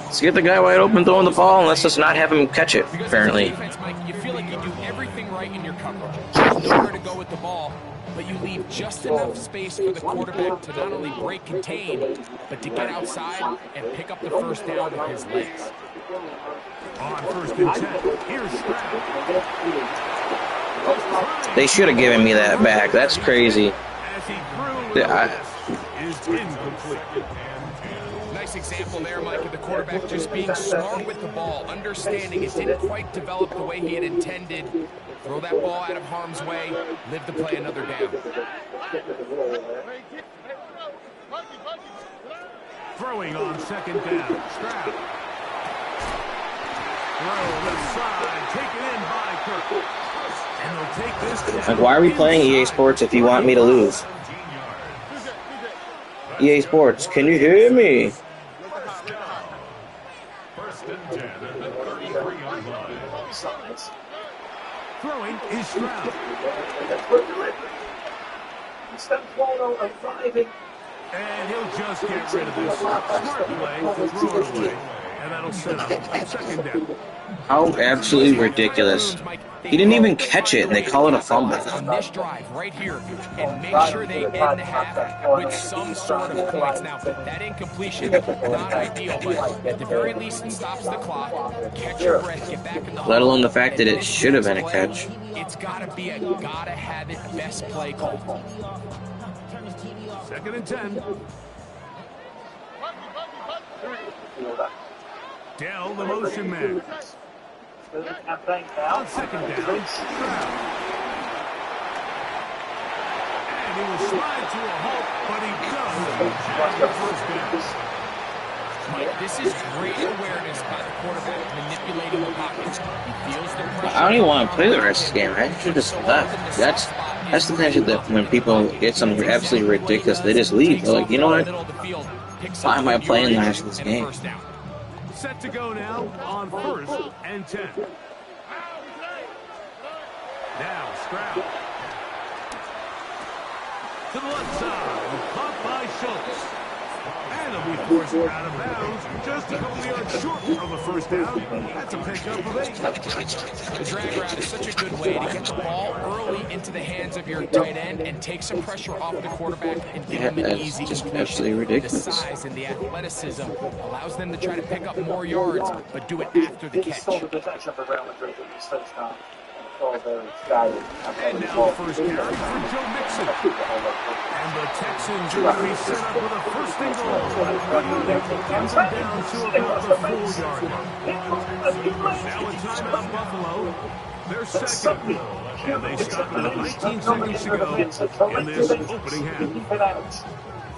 Let's get the guy wide open throwing the ball, and let's just not have him catch it, apparently. You feel like you do everything right in your coverage. There's nowhere to go with the ball, but you leave just enough space for the quarterback to not only break contain, but to get outside and pick up the first down with his legs. On first and 10, here's Stroud. They should have given me that back. That's crazy. As he threw, is incomplete. nice example there, Mike, of the quarterback just being smart with the ball, understanding it didn't quite develop the way he had intended. Throw that ball out of harm's way, live to play another down. Throwing on second down. Stroud. Throw left side, taken in by Kirk. And they'll take this. Like, why are we playing EA Sports if you want me to lose? EA Sports, can you hear me? First and 10 at the 33-yard line. Throwing is Stroud. And he'll just get rid of this. Smart play to throw it away. And that'll set up second down. How absolutely ridiculous. He didn't even catch it, and they call it a fumble. On this drive right here, and make sure they end the half with some sort of points. Now, that incompletion, not ideal, but at the very least, it stops the clock. Catch your breath, get back in the Let alone the fact that it should have been a catch. It's got to be a gotta-have-it best play call. Second and 10. Dell, the motion man. On second down, Stroud. And he will slide to a halt, but he does have the first down. Mike, this is great awareness by the quarterback manipulating the pocket. He feels the pressure. I don't even want to play the rest of the game. I should just left. That's the kind of shit that when people get something absolutely ridiculous, they just leave. They're like, you know what? Why am I playing the rest of this game? Set to go now on first and 10. Now Stroud. To the left side, caught by Schultz. And he'll be forced out of bounds just a couple yards short of a first down. That's a pickup of 8. The drag route is such a good way to get the ball early into the hands of your tight end and take some pressure off the quarterback and give him an easy completion. Absolutely ridiculous. The size and the athleticism allows them to try to pick up more yards, but do it after the catch. And now the first carry for Joe Mixon. And the Texans are going to be set up with a first and goal. Gets them down to about the 4-yard line. Now in timeout Buffalo. They're second. And they stopped it at 19 seconds to go in this opening half.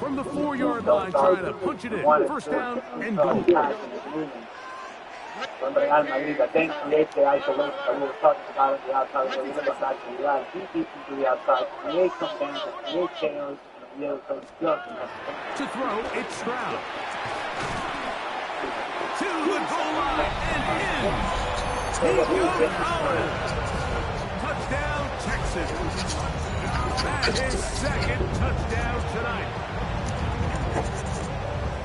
From the 4-yard line, trying to punch it in. First down and goal. Cuando Real Madrid again create the isolation that we were talking about on the outside, where we never got to Real deep into the outside, create some danger, create chaos, and be able to just to throw, it's Stroud. To the goal line and in. He goes Howard. Touchdown, Texas. That is second touchdown tonight.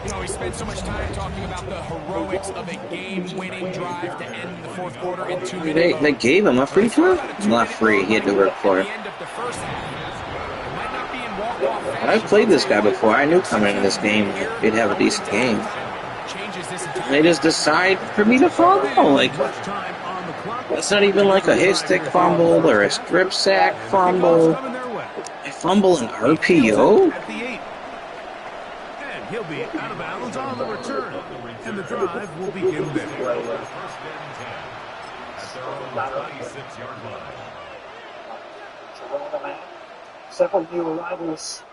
You know, we spent so much time talking about the heroics of a game-winning drive to end the fourth quarter in 2 minutes. They gave him a free throw? Not free, he had to work for it. When I played this guy before, I knew coming into this game he'd have a decent game. And they just decide for me to fumble. Like, it's not even like a hit-stick fumble or a strip sack fumble. I fumble an RPO? He'll be out of bounds on the return, and the drive will begin there. First and 10 at their own 26-yard line. Several new arrivals.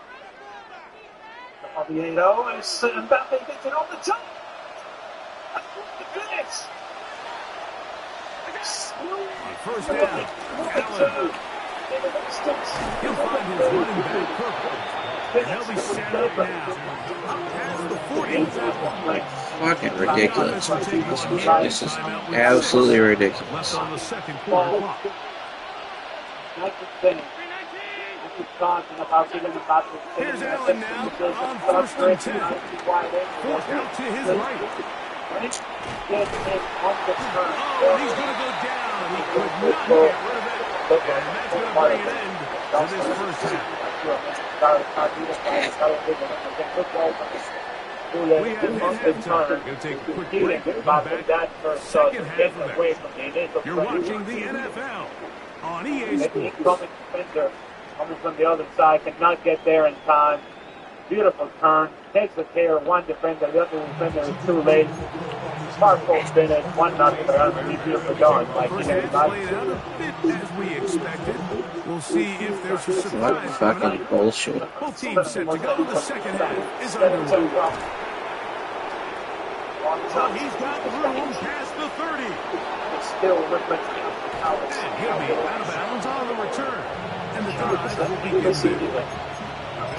Oviedo and Mbappe gets it on the top. Finish. First down, Allen. He'll find his running back, Purple. And they'll be set up now. Past the 40. Fucking ridiculous. This is absolutely ridiculous. Left on the second quarter clock. Here's Allen now on first and 10. Forced out to his right. Oh, he's going to go down. He could not get rid of it. And that's going to bring an end to this first half. We have hit halftime. Going to take a quick break. Come back. Second half of it. You're watching the NFL on EA Sports. Coming from the other side, cannot get there in time. Beautiful turn. Takes the care of one defender. The other defender is too late. Smartphone finish. 1-0. They're underneath. Beautiful done. Like, First half played out a bit as we expected. We'll see if there's a What surprise coming fucking up. bullshit. Both teams set to go. The second half is underway. Well, he's got room past the 30. Still with And he'll be out of bounds on the return. And the drive will be completed.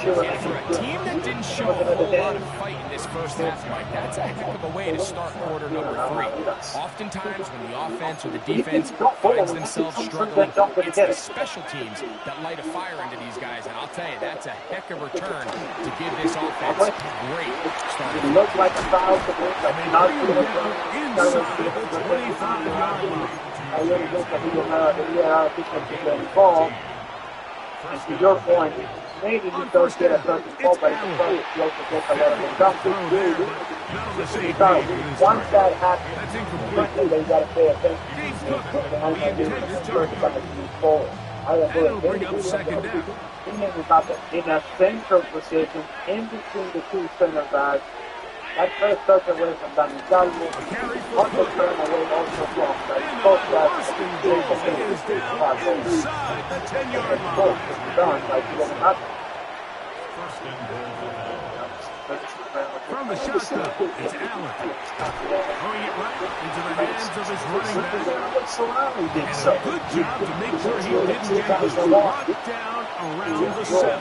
Yeah, for a team that didn't show a whole lot of fight in this first half, Mike, that's a heck of a way to start quarter number 3. Oftentimes, when the offense or the defense finds themselves struggling, it's the special teams that light a fire into these guys. And I'll tell you, that's a heck of a return to give this offense a great start. It looks like a foul to win, but not to win. Inside the 25-yard line. I really think that he will have the ball. And to your point, maybe he does get a first ball, but it's probably close to get a lot of them. Once that happens, they got to pay attention. And it'll bring up second down. In a central position, in between the two center backs, that first touch away from Daniel also turn away also from both guys. Inside the 10-yard line. From the shotgun, it's Allen. Throwing it right into the hands of his running back. And a good job to make sure he didn't get brought down around the 7.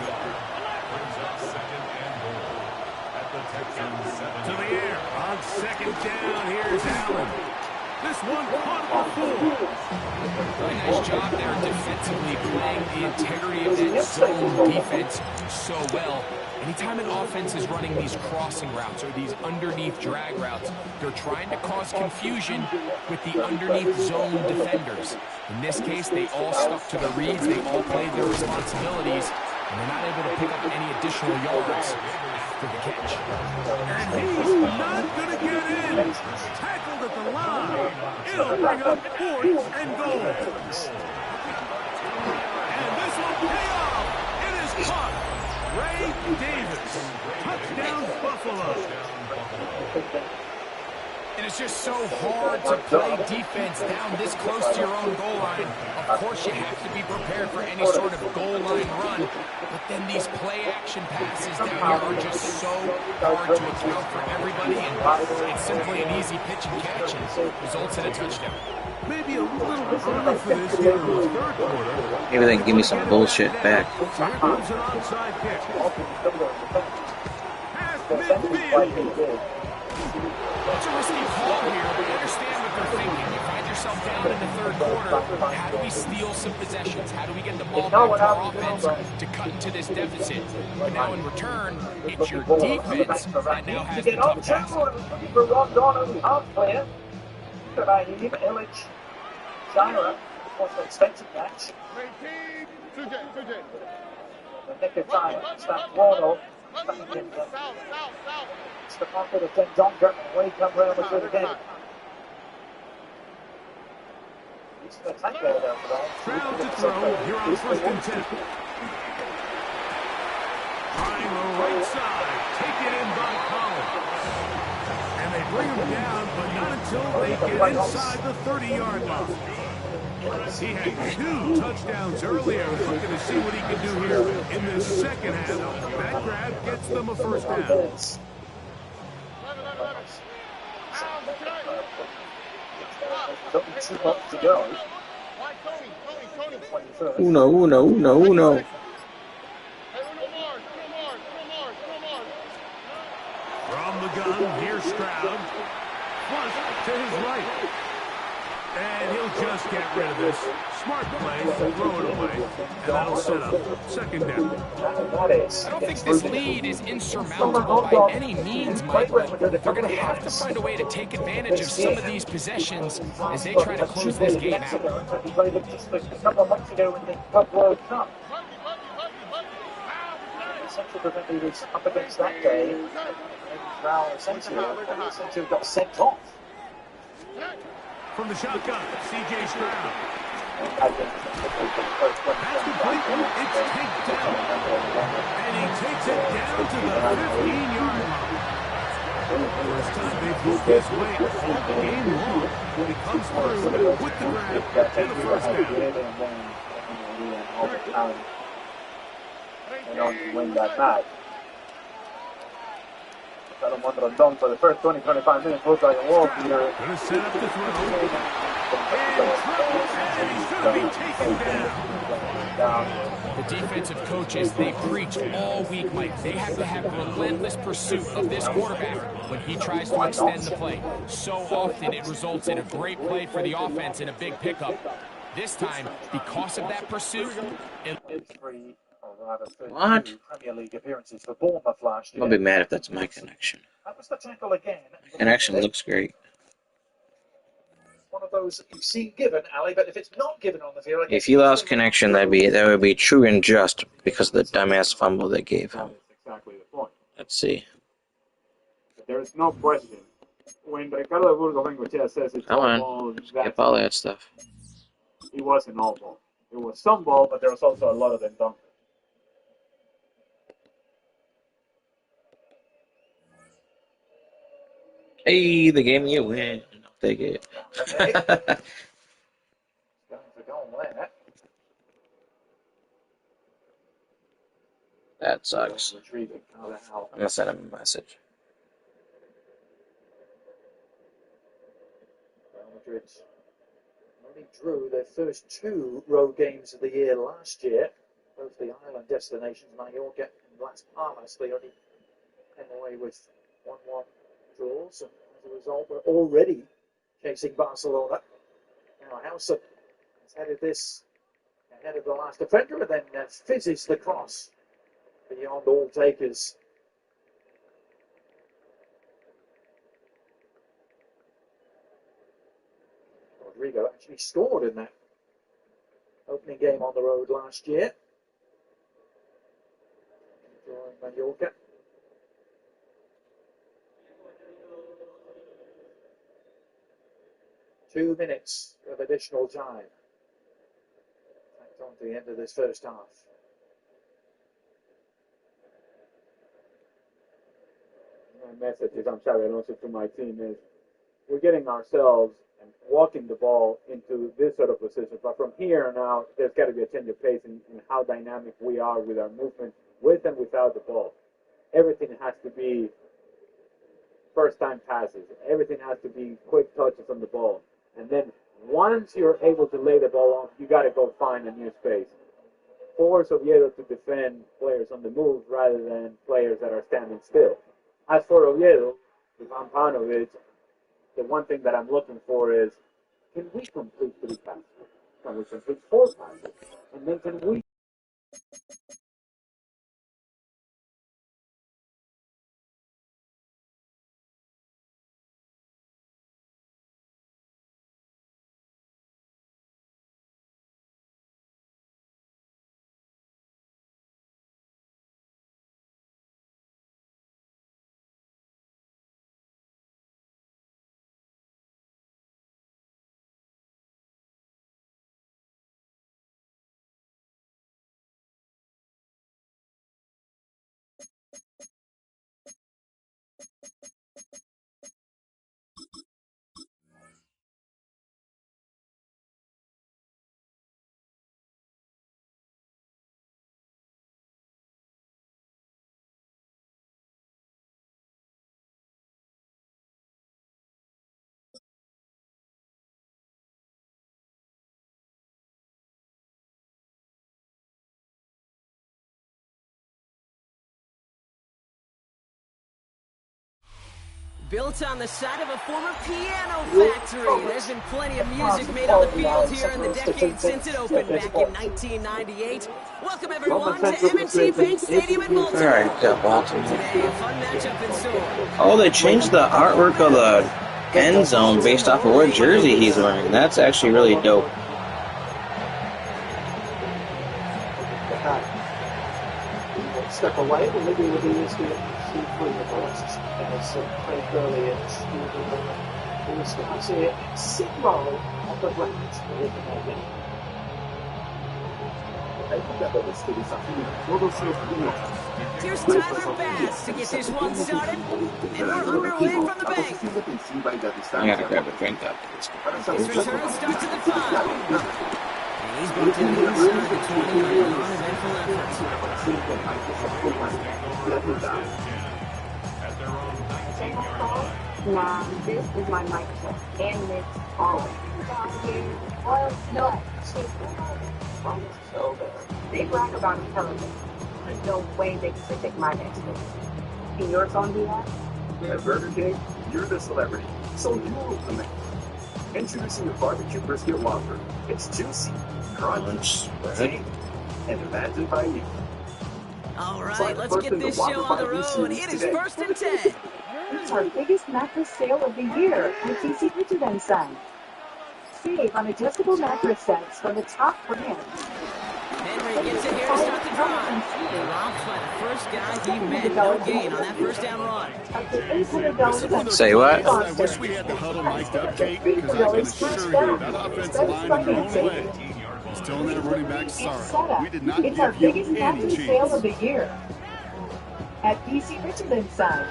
To the air on second down. Here's Allen. This one caught before. Really nice job there defensively, playing the integrity of that zone defense so well. Anytime an offense is running these crossing routes or these underneath drag routes, they're trying to cause confusion with the underneath zone defenders. In this case, they all stuck to the reads, they all played their responsibilities, and they're not able to pick up any additional yards after the catch. And he's not going to get in. Tackled at the line. It'll bring up 4th and goal. And this will pay off. It is caught. Ray Davis. Touchdown, Buffalo. And it's just so hard to play defense down this close to your own goal line. Of course, you have to be prepared for any sort of goal line run. But then these play-action passes down here are just so hard to account for everybody. And it's simply an easy pitch and catch and results in a touchdown. Maybe a little early for this here in the third quarter. Maybe they can give me some bullshit back. Here comes an onside kick. Past midfield. It's a risky call here, but you understand what they're thinking. You find yourself down in the third quarter. How do we steal some possessions? How do we get the ball back to our offense to cut into this deficit? But now in return, it's your defense that now has the tough task. Providing Illich, Shira, what's an expensive match. The nick of time, Stamp Wardle, it's the pocket of John German, when he comes around with it again. He's an attack there, though, Proud to throw here on 1st and 10. Trying the right side, taken in by Collins. And they bring him down, but not until they get inside the 30-yard line. He had 2 touchdowns earlier. Looking to see what he can do here in the second half. That grab gets them a first down. Uno. From the gun, here's Stroud. Flush to his right. And he'll just get rid of this. Smart play, throw it away. And that'll set up second down. I don't think this lead is insurmountable by any means, Mike, but they're going to have to find a way to take advantage of some of these possessions as they try to close this game out. He played it just a couple of months ago in the Cup World Cup. Essentially, he was up against that day. Raul essentially got sent off. From the shotgun, C.J. Stroud. That's complete. It's takedown. And he takes it down to the 15-yard line. First time they've moved this way all game long. He comes through with the grab and the first down. And on to win that match. Salomon Rondon for the first 20-25 minutes looks like a wall beater. Gonna set up the throw. And he's gonna be taken down. The defensive coaches, they preach all week, Mike. They have to have relentless pursuit of this quarterback when he tries to extend the play. So often it results in a great play for the offense and a big pickup. This time, because of that pursuit, What? Premier League appearances for Bournemouth last year. I'll be mad if that's my connection. That was the tackle again. Connection looks great. One of those you've seen given, Ali, but if it's not given on the field, If he lost connection, that would be true and just because of the dumbass fumble they gave him. That's exactly the point. Let's see. But there is no question. When Ricardo Burgos-Bengochea says it's Come all on. ball, Skip all that stuff. it wasn't all ball. It was some ball, but there was also a lot of them dunked. Hey, the game you win. I'll take it. Okay. Going for goal there. That sucks. Retrieving. How the hell? I'm gonna send him a message. Real Madrid only drew their first 2 road games of the year last year. Both the island destinations, Mallorca and Las Palmas, they only came away with 1-1 draws, and as a result, we're already chasing Barcelona. Now, Hauser has headed this ahead of the last defender, and then fizzes the cross beyond all takers. Rodrigo actually scored in that opening game on the road last year. Drawing Mallorca. Two minutes of additional time. Back on to the end of this first half. My message is, I'm sorry, and also to my team is, we're getting ourselves and walking the ball into this sort of position. But from here now, there's got to be a change of pace in how dynamic we are with our movement, with and without the ball. Everything has to be first-time passes. Everything has to be quick touches on the ball. And then once you're able to lay the ball on, you got to go find a new space. Force Oviedo to defend players on the move rather than players that are standing still. As for Oviedo, Ivan Panovic, the one thing that I'm looking for is, can we complete 3 passes? Can we complete 4 passes? And then can we Built on the side of a former piano factory, there's been plenty of music made on the field here in the decade since it opened back in 1998. Welcome everyone to M&T Bank Stadium in Baltimore. Alright, Baltimore. Today, a fun matchup in store. Oh, they changed the artwork of the end zone based off of what jersey he's wearing. That's actually really dope. step away, but maybe we'll do this to see through the bullets as Craig Gurley and Stephen Lewis can see it. Signal on the right with the Here's Tyler Bass to get this one started, and we're underway from the bank. I gotta grab a drink after this. His return starts at the 5. And he's brought to the inside the 20 on an uneventful effort. Nah, this is my microphone, and it's on. No, they brag about intelligence. There's no way they can predict my next move. Can your phone do that? At Burger King, you're the celebrity, so you're the man. Introducing the barbecue brisket Whopper. It's juicy, crunchy, tasty, and imagined by you. All right, let's get this show on the road. It is 1st and 10. It's our biggest mattress sale of the year with DC Richard & Son. Save on adjustable mattress sets from the top brands. Henry gets it here to start the drive. Robbed by the first guy he met. No gain on that first down run. Say what? I wish we had the huddle mic'd up, Kate, because I can assure you that offensive line is blown away. He's telling that running back, sorry, we did not It's our give biggest you any mattress sale of chance. the year at DC Richard & Son.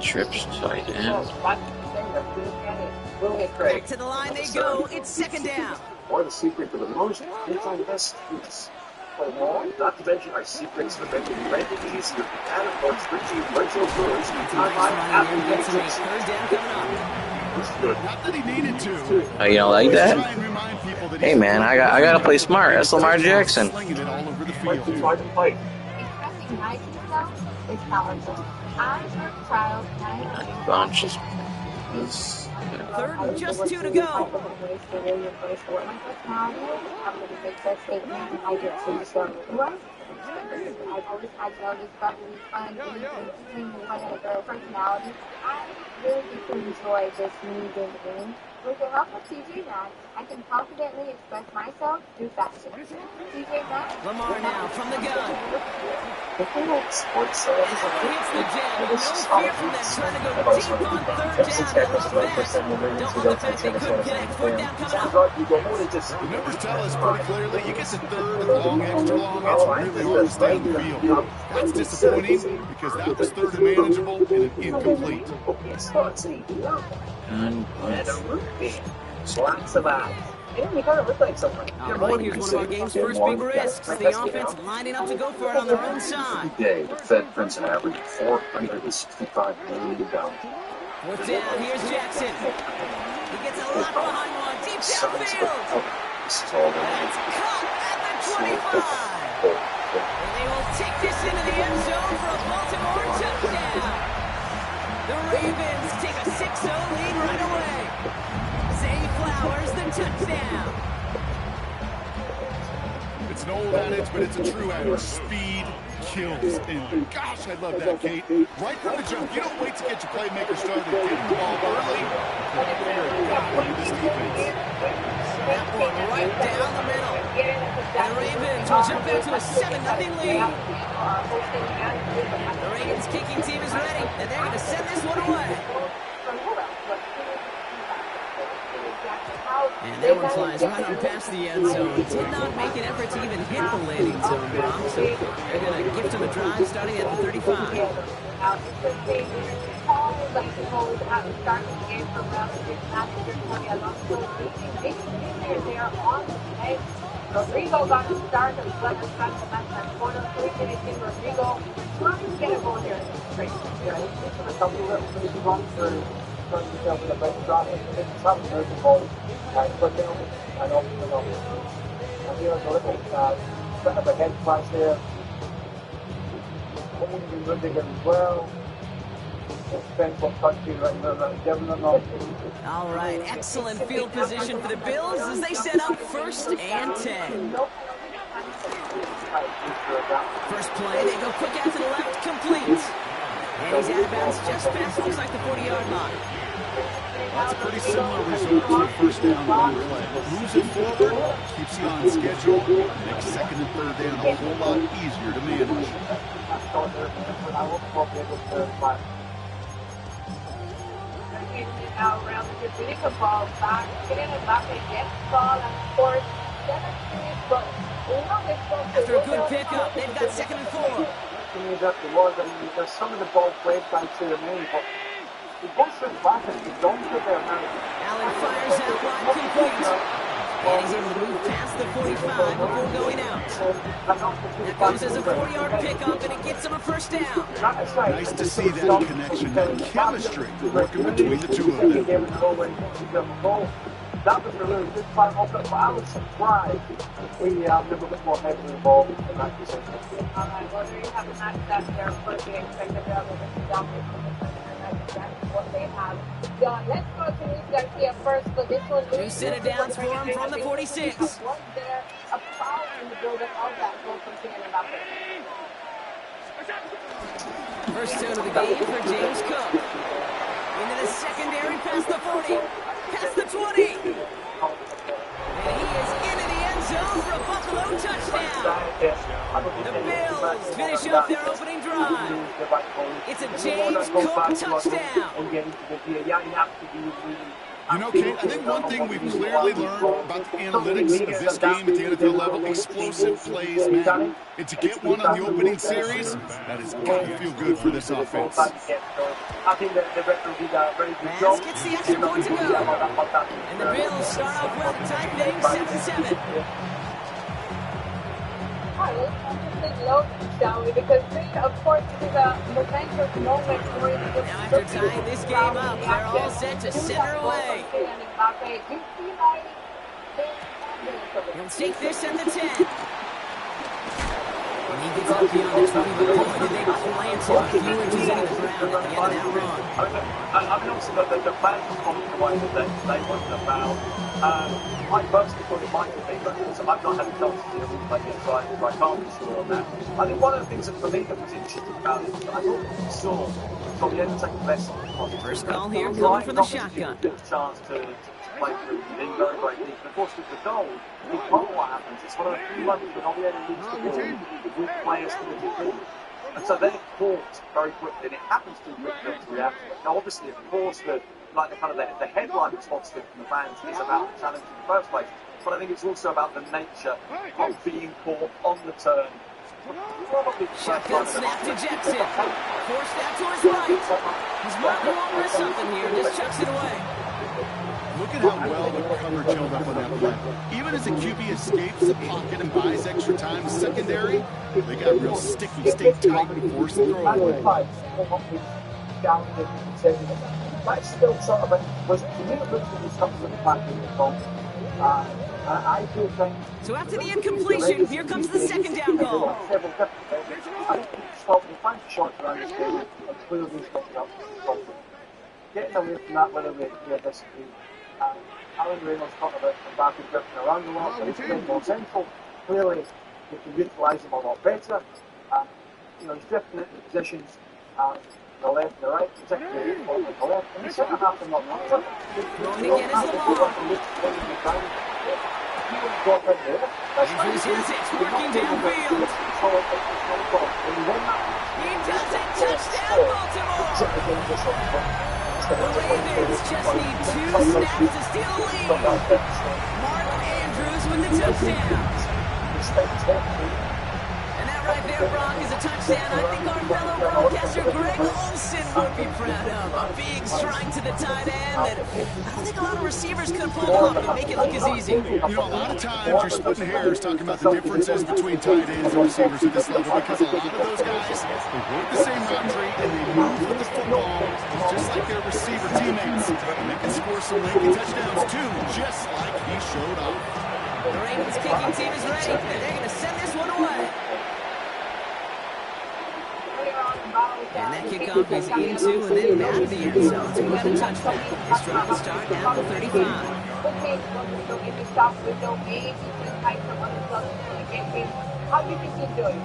Trips tight end. Back to the line they go. It's 2nd down. Or the secret to the most anytime best is. Not to mention our secrets to making renting easier to add or switching virtual tours and timeline after Gets him a 3rd down coming up. Not that he needed to. Oh, you don't like that? Try and remind people that Hey man, I gotta play smart. That's Lamar Jackson. slinging it all over the Fight field. to try to fight. Expressing yourself is powerful. I'm a child, and I Bunch. 3rd and just 2 to go. I've always had this bubbly, fun, easy, personality. I really get to enjoy just me being the game. With the help of TJ Maxx, I can confidently express myself through fashion. TJ Maxx. Lamar now from the gun. Sports Hits the jab. No fear from them. Trying to go deep on 3rd down. I love that. Don't love the fact they couldn't connect. 4th down coming up. The numbers tell us pretty clearly, you get to 3rd and long, extra long, it's really hard to stay on the field. That's disappointing because that was 3rd and manageable and an incomplete. Lots of eyes. Yeah, you gotta look like someone. All right, here's one of our game's first big risks. The offense lining up to go for it on their own side. Today, the Fed prints an average of $465 million. 4th down, here's Jackson. He gets a lot behind one. Deep downfield. This is all That's caught at the 25. And they will take this into the end zone for a Baltimore touchdown. The Ravens take a 6-0 lead right away. Zay Flowers, the touchdown. It's an old adage, but it's a true adage. Speed kills. And gosh, I love that, Kate. Right from the jump, you don't wait to get your playmaker started. Get the ball early. You're a god in this defense. That one right down the middle. The Ravens will jump out to a 7-0 lead. The Ravens kicking team is ready, and they're going to send this one away. And that one flies right on past the end zone. Did not make an effort to even hit the landing zone, Brom. So they're going to gift him a drive starting at the 35. Rodrigo got to start and Fletcher got to match that corner. Finishing Rodrigo. We're going to get a goal here. Great. Yeah, it's a couple of really long for yourself with a better drop. It's something there's a goal. I put down. I don't know. I'm here to look at set up a head flash there. Holding Rodrigo as well. All right, excellent field position for the Bills as they set up 1st and 10. First play, they go quick out to the left, complete. And he's out of bounds just past, looks like the 40-yard line. That's a pretty similar result to a first down run play. Moves it forward, keeps you on schedule, makes 2nd and 3rd down a whole lot easier to manage. rotating it now around the Dominican ball back. Kylian Mbappe gets the ball and of course, demonstrates, but after a good pickup, they've got 2nd and 4. To me, that the was, I mean, there's some of the ball played by Chiramain, but he goes through the back and he don't get there now. Allen fires out wide complete. And he's able to move past the 45 before going out. That goes as a 4-yard pickup, and it gets him a 1st down. Nice to see that connection, that chemistry working between the two of them. That was a really good plan off it, but I was surprised we never got more heavily involved in that decision. Alright, well, there you have a match that they're first expected to dominate that's what they have done. Let's go to Luis Garcia first, but this one... 2 set downs for him from the 46. Was there a foul in the build-up of that goal from Kylian Mbappe? First down of the game for James Cook. Into the secondary, past the 40, past the 20. And he is into the end zone for a Buffalo touchdown. The Bills finish up their opening drive. It's a James Cook touchdown. You know, Kate, I think one thing we've clearly learned about the analytics of this game at the NFL level, explosive plays matter. And to get one on the opening series, that has got to feel good for this offense. I think that the referee did a very good job. Gets the extra point to go. And the Bills start off well to tie things 7-7. All right, let's take low, shall we? Because of course, this is a momentous moment for you. Now after tying this game up, they're all set to center away. He'll take this at the 10. When he gets up beyond the 20, boy, did they plant him a few inches into the ground at the end of that run. I mean, obviously, the fans are probably the way that they wasn't about. I personally thought it might have been, but I've not had a chance to see a replay yet, so I can't be sure on that. I think one of the things that for me that was interesting about it is that I thought we saw from the end take the best of the First call here coming from the shotgun. Good chance to play through in very, very deep. And of course, with the goal, in part what happens, it's one of the few moments when Oviedo leads the ball with players to the defeat. And so they're caught very quickly, and it happens to be quickly to react to it. Now, obviously, of course, the headline response from the fans is about the challenge in the first place, but I think it's also about the nature of being caught on the turn. Shotgun snap to Jackson. Forced out to his right. He's Martin won't miss something here. Just chucks it away. Look at how well the coverage held up on that play. Even as a QB escapes the pocket and buys extra time in secondary, they got real sticky, stay tight, and force the throw away. That's still sort of was to me it looks like he's coming to the back in the front. I do think. So after the incompletion, here comes the second down goal. I think he's stopping the flank shots around this game and clearly stopping up. Getting away from that, whether we disagree. Alan Reynolds talked about the back and drifting around a lot, but he's playing more central. Clearly, we can utilise him a lot better. He's drifting into positions. The left, the right, particularly on the left, and the centre half are not much. Again is the ball. Andrews hits it, working downfield. He does it, touchdown Baltimore. The Ravens just need 2 snaps to steal a lead. Marlon Andrews with the touchdown. And that right there, Brock, is a touchdown I think our fellow broadcaster Greg Olson would be proud of. A big strike to the tight end that I don't think a lot of receivers could pull off and make it look as easy. You know, a lot of times you're splitting hairs talking about the differences between tight ends and receivers at this level because a lot of those guys, they work the same route tree and they move with the football just like their receiver teammates. And they can score some lengthy touchdowns too, just like he showed off. The Ravens kicking team is ready, and they're going to send this one away. And that kickoff is into and then back to the end zone. So we got a touchdown. This drive will start down to 35. How do you think he's doing?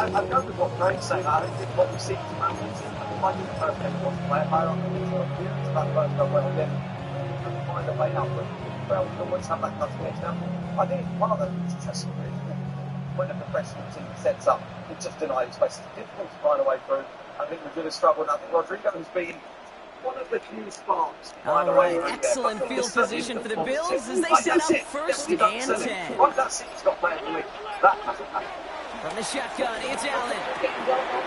I've gone with what Greg's saying. I don't think what we see from Mountains, I think the first game was to play higher on the field. It's not well again. kind of play out with well, we always have that cutting edge now. I think one of the interesting really, when a professional team sets up, it just denies space. It's difficult to find a way through. I think we've really struggled. I think Rodrigo has been one of the few sparks. All right, excellent field position for the Bills as they set up first and 10. Right, that's it. He's got players to win. That hasn't happened. From the shotgun, it's Allen.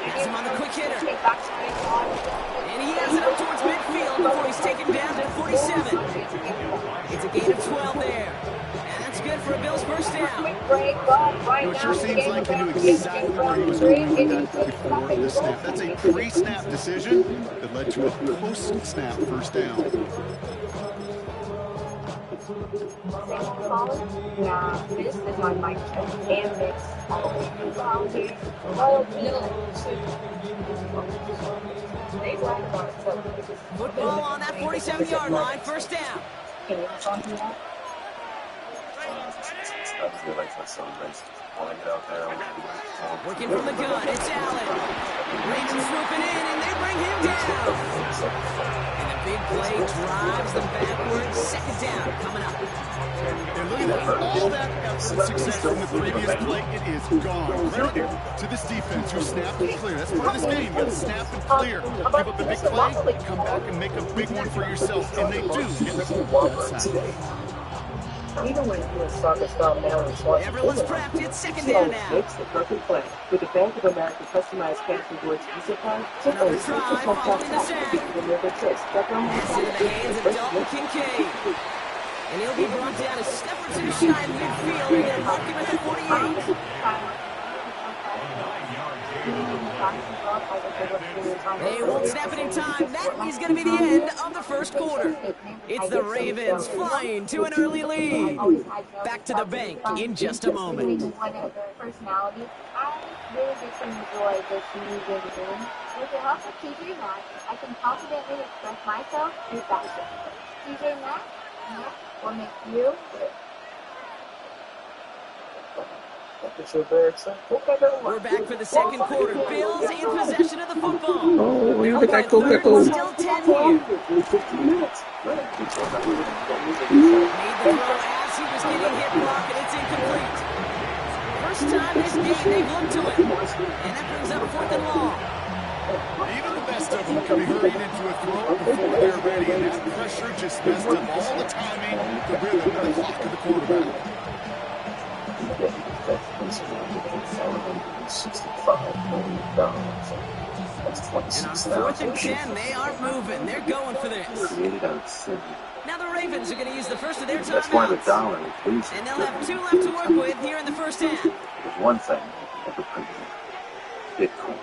Has him on the quick hitter. And he has it up towards midfield before he's taken down to the 47. It's a gain of 12 there. And that's good for a Bills first down. It sure seems like he knew exactly where he was going with that before the snap. That's a pre-snap decision that led to a post-snap first down. Yeah, this is my mic check and mix. Football on that 47-yard line, first down. Can you respond to that? Working from the gun, it's Allen. Ravens swooping in, and they bring him down. And a big play drives them backwards. Second down coming up. And look at that. All that effort and success from the previous play, it is gone. Credit to this defense who snapped and clear. That's part of this game. You got to snap and clear. Give up a big play, come back and make a big one for yourself. And they do get that sack. Even when you soccer style now and twice, Everyone's prepped. It's second down now. It's the perfect play. With the Bank of America customized cash rewards Visa card, Another try following the sack. That's into the hands of Dalton Kincaid. And he'll be brought down a step or two shy in midfield. And they'll mark him at the 48. They won't snap it in time. That is going to be the end of the first quarter. It's the Ravens flying to an early lead. Back to the bank in just a moment. Personality, I really get to enjoy this new game. With the help of TJ Maxx, I can confidently express myself through fashion. TJ Maxx, will make you good. We're back for the second quarter. Bills in possession of the football. Oh, They're look at that going go, third, still 10 here. Made the throw as he was getting hit block, and it's incomplete. First time this game they've looked to it. And that brings up fourth and long. Even the best of them can be hurried into a throw before they're ready. And that pressure just messed up all the timing, the rhythm, and the clock of the quarterback. And on fourth and 10, they aren't moving. They're going for this. Now the Ravens are going to use the first of their timeouts. And they'll have 2 left to work with here in the first half. There's one thing Bitcoin.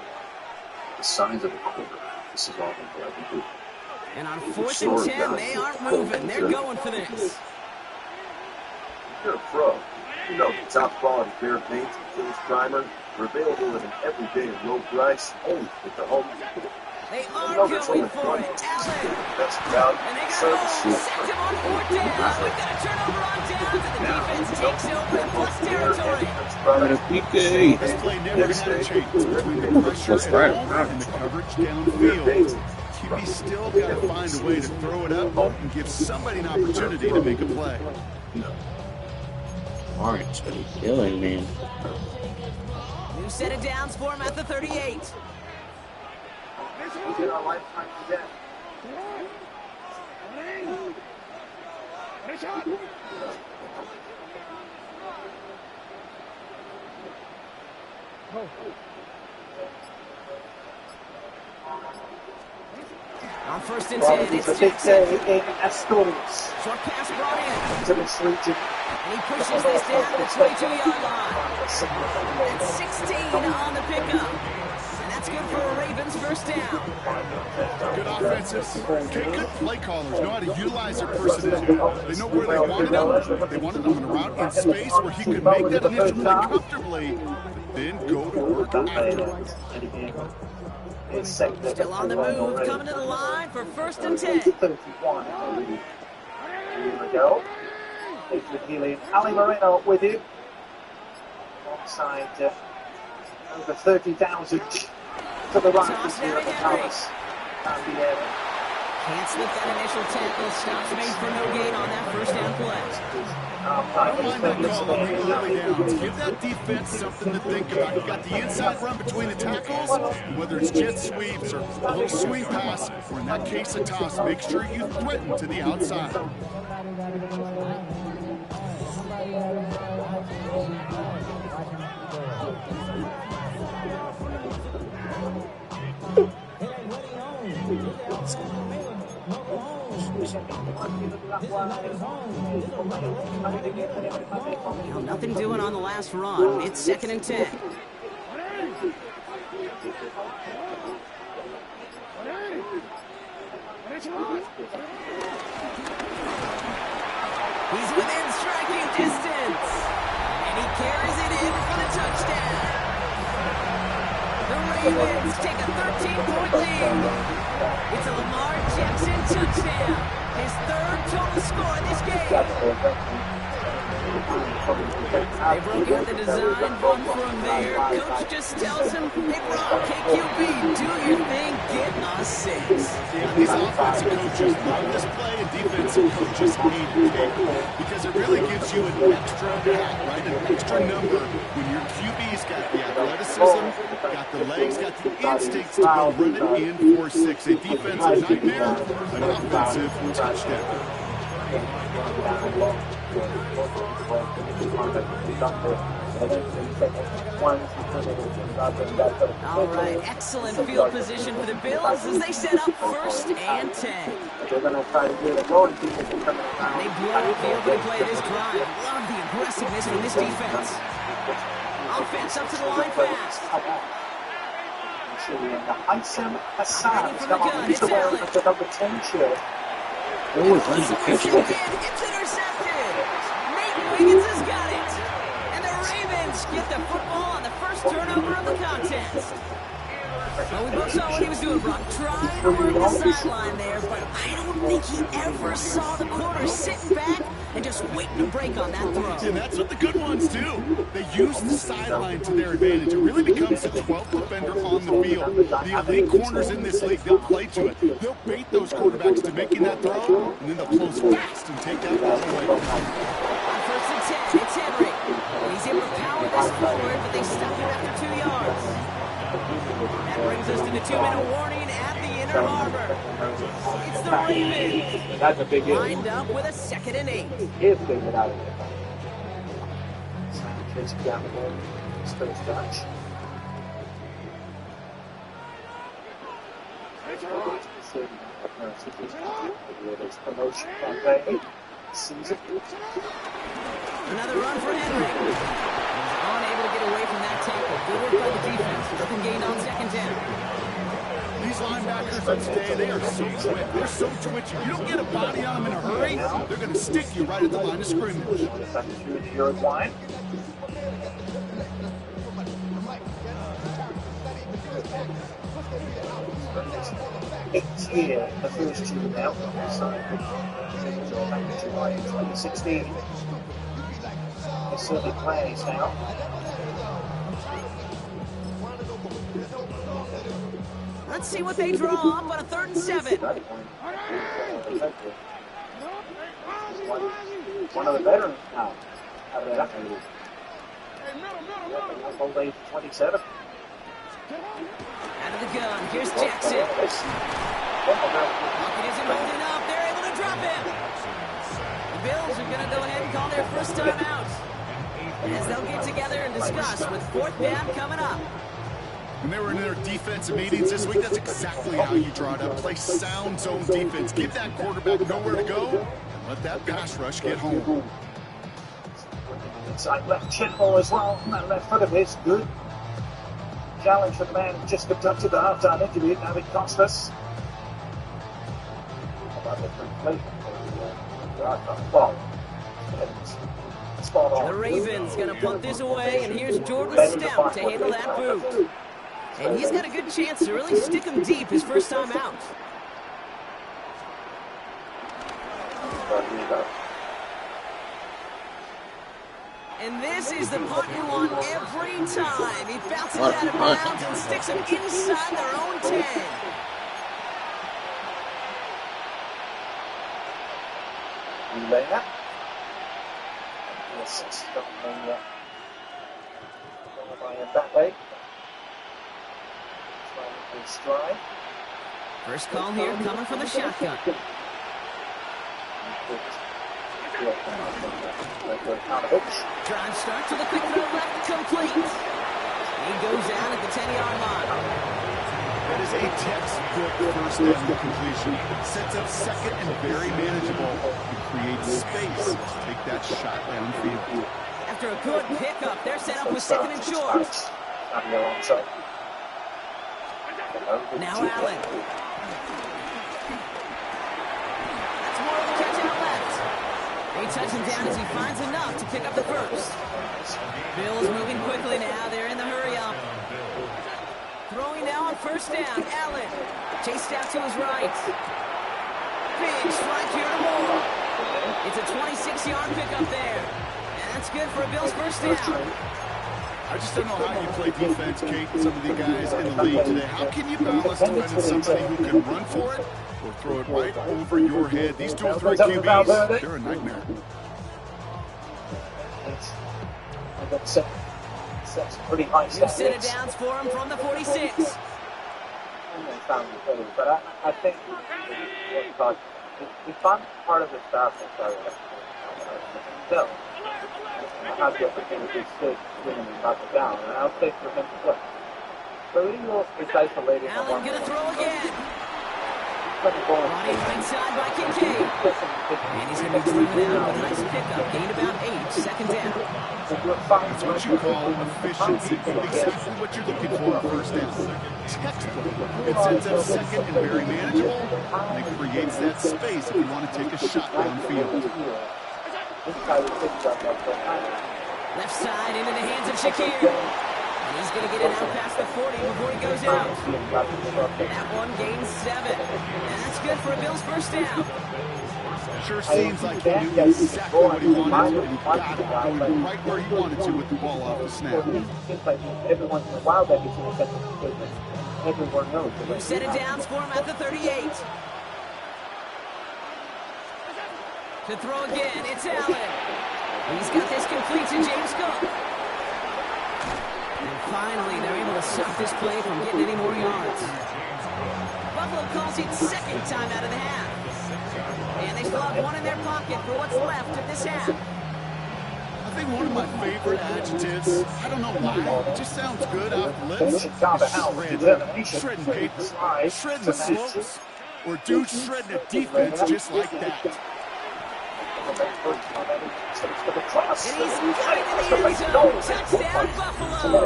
The signs of the quarter. This is all I can do. And on fourth and 10, they aren't moving. They're going for this. You're a pro. You know the top quality beer paint and finish primer are available at an everyday low price only at the home. They are going for it. Allen. That's proud And they got home. Sent him on fourth down. We've got a turnover on downs, and the defense takes over in plus territory. This play never had a change between the pressure at home and the coverage downfield. QB still got to find a way to throw it up and give somebody an opportunity to make a play. Lawrence, what are you doing, man? New set of downs for him at the 38. On first and 10, it's Jackson. Short pass brought in. And he pushes this down to the 22-yard line. That's 16 on the pickup. And that's good for a Ravens first down. Good offenses. Good play callers know how to utilize their personnel. They know where they wanted them. They wanted them in a route in space where he could make that initial play comfortably, but then go to work afterwards. Still on the move, coming to the line for first and 10. Here we go. Ali Moreno with you. Alongside over 30,000 to the right. Can't slip that initial tackle. Stops made for no gain on that first down play. I don't mind that call on the early downs. Give that defense something to think about. You got the inside run between the tackles, whether it's jet sweeps or a little swing pass, or in that case a toss, make sure you threaten to the outside. Well, nothing doing on the last run. It's 2nd and 10. He's within striking distance. And he carries it in for the touchdown. The Ravens take a 13-point lead. It's a Lamar Jackson touchdown. His 3rd total score this game. They broke out the design, run from there. Coach just tells him, hey, bro, KQB, do your thing, get us 6. Yeah, these offensive coaches love this play, and defensive coaches hate it, because it really gives you an extra hat, right? An extra number when your QB's got the athleticism, got the legs, got the instincts to go run it in for 6. A defensive nightmare, an offensive touchdown. All right, excellent field position for the Bills as they set up 1st and 10. They're going to try to get it going. They blow up the opening play of this drive. Love the aggressiveness from this defense. Offense up to the line fast. Hassan, come on, he's the ball at the number 10 shield. It's intercepted. Nate Wiggins has got it. And the Ravens get the football on the first turnover of the contest. Well, we both saw what he was doing, Brock. Trying to work the sideline there, but I don't think he ever saw the corner sitting back and just waiting to break on that throw. And that's what the good ones do. They use the sideline to their advantage. It really becomes the 12th defender on the field. The elite corners in this league, they'll play to it. They'll bait those quarterbacks to making that throw, and then they'll close fast and take that ball away. On 1st and 10, it's Henry. And he's able to power this forward, but they stop him after 2 yards. That brings us to the 2-minute warning at the Inner Harbor. It's the Ravens. That's a big hit. Lined up with a 2nd and 8. If they get out of there. Chasing down the ball. His first touch. Promotion campaign. Season. Another run for Henry. He's unable to get away from that tackle. Good work by the defense. Nothing gained on 2nd down. These linebackers of today, they are so quick. They're so twitchy. You don't get a body on them in a hurry, they're going to stick you right at the line of scrimmage. That's the 2-yard line. It's here, the first 2 now. So, 2016. They're certainly playing now. Let's see what they draw up on a 3rd and 7. One of the veterans now. Out of that. Old age 27. Out of the gun, here's Jackson. Lockett isn't holding up. They're able to drop him. The Bills are going to go ahead and call their first time out, as they'll get together and discuss with 4th down coming up. When they were in their defensive meetings this week, that's exactly how you draw it up. Play sound zone defense. Give that quarterback nowhere to go, and let that pass rush get home. Inside left chin ball as well. That left foot of his, good. Challenge for the man who just conducted the halftime interview. Now it cost us. The Ravens going to punt this away, and here's Jordan Stout to handle that boot. And he's got a good chance to really stick him deep his first time out. And this is the punt you want every time. He bounces it out of bounds and sticks him inside their own 10. Relay that. Yes, it's got by Mbappe. Stride. First call here coming from the shotgun. Drive start to the quick throw left, complete. He goes down at the 10-yard line. That is a textbook first down completion. Sets up second and very manageable. It creates space to take that shot downfield. After a good pickup, they're set up with second and short. Now Allen. That's more of a catch out left. They touch him down as he finds enough to pick up the first. Bills moving quickly now. They're in the hurry up. Throwing now on first down. Allen. Chased out to his right. Big strike here to Moore. It's a 26-yard pickup there. And that's good for a Bills first down. I just don't know how you play defense, Kate, and some of the guys in the league today. How can you balance defending somebody who can run for it or throw it right over your head? These 2 or 3 QBs, they're a nightmare. Pretty high Two set of downs for him from the 46. But I think if I'm part of the staff, so I have the opportunity to sit and knock it down, and I'll take for him to play. So Eagles is isolated. Allen gonna throw again. Running right side by Kincaid. And he's gonna be driven out with a nice pickup. Gained about 8, second down. That's what you call efficiency. Exactly what you're looking for on first down. Textbook. It sets up second and very manageable, and it creates that space if you want to take a shot downfield. Left side into the hands of Shakir. And he's going to get it out past the 40 before he goes out. That one gains 7. And that's good for a Bills first down. Sure seems like he knew exactly what he wanted, and he got it going right where he wanted to with the ball off the snap. Every once in a while, that gets intercepted. Everyone knows. You set it down for him at the 38. To throw again, it's Allen. He's got this complete to James Cook. And finally, they're able to stop this play from getting any more yards. Buffalo calls it second time out of the half. And they still have one in their pocket for what's left of this half. I think one of my favorite adjectives, I don't know why, it just sounds good off the lips. Shredding paper, shredding the slopes, or dude shredding a defense just like that. And he's got it in the end zone. Touchdown, Buffalo.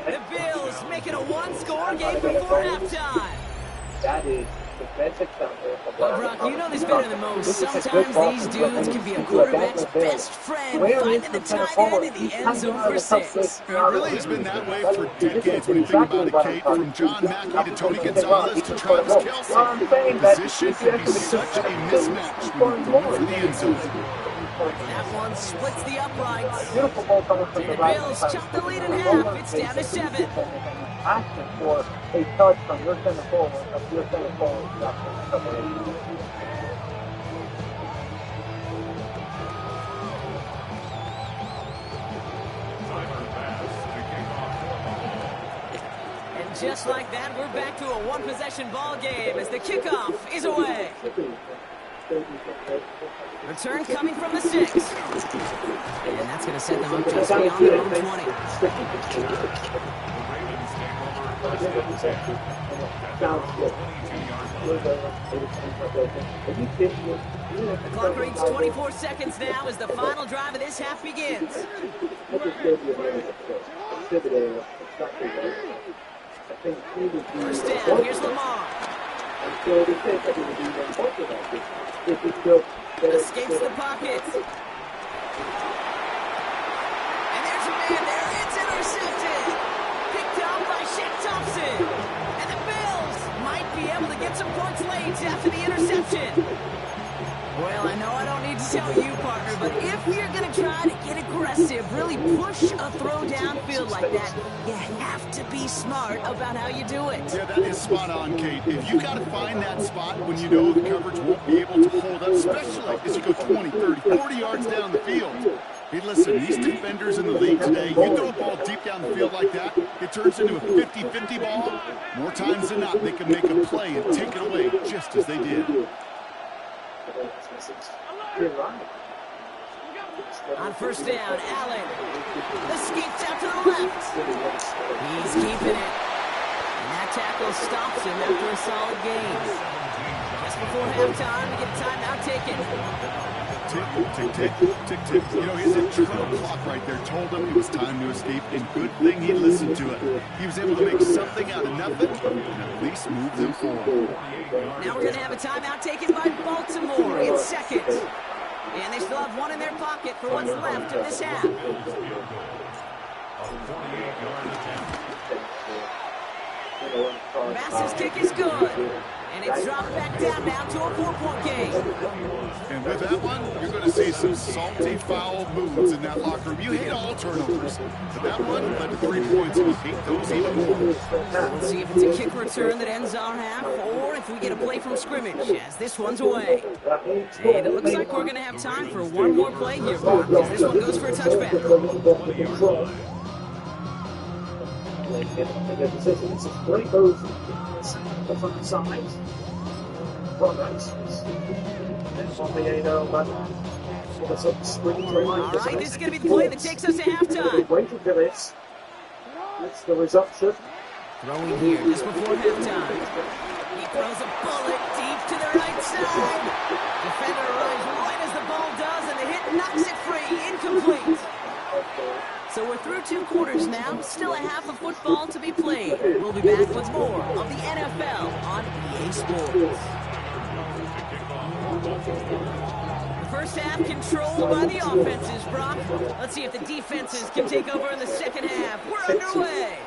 The Bills making a one-score game before halftime. That is the best example. Well, Brock, you know this better than most. Sometimes these dudes can be a quarterback's best friend, finding the tight end in the end zone for 6. It really has been that way for decades when you think about it, Kate. From John Mackey to Tony Gonzalez to Travis Kelce. Position can be such a mismatch when you're going for the end zone. That one splits the uprights. And the Bills chop the lead in half. It's down to 7. Asking for a touch from your center forward, of your center forward. And just like that, we're back to a one-possession ball game as the kickoff is away. Return coming from the 6. And that's going to set them up just beyond their own 20. The clock reads 24 seconds now as the final drive of this half begins. First down, here's Lamar. Escapes the pocket. And there's a man there. It's intercepted. Picked up by Shaq Thompson. And the Bills might be able to get some points late after the interception. Well, I know I don't need to tell you, partner, but if you're going to try to get aggressive, really push a throw downfield like that, you have to be smart about how you do it. Yeah, that is spot on, Kate. If you got to find that spot when you know the coverage won't be able to hold up, especially as you go 20, 30, 40 yards down the field. Hey, listen, these defenders in the league today, you throw a ball deep down the field like that, it turns into a 50-50 ball. More times than not, they can make a play and take it away just as they did. On first down, Allen escapes out to the left. He's keeping it. And that tackle stops him after a solid gain. Just before halftime, we get a timeout taken. Tick, tick, tick, tick, tick. You know, his internal clock right there told him it was time to escape, and good thing he listened to it. He was able to make something out of nothing and at least move them forward. Now we're going to have a timeout taken by Baltimore in second. And they still have one in their pocket for what's left of this half. Bass's kick is good. And it's dropped back down now to a 4-point game. And with that one, you're going to see some salty, foul moves in that locker room. You hate all turnovers, but that one led to 3 points, and you hate those even more. We'll see if it's a kick return that ends our half, or if we get a play from scrimmage, as this one's away. And it looks like we're going to have time for one more play here, Bob, because this one goes for a touchback. From the sides. Products. On the 8-0 button. All right, this is going to be the play that takes us to halftime. Waiting for this. That's the resumption. Throwing here just before halftime. He throws a bullet deep to the right side. Defender arrives right as the ball does, and the hit knocks it free. Incomplete. So we're through 2 quarters now, still a half of football to be played. We'll be back with more of the NFL on EA Sports. The first half controlled by the offenses, Brock. Let's see if the defenses can take over in the second half. We're underway.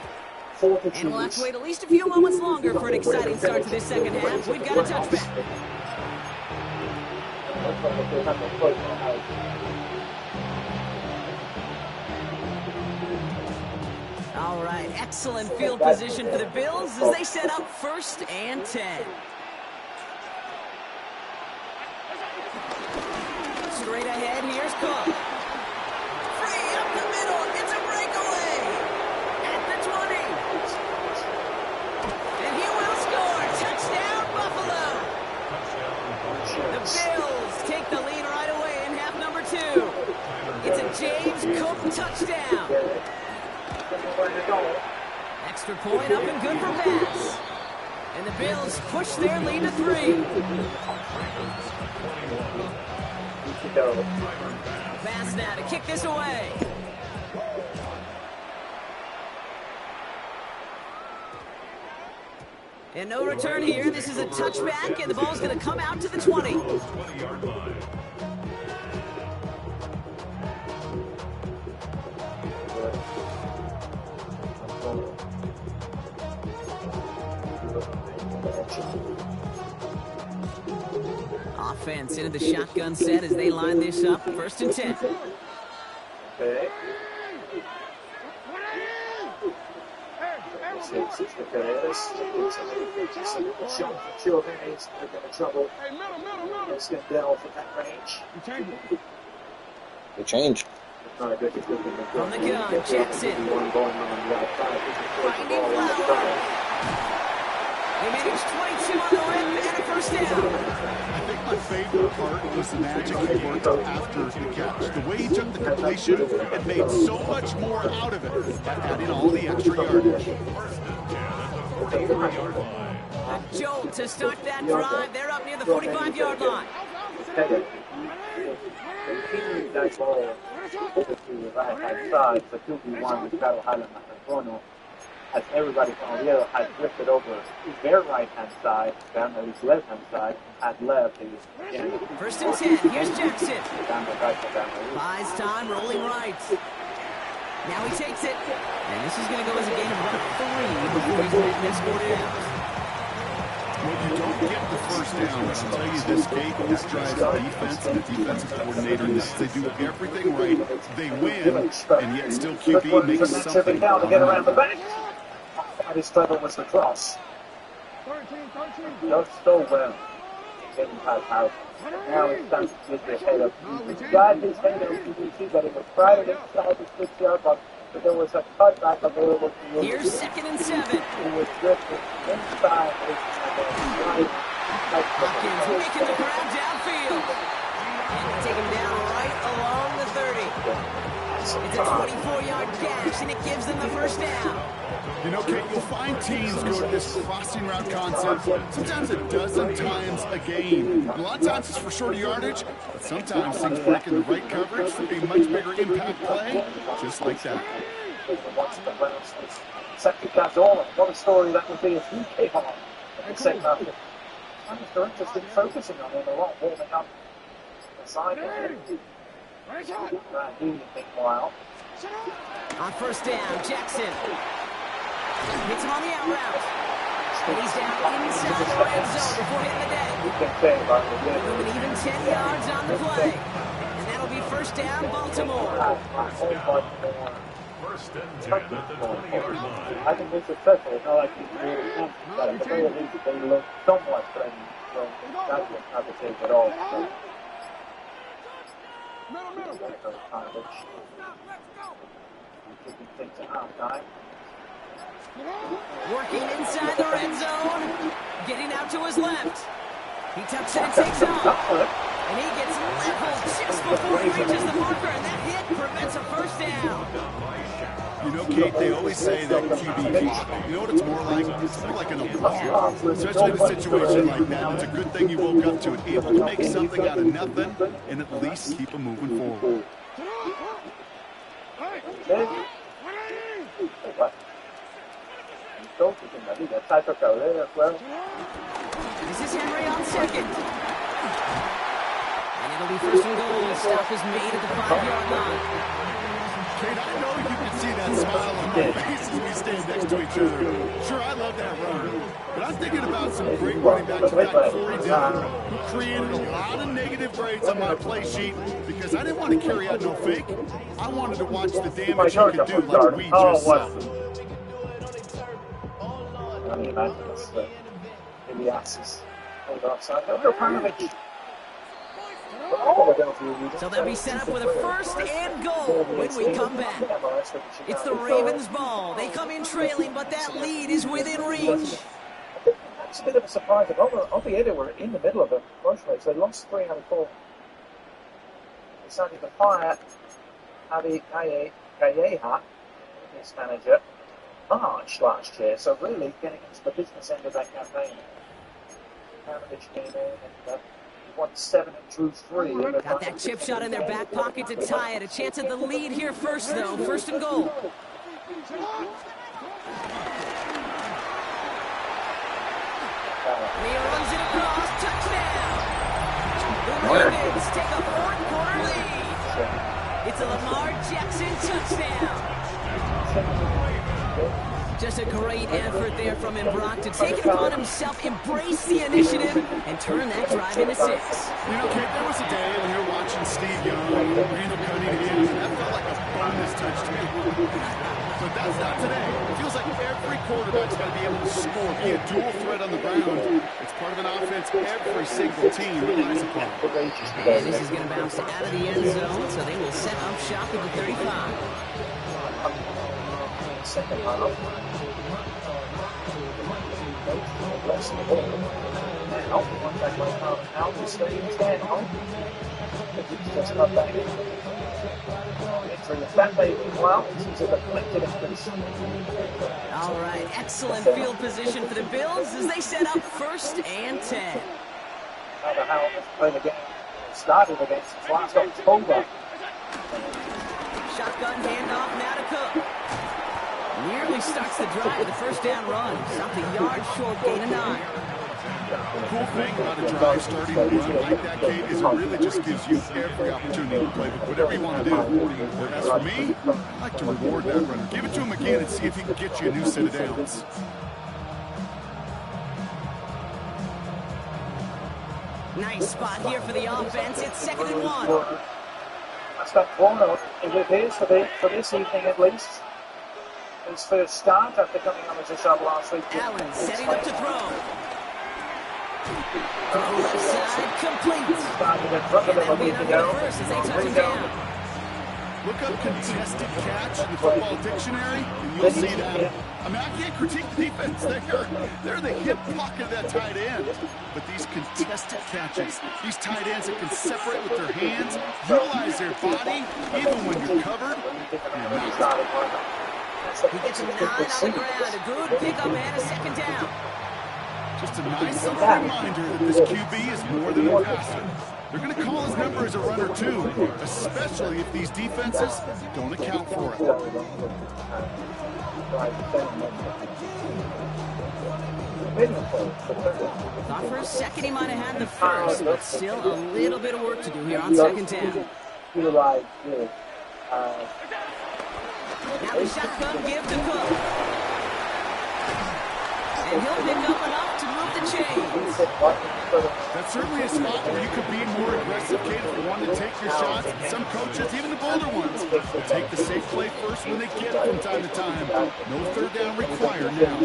And we'll have to wait at least a few moments longer for an exciting start to this second half. We've got a touchback. All right, excellent field position for the Bills as they set up 1st and 10. Straight ahead, here's Cook. Free up the middle, it's a breakaway at the 20. And he will score. Touchdown, Buffalo. The Bills take the lead right away in half number 2. It's a James Cook touchdown. Extra point up and good for Bass. And the Bills push their lead to 3. Bass now to kick this away. And no return here. This is a touchback, and the ball's going to come out to the 20. Offense into the shotgun set as they line this up. 1st and 10. Okay. Trouble. Let's get down from that range. They change. From the gun, Jackson. Finding Flower. They managed 22 on the rip and a 1st down. I think my favorite part was the magic he worked after the catch. The way he took the completion and made so much more out of it by adding all the extra yardage. A jolt to start that drive. They're up near the 45-yard line. That ball over to the right-hand side for 2v1 with Battle Highland Macarono, as everybody from Oviedo had drifted over to their right-hand side, down at his left-hand side, and had left his 1st and 10, here's Jackson. Buys time, rolling right. Now he takes it. And this is going to go as a gain of about 3 before he's escorted out. Well, you don't get the first down, but I'll tell you this, Kate, that drives the defense and the defensive coordinator nuts. They do everything right. They win, and yet still QB makes something now to get around the automatic. back. And his clever was the cross. Does so well. Getting past House. Now it's time to get his head up. He got his head up. You can see that it was crowded inside the 6-yard box, but there was a cutback available to you. Here's 2nd and 7. He was drifting inside. Hopkins making the grab downfield. And they take him down right along the 30. It's a 24-yard gash, and it gives them the first down. You know, Kate, you'll find teams go to this crossing route concept sometimes a dozen times a game. A lot of times it's for shorter yardage, but sometimes things work in the right coverage for a much bigger impact play, just like that. Second down, Dolan. What a story that would be if he came on. And second half, I'm just interested in focusing on him a lot, warming up the side of him. Meanwhile. On first down, Jackson. Hits him on the out route. And he's down inside the red zone before hitting the deck. With an even 10 yards on the play. And that'll be first down, Baltimore. First and 10 at the 20-yard line. I think they're successful. It's not like he's really but at the very least, they look somewhat threatening. So that's not the case at all. Working inside the red zone. Getting out to his left. He tucks it and takes off. And he gets leveled just before he reaches the marker. And that hit prevents a first down. You know, Kate, they always say that QB clock. You know what it's more like? It's more like an alarm. Especially in a situation like that. It's a good thing you woke up to it. Able to make something out of nothing and at least keep them moving forward. This is Henry on second. And it'll be first and goal. Stop is made at the 5-yard line. Kate, I know you can see that smile on my face as we stand next to each other. Sure, I love that run. But I'm thinking about some great running backs back before he did, who created a lot of negative grades on my play sheet because I didn't want to carry out no fake. I wanted to watch the damage you could do like we just saw. So they'll be set up with a first and goal when we come back. It's the Ravens' ball. They come in trailing, but that lead is within reach. It's a bit of a surprise. Oviedo were in the middle of a rush race. They lost 3 out of 4. They decided to fire Adi Calleja, his manager, March last year. So really getting into the business end of that campaign. Karanovich came in and won 7 and drew 3. Got that chip shot in their back pocket to tie it. A chance at the lead here first, though. First and goal. And he runs it across. Touchdown. The Ravens take a 4th-quarter lead. It's a Lamar Jackson touchdown. Just a great effort there from him, Brock, to take it upon himself, embrace the initiative, and turn that drive into 6. You know, Kate, there was a day when you were watching Steve Young, Randall Cunningham, and that felt like a bonus touchdown. But that's not today. It feels like every quarterback's got to be able to score, be a dual threat on the ground. It's part of an offense every single team relies upon. And this is going to bounce out of the end zone, so they will set up shop at the 35. Second half. Now, once that goes out, we stay in 10 home. Just got back in. Entering the fat baby well. This is a deflected increase. All right, excellent field position for the Bills as they set up 1st and 10. Now the Howard has played the game. Started against last October. Shotgun handoff now to Cook. Nearly starts the drive with a first down run. Stopped a yard short, gain of 9. The cool thing about a drive starting a run like that, Kate, is it really just gives you every opportunity to play with whatever you want to do. But as for me, I like to reward that runner. Give it to him again and see if he can get you a new set of downs. Nice spot here for the offense. It's 2nd and 1. That's that corner. If it is for this evening at least. His first start after coming on as a sub last week. Allen setting up to throw. Throw left side, complete. Started in front of him a week ago. First as they touch him down. Look up contested catch in the football dictionary, and you'll see that. I mean, I can't critique the defense. They're the hip pocket of that tight end. But these contested catches, these tight ends that can separate with their hands, utilize their body, even when you're covered, you're not. He gets a 9 on the ground. A good pickup and a 2nd down. Just a nice little reminder that this QB is more than a passer. They're going to call his number as a runner too, especially if these defenses don't account for it. Thought for a second he might have had the first, but still a little bit of work to do here on 2nd down. Now the shotgun give to Cook. And he'll pick up enough to move the chains. That's certainly a spot where you could be more aggressive, Kate, if you want to take your shots. Some coaches, even the bolder ones, will take the safe play first when they get it from time to time. No 3rd down required now.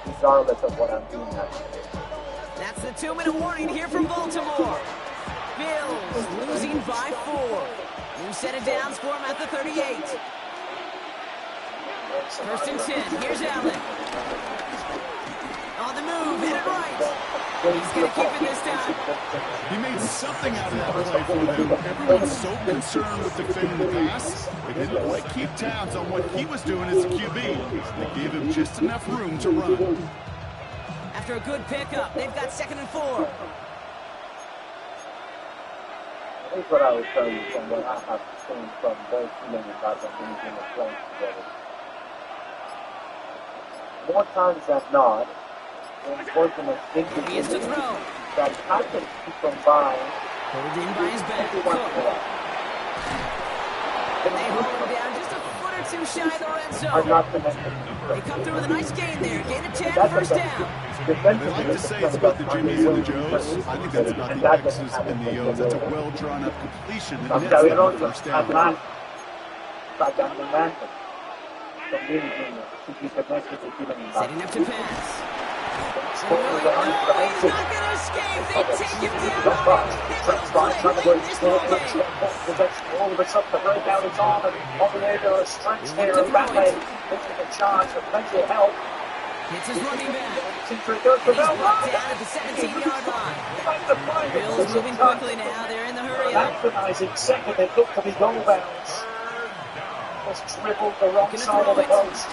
Regardless of what I'm doing. That's the 2-minute warning here from Baltimore. Bills losing by 4. New set of downs for him at the 38. 1st and 10. Here's Allen. On the move, hit it right. He's going to keep it this time. He made something out of that play for them. Everyone's so concerned with defending the pass. They didn't quite keep tabs on what he was doing as a QB. They gave him just enough room to run. After a good pickup, they've got 2nd and 4. Here's what I would tell you from what I have seen from both men about them being playing together. More times than not, when working with He is to throw. that happens to keep them by. Pulled in by his back. And they hold him down just a foot or two shy of the red zone. They come through with a nice gain there. Gain of 10, 1st down. They like to say it's about the Jimmies and the Joes. I think that's about the X's and the O's. That's a well drawn up completion. And it's the 1st down. Setting up to pass. Oh, he's not going to escape. They take him down. All of a sudden, the break out his arm and over there to a stretch there and back leg. Taking a charge with plenty of help. Hits his running back. He's brought down at the 17-yard line. Bills moving quickly now. They're in the hurry up. Recognizing 2nd, it looked to be goal bounds. Just dribbled the wrong side of the post.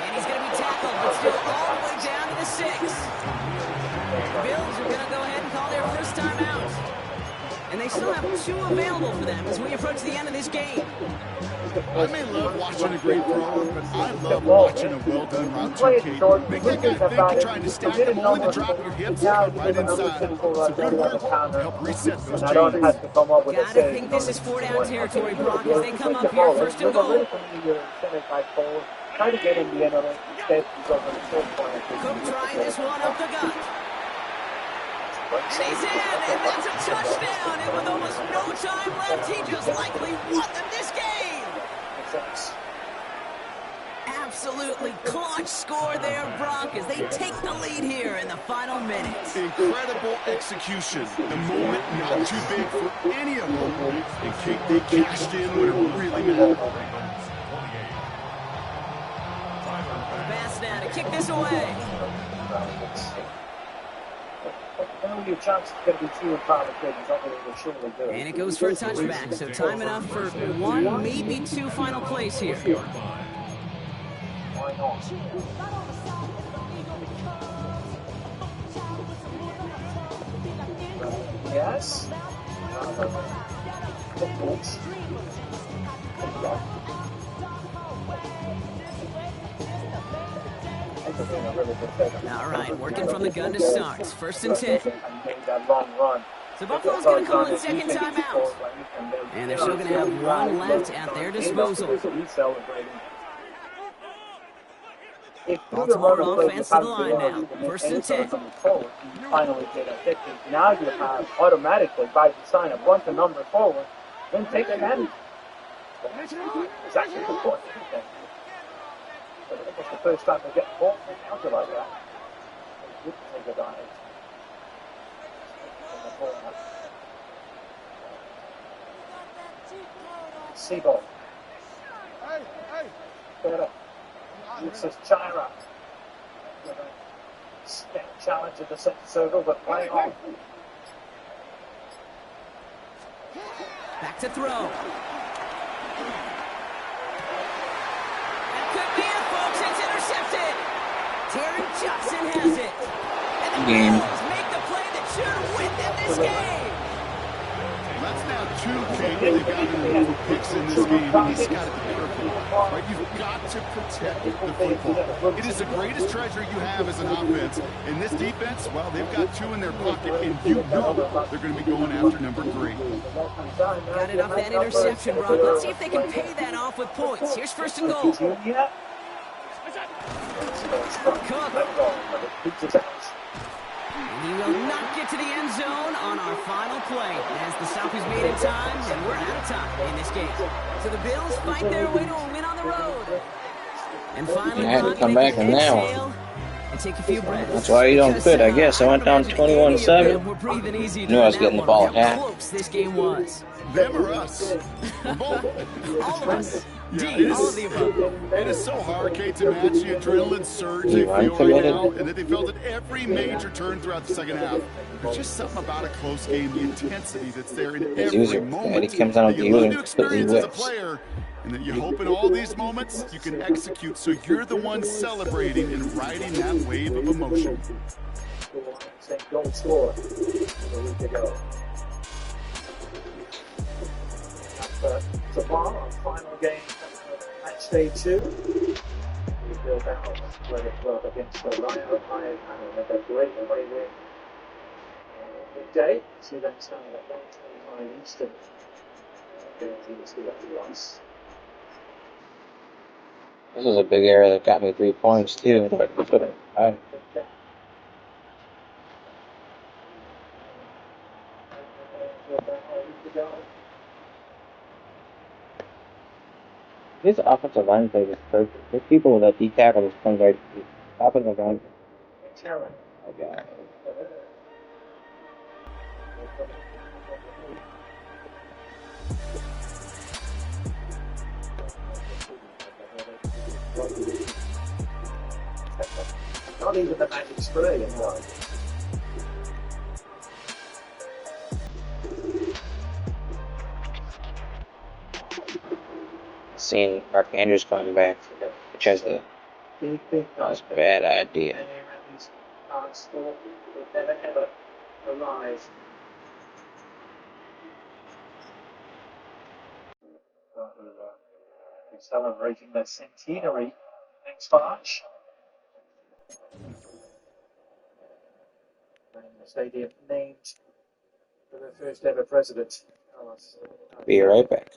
And he's going to be tackled, but still all the way down to the 6. The Bills are going to go ahead and call their first time out. And they still have 2 available for them as we approach the end of this game. I may love watching a great thrower, but I love watching a well-done route to Kate. Make that guy think you're trying to stack them only to drop your hips right inside. So good work. Help reset those chains. Gotta think this is 4-down territory, Brock, as they come up here, 1st and goal. Try to get in the end of it. Instead, he's over the short corner. Cook trying this one up the gut. And he's in, and that's a touchdown. And with almost no time left, he just likely won them this game. Absolutely clutch score there, Brock, as they take the lead here in the final minutes. Incredible execution. The moment not too big for any of them. And Kate, they cashed in when it really mattered. Bass now to kick this away. And it goes for a touchback, so time enough for 1, maybe 2 final plays here. Why not? Yes. All right, working from the gun to start. 1st and 10. So Buffalo's going to call it 2nd timeout. And they're still going to have 1 left at their disposal. If you Baltimore remember playing offense to the having line now. been First and any sort 10. of coming forward, you finally get a victory. Now you have automatically, by design, a bunch of numbers forward, then take advantage. It's actually the point. But it was the first time they get ball from counter like that. They didn't take advantage. Seabold. Better. This is Chira. Challenge in the center circle, but playing on. Back to throw. That could be it, folks. It's intercepted. Terry Johnson has it. And the Bills make the play that should win them this game. That's now two, Kate. They've got to picks in this game, and he's got to be careful. Right? You've got to protect the football. It is the greatest treasure you have as an offense. And this defense, well, they've got two in their pocket, and you know they're going to be going after number 3. Got it off that interception, Brock. Let's see if they can pay that off with points. Here's first and goal. Cook. He will not get to the end zone on our final play as the stop is made in time, and we're out of time in this game. So the Bills fight their way to a win on the road. And finally, I had to come back in that one. And take a few breaths. That's why you don't quit, I guess. I went down 21-7. We're breathing easy. Knew I was getting the ball at half. How close this game was. Them or us? Both. All of us. D, all of the above. It is so hard, Kate, to match the adrenaline surge they feel right now, and that they felt at every major turn throughout the second half. There's just something about a close game, the intensity that's there in every moment. It comes down to you learn to completely experience as a whips. player, and that you hope in all these moments you can execute, so you're the one celebrating and riding that wave of emotion. Goal scorer a week ago. It's a bar, final game, match day 2. We build out, play it well against the Ryan and make a great away win. Midday, see them starting at 1:25 Eastern. Guarantees to get loss. This was a big error that got me 3 points, too. This offensive line play is perfect. There's people with that D tackle just comes right to the offensive line. Okay. Not even the magic spray anymore. Seeing Mark Andrews coming back, which has a that's a bad idea. Never ever arrive. Celebrating their centenary next March. And the stadium named for their first ever president. Be right back.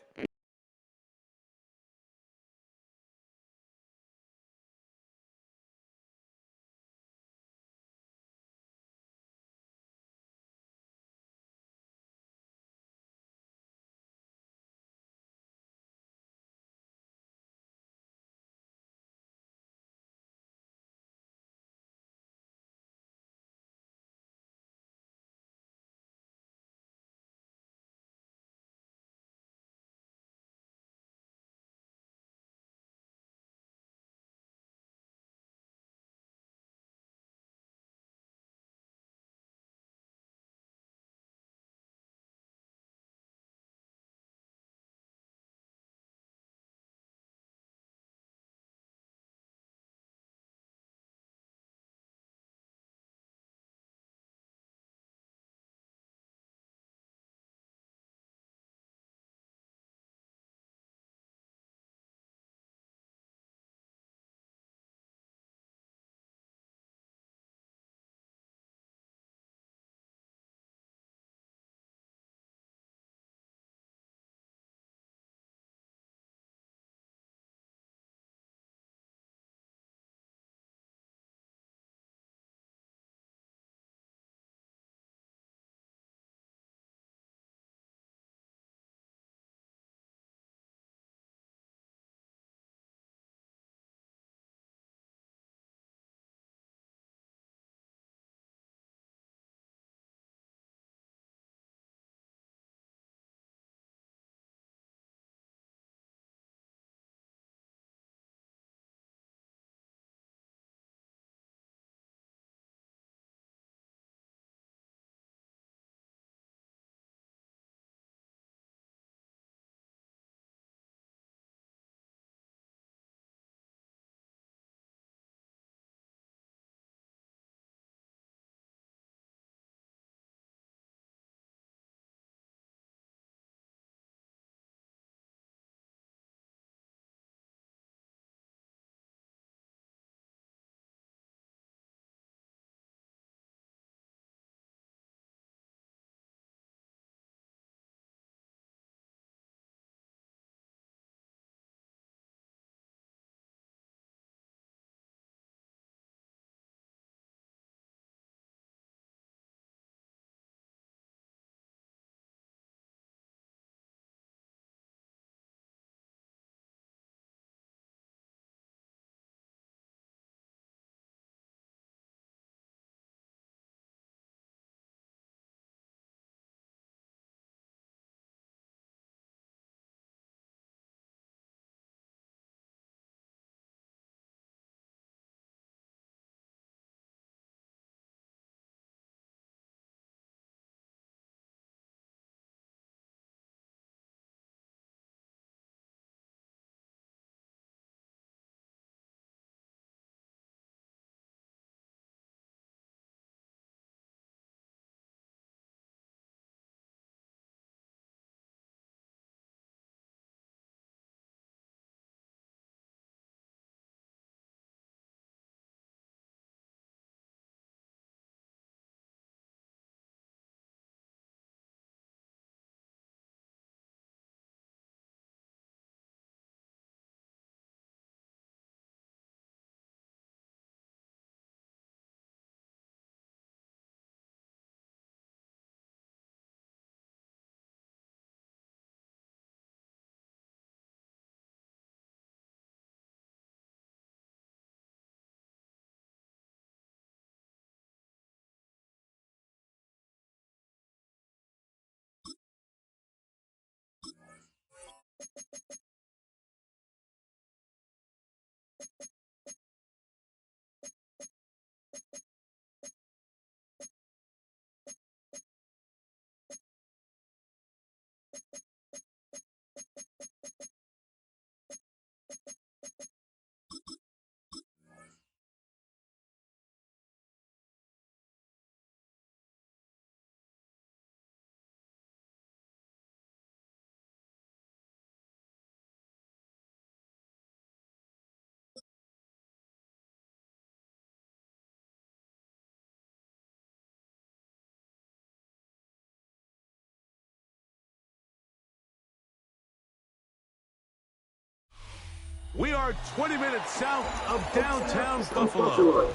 We are 20 minutes south of downtown Buffalo.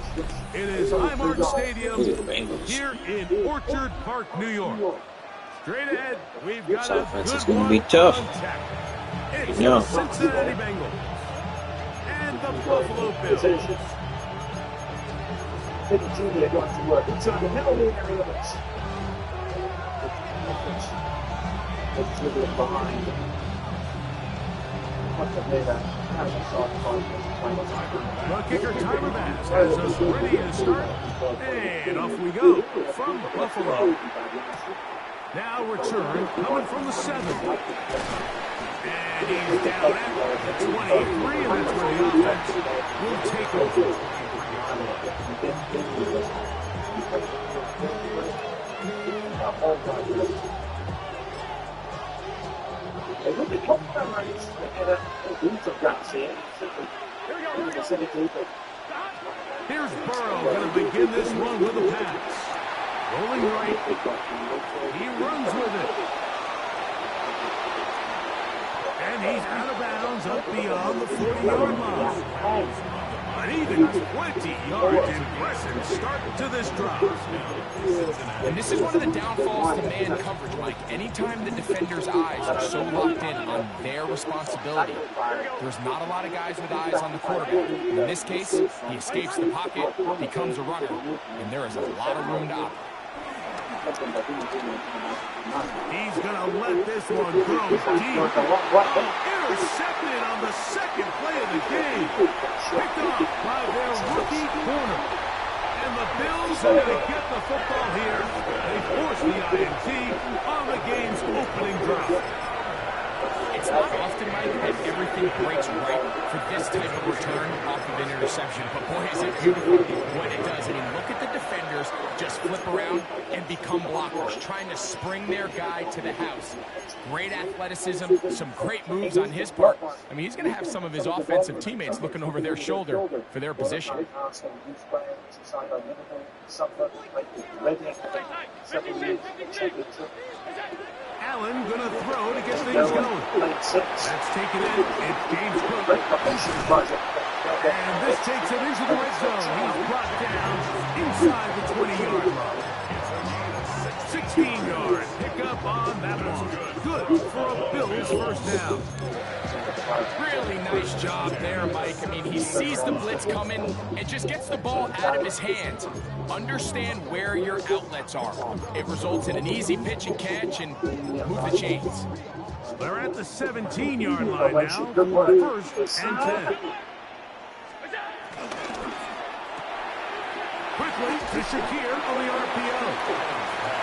It is Highmark Stadium here in Orchard Park, New York. Straight ahead, we've got a good one be tough. on tap. It's No. the Cincinnati Bengals and the Buffalo Bills. Pickett Jr. going to work inside the middle area. It's really behind. The kicker Tyler Bass has us ready to start. And off we go from Buffalo. Now return coming from the 7. And he's down at the 23, and that's where the offense will take over. Here's Burrow going to begin this one with a pass. Rolling right. He runs with it. And he's out of bounds up beyond the 40-yard line. An even 20 yards. Impressive start to this drive. And this is one of the downfalls to man coverage, Mike. Anytime the defender's eyes are so locked in on their responsibility, there's not a lot of guys with eyes on the quarterback. In this case, he escapes the pocket, becomes a runner, and there is a lot of room to operate. He's going to let this one go deep. Intercepted on the second play of the game. Picked off by their rookie corner. And the Bills are going to get the football here. They force the INT on the game's opening drive. It's not often, Mike, that everything breaks right for this type of return off of an interception. But boy, is it beautiful when it does. I mean, look at the defenders just flip around and become blockers, trying to spring their guy to the house. Great athleticism, some great moves on his part. I mean, he's going to have some of his offensive teammates looking over their shoulder for their position. Allen going to throw to get things going. That's taken in. It's James Cook. And this takes him into the red zone. He's brought down inside the 20-yard line. 16-yard pickup on that one. Good for a Bills first down. Really nice job there, Mike. I mean, he sees the blitz coming and just gets the ball out of his hands. Understand where your outlets are. It results in an easy pitch and catch and move the chains. They're at the 17-yard line now for first and 10. Quickly to Shakir on the RPO.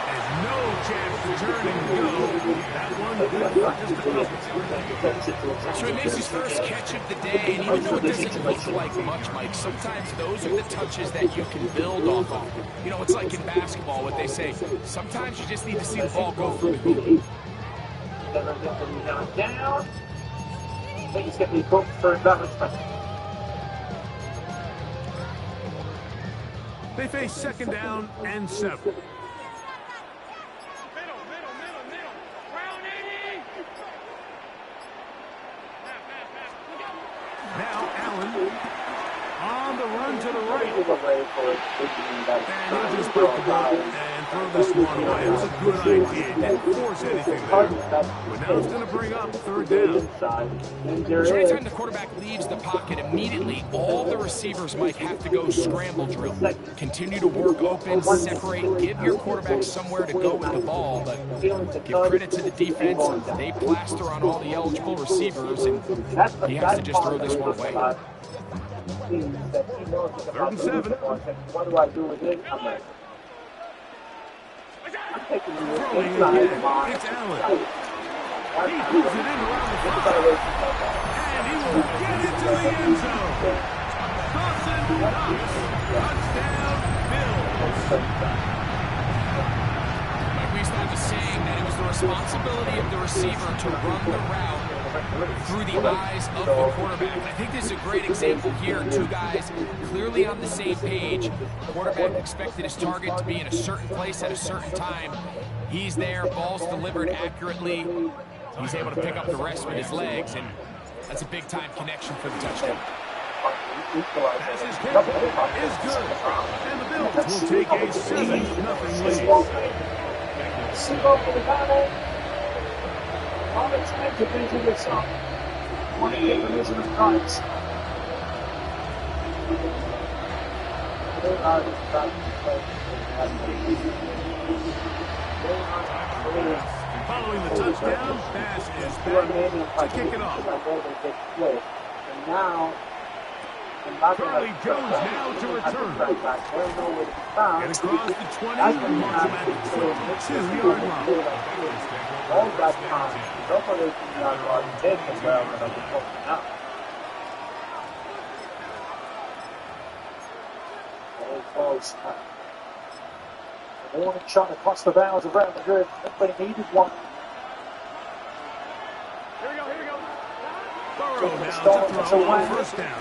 There's no chance to turn and go. That one good for just a couple. So he makes his first catch of the day, and even though it doesn't look like much, Mike, sometimes those are the touches that you can build off of. You know, it's like in basketball, what they say, sometimes you just need to see the ball go through the hoop. Down. He's getting the coach for that respect. They face second down and 7. Now Allen on the run to the right. And he'll just break the ball and throw this one away. It was a good idea. Didn't force anything there. But now it's going to bring up third down. So anytime the quarterback leaves the pocket, immediately all the receivers might have to go scramble drill. Continue to work open, separate, give your quarterback somewhere to go with the ball, but give credit to the defense. They plaster on all the eligible receivers, and he has to just throw this one away. sees that he knows it's about to 3rd and 7. football. What do I do with it? I'm like, I'm taking you Throwing inside again. the line. It's Allen. He He moves it in around the 5. And he will get into the end zone. Dawson Knox. Touchdown, Bills. Like we started saying that it was the responsibility of the receiver to run the route through the eyes of the quarterback. I think this is a great example here. Two guys clearly on the same page. The quarterback expected his target to be in a certain place at a certain time. He's there, ball's delivered accurately. He's able to pick up the rest with his legs, and that's a big-time connection for the touchdown. Pass is good. And the Bills will take a 7-0 lead. On the time to measure this up. Want to take the measurement price. Following the touchdown, pass is back to kick it off. And now, Charlie Jones now to return. Get across the 20 and marks him at the 22-yard line. All that time, nobody can take the well that I'm talking now. Very close. A warning shot across the bows around the grid. Everybody needed one. Here we go. Burrow now to throw on 1st down.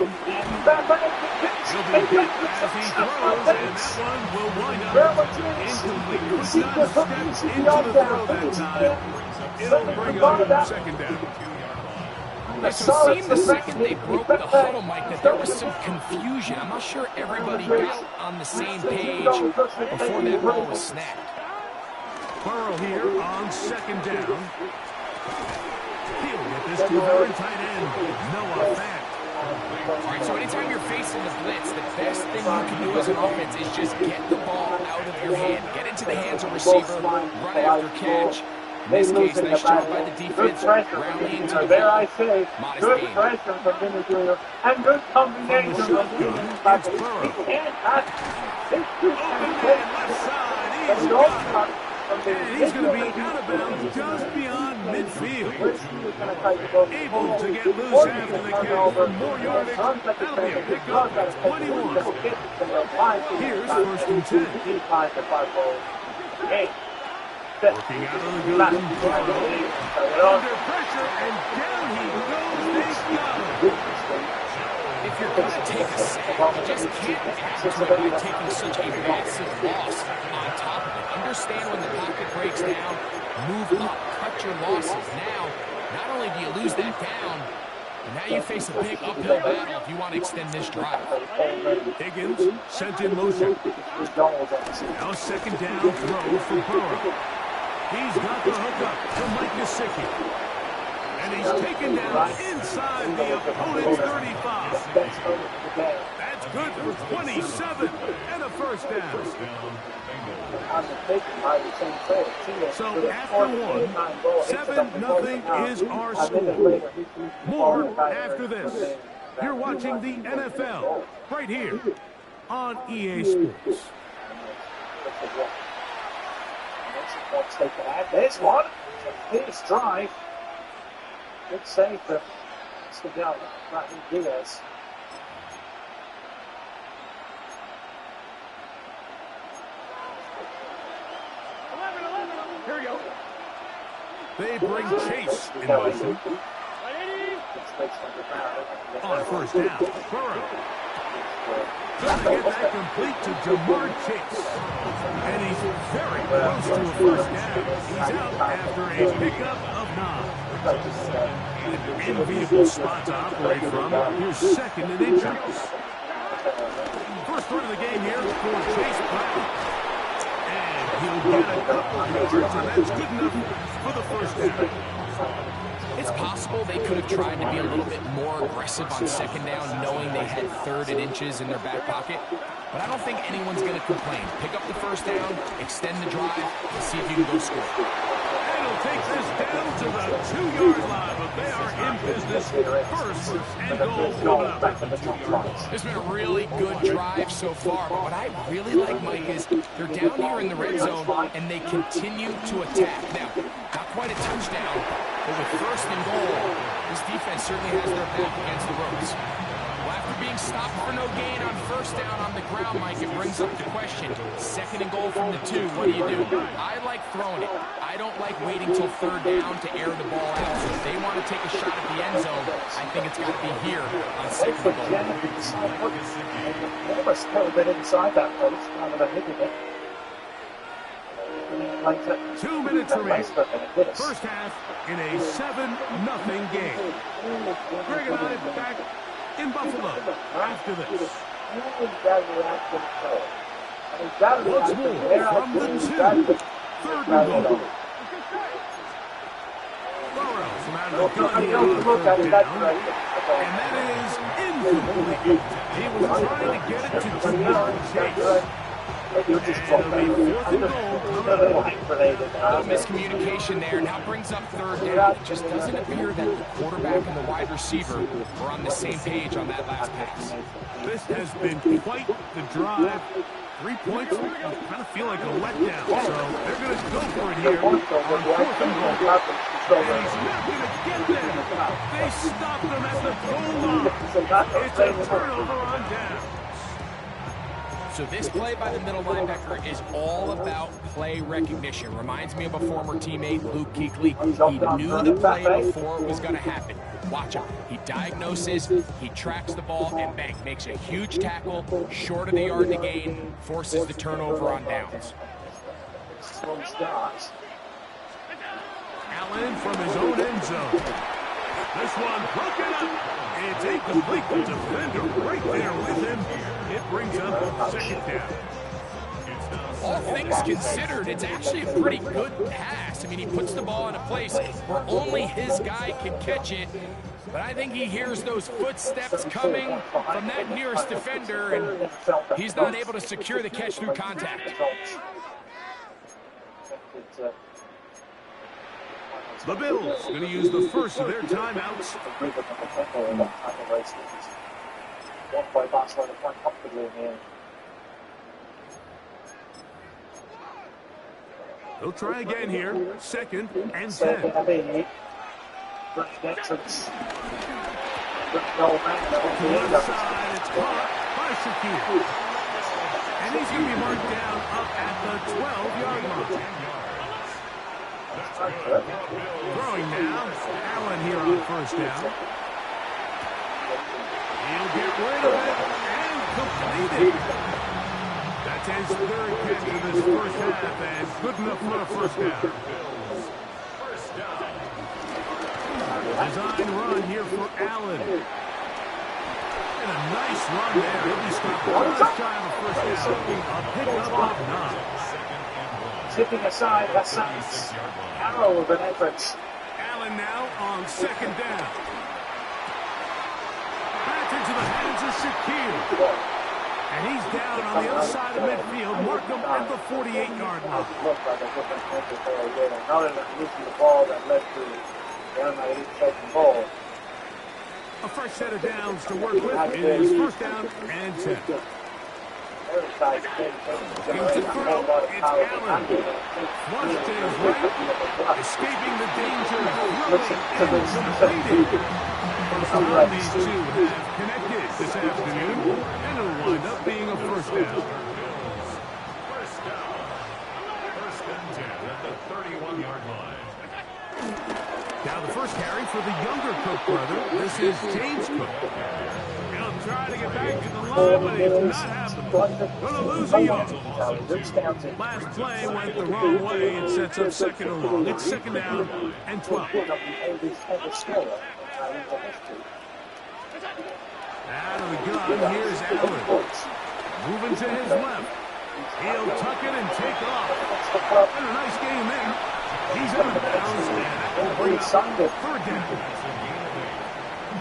He'll be hit as he throws, and that one will wind up incomplete. Could not step into the throw that time. It'll bring up 2nd down. Yes, it seemed the second they broke the huddle, Mike, that there was some confusion. I'm not sure everybody got on the same page before that ball was snapped. Burrow here on 2nd down. He'll get this to a very tight end. Noah Fant. All right, so anytime you're facing the blitz, the best thing you can do as an offense is just get the ball out of your hand. Get into the hands of receiver, run after catch. In this case, nice job by the defense, rallying to the There ball. I say, Modest good gain. pressure from Venezuela and good combination from the back. He can't pass. This dude can play. But he also got from the And he's going to be out of bounds just beyond midfield. Able to get loose after the catch for more yardage. That'll be a pickup at 21. Here's 1st and 10. Working out of the gun, Burrow under pressure, and down he goes. They got him. If you're going to take a sack, you just can't add to it by taking such a massive loss on top of it. Understand when the pocket breaks down, move up, cut your losses. Now, not only do you lose that down, but now you face a big uphill battle if you want to extend this drive. Higgins sent in motion. Now 2nd down throw for Burrow. He's got the hook up to Mike Gesicki. And he's taken down inside the opponent's 35. That's good for 27 and a 1st down. So after 7-0 is our score. More after this. You're watching the NFL right here on EA Sports. There's one. Nice drive. Good save for Diaz. Here we go. They bring Chase in motion. On 1st down, Burrow. Trying to get that complete to Jamar Chase. And he's very close to a 1st down. He's out after a pickup of 9. Enviable spot to operate from. Here's 2nd and inches. First run of the game here for Chase Brown. And he'll get a couple of yards, and that's good enough for the 1st down. It's possible they could have tried to be a little bit more aggressive on 2nd down, knowing they had 3rd and inches in their back pocket. But I don't think anyone's going to complain. Pick up the 1st down, extend the drive, and see if you can go score. It'll take this down to the 2-yard line, but they are in business. First and goal coming up at the 2-yard line. It's been a really good drive so far, but what I really like, Mike, is they're down here in the red zone, and they continue to attack. Now, not quite a touchdown, but with first and goal, this defense certainly has their back against the ropes. Well, after being stopped for no gain on first down on the ground, Mike, it brings up the question. Second and goal from the 2, what do you do? I like throwing it. I don't like waiting till third down to air the ball out. So if they want to take a shot at the end zone, I think it's got to be here on second and goal. Almost a little bit inside that post, kind of a hit it. 2 minutes remaining. First half in a 7-0 game. Greg and I back in Buffalo after this. Once more from the 2. Third and goal. Burrows from out of the gun here on third down. And that is incomplete. He was trying to get it to Jamar Chase. And it'll be 4th and goal. A miscommunication there. Now brings up third down. It just doesn't appear that the quarterback and the wide receiver were on the same page on that last pass. This has been quite the drive. 3 points kind of feel like a letdown. So they're going to go for it here on 4th and goal. And he's not going to get there. They stopped him at the goal line. It's a turnover on downs. So this play by the middle linebacker is all about play recognition. Reminds me of a former teammate, Luke Kuechly. He knew the play before it was going to happen. Watch him. He diagnoses, he tracks the ball, and bang, makes a huge tackle, short of the yard to gain, forces the turnover on downs. Allen from his own end zone. This one broken up. It's incomplete. The defender right there with him. It brings up second down. All things considered, it's actually a pretty good pass. I mean, he puts the ball in a place where only his guy can catch it. But I think he hears those footsteps coming from that nearest defender, and he's not able to secure the catch through contact. The Bills going to use the first of their timeouts. They'll try again here. 2nd and 10. To the left side, it's caught by Shaquille. And he's going to be marked down up at the 12-yard line. Throwing now. Allen here on first down. He'll get rid of it and complete it. That's his 3rd catch of this first half, and good enough for a first down. Design run here for Allen. And a nice run there. He'll be stopped just shy of a first down. A pickup of 9. Tipping aside, Hassan's arrow of an effort. Allen now on 2nd down. Back into the hands of Shaquille. And he's down on the other side of midfield. Markham at the 48-yard line. Other than losing the ball that led to the automatic second ball. A fresh set of downs to work with. It is first down and 10. Into throw, it's Allen. Flushed to his right, escaping the danger, throwing and completed. First time these two have connected this afternoon, and it'll wind up being a first down. First and 10 at the 31-yard line. Now the first carry for the younger Cook brother. This is James Cook. He'll try to get back to the line, but it's not happening. Going to lose a yard. Last play went the wrong way. It sets up 2nd and long. It's 2nd down and 12. Out of the gun, here's Allen. Moving to his left. He'll tuck it and take off. And a nice game there. He's out of bounds, and that will bring up 3rd down.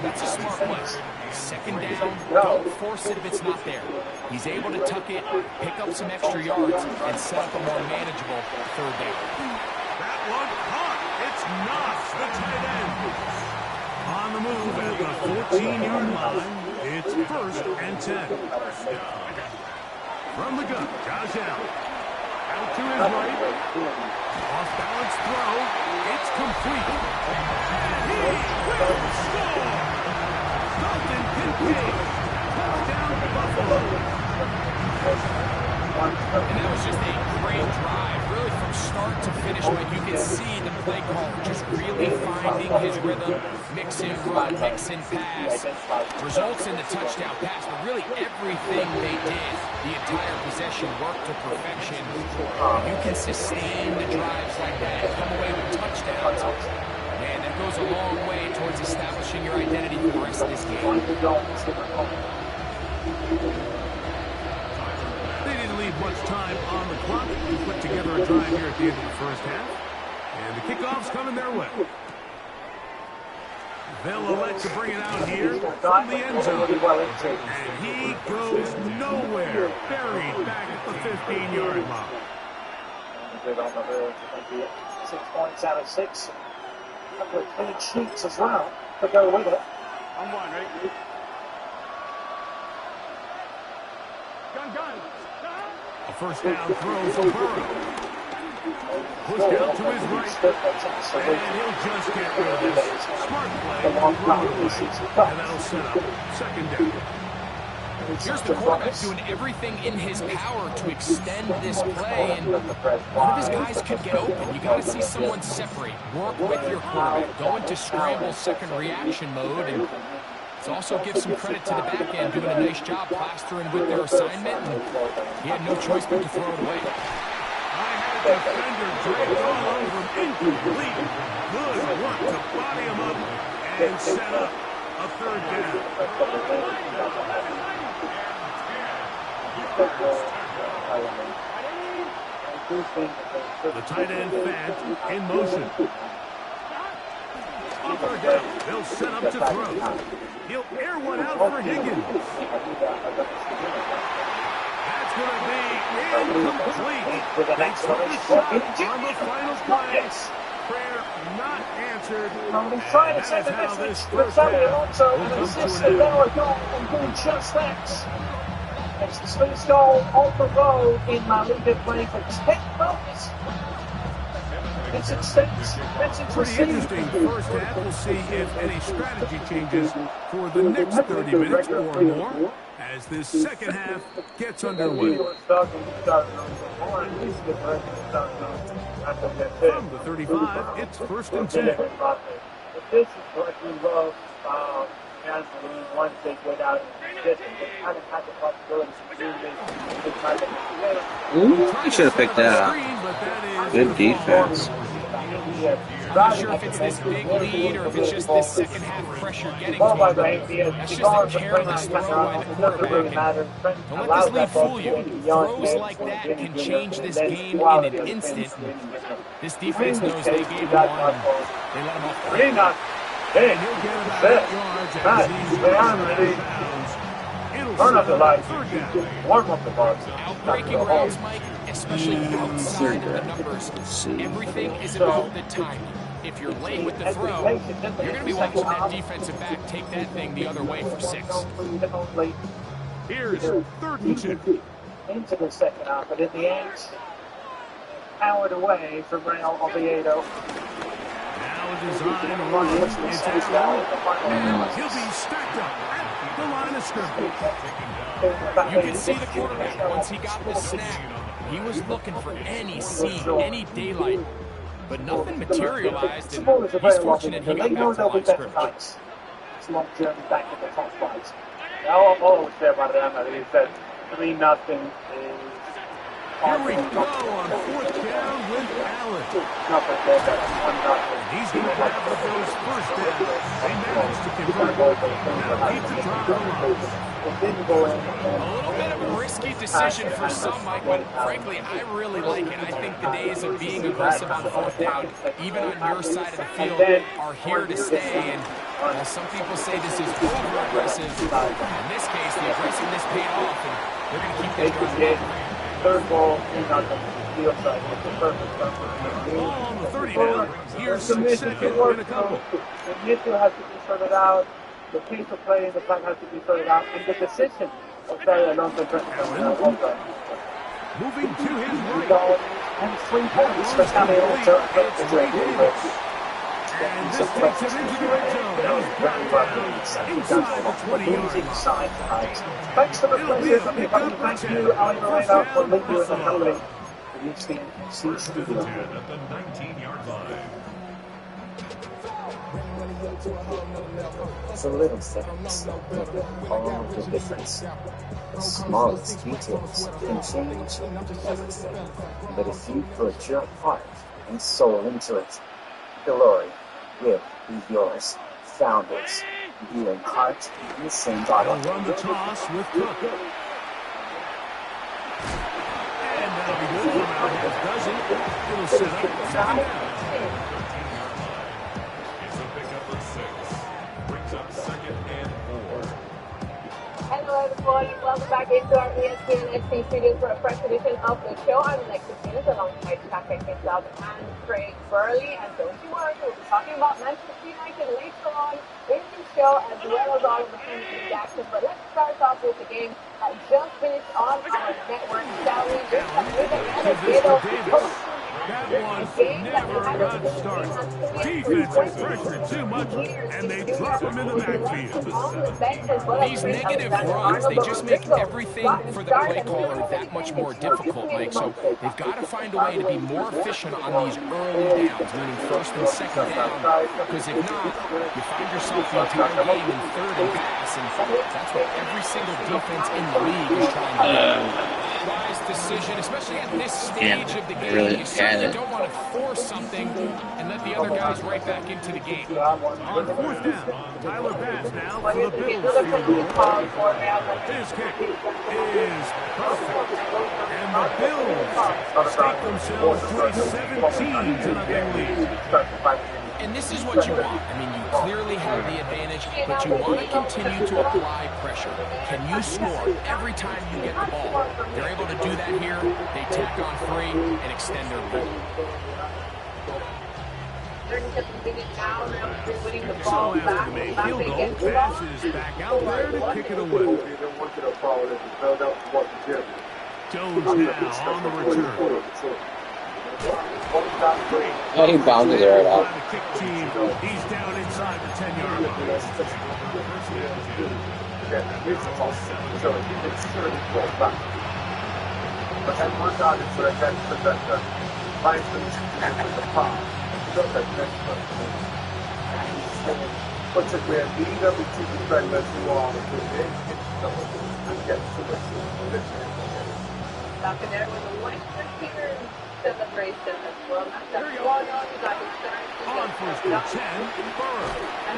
That's a smart play. 2nd down, don't force it if it's not there. He's able to tuck it, pick up some extra yards, and set up a more manageable 3rd down. That one caught, Knox, the tight end. On the move at the 14-yard line, it's 1st and 10. From the gun, Josh Allen. Out to his right. Off-balance throw. It's complete. And he will score! Dalton Kincaid. Touchdown, Buffalo. And that was just a great drive, really from start to finish. But you can see the play call just really finding his rhythm, mix and run, mix and pass. Results in the touchdown pass, but really everything they did, the entire possession worked to perfection. You can sustain the drives like that, come away with touchdowns. Man, that goes a long way towards establishing your identity for the rest of this game. They didn't leave much time on the clock to put together a drive here at the end of the first half. And the kickoff's coming their way. They'll elect to bring it out here from the end zone. And he goes nowhere. Buried back at the 15-yard line. 6 points out of 6. A couple of clean sheets as well to go with it. I'm one, right? Gun. A first down throw from Burrow. Pushed out to his right. And he'll just get rid of this. Smart play. And that'll set up 2nd down. Here's the quarterback doing everything in his power to extend this play, and one of his guys could get open. You got to see someone separate, work with your quarterback, go into scramble second reaction mode, and let's also give some credit to the back end doing a nice job plastering with their assignment, and he had no choice but to throw it away. Defender draped all over him, incomplete. Good work to body him up and set up a 3rd down. The tight end Fant in motion. On 3rd down, they'll set up to throw. He'll air one out for Higgins. That's going to be incomplete. They took a shot on the final play. Prayer not answered. He's trying to send a message to Xabi Alonso and insist that they are going and doing just that. It's the first goal on the road in La Liga, playing for 10 months. It's pretty interesting first half. We'll see if any strategy changes for the next 30 minutes or more as this second half gets underway. From the 35, it's 1st and 10. This is what we love. Once they get out, they kind of had the possibility to do this. Ooh, he should have picked that up. Good defense. I'm not sure if it's this big lead or if it's just this second half pressure getting to him. That's just a careless throw by the quarterback. Don't let this lead fool you. Throws like that can change this game in an instant. This defense knows they gave him one. They let him off the field. And he'll get about 8 yards as he's turn up the lights. Warm up the box. Outbreaking routes, Mike, especially outside of the numbers. Everything is about the timing. If you're late with the throw, you're going to be watching that defensive back take that thing the other way for 6. Here's 3rd and 2. Into the second half, but in the end, powered away from Real Oviedo. Now a design run into Allen. He'll be stacked up at the line of scrimmage. You can see the quarterback once he got the snap. He was looking for any seam, any daylight, but nothing materialized, and he's fortunate he got back to the line of scrimmage. It's a long journey back at the top flight. All was there by the end. He said 3-0 is... Here we go on 4th down with Allen. He's going to grab with those 1st downs. They managed to convert. Now keep the drive alive. A little bit of a risky decision for some, Mike, but frankly, I really like it. I think the days of being aggressive on 4th down, even on your side of the field, are here to stay. And while some people say this is over-aggressive, in this case, the aggressiveness paid off, and they're going to keep this drive alive. 3rd ball, 3-0. the offside. It's the perfect time for Ball on the 30 now. Here's second and a couple. The midfield has to be sorted out. The pace of play in the back has to be sorted out. And the decision of Barry Alonso moving to his right. And 3 points for Sammy Alonso. And this takes him into the red zone. He's brought down inside the 20-yard line. Thanks for the players. Thank you, Ali Moreno, for leading us on penalty. At the 19-yard line. It's a little things that make all the difference. The smallest details can change everything. But if you put your heart and soul into it, glory will be yours. Founders, you and heart in the same bottle. They'll run the toss with Cook. And that'll be good from out here. Does it? It'll set up second down. It's a pickup of 6. Brings up second and 4. Hello everyone, welcome back into our ESPN FC studios for a fresh edition of the show. I'm Alexis Guinness alongside Shaka Kinsov and Craig Burley. And don't you worry, we'll be talking about Manchester United later on in the show as well as all of the Premier League action. But let's start off with the game that just finished on our network, shall we? This That one never got started. Defense pressured too much, and they drop him in the backfield. These negative runs, they just make everything for the play caller that much more difficult, Mike. So they've got to find a way to be more efficient on these early downs, meaning first and second down. Because if not, you find yourself the entire game in third and pass, and that's what every single defense in the league is trying to do. Wise decision, especially at this stage of the game. Really you certainly don't want to force something and let the other guys right back into the game. On 4th down, Tyler Bass now for the Bills. His kick is perfect. And the Bills stake themselves to a 17-0 lead. And this is what you want. I mean, you clearly have the advantage, but you want to continue to apply pressure. Can you score every time you get the ball? They're able to do that here. They tack on 3 and extend their lead. So after the main field goal, Bass is back out there to kick it away. Jones now on the return. Oh, he bounded it right out. He's down inside the 10-yard line. Celebration as well. On 1st and 10, Burrow. And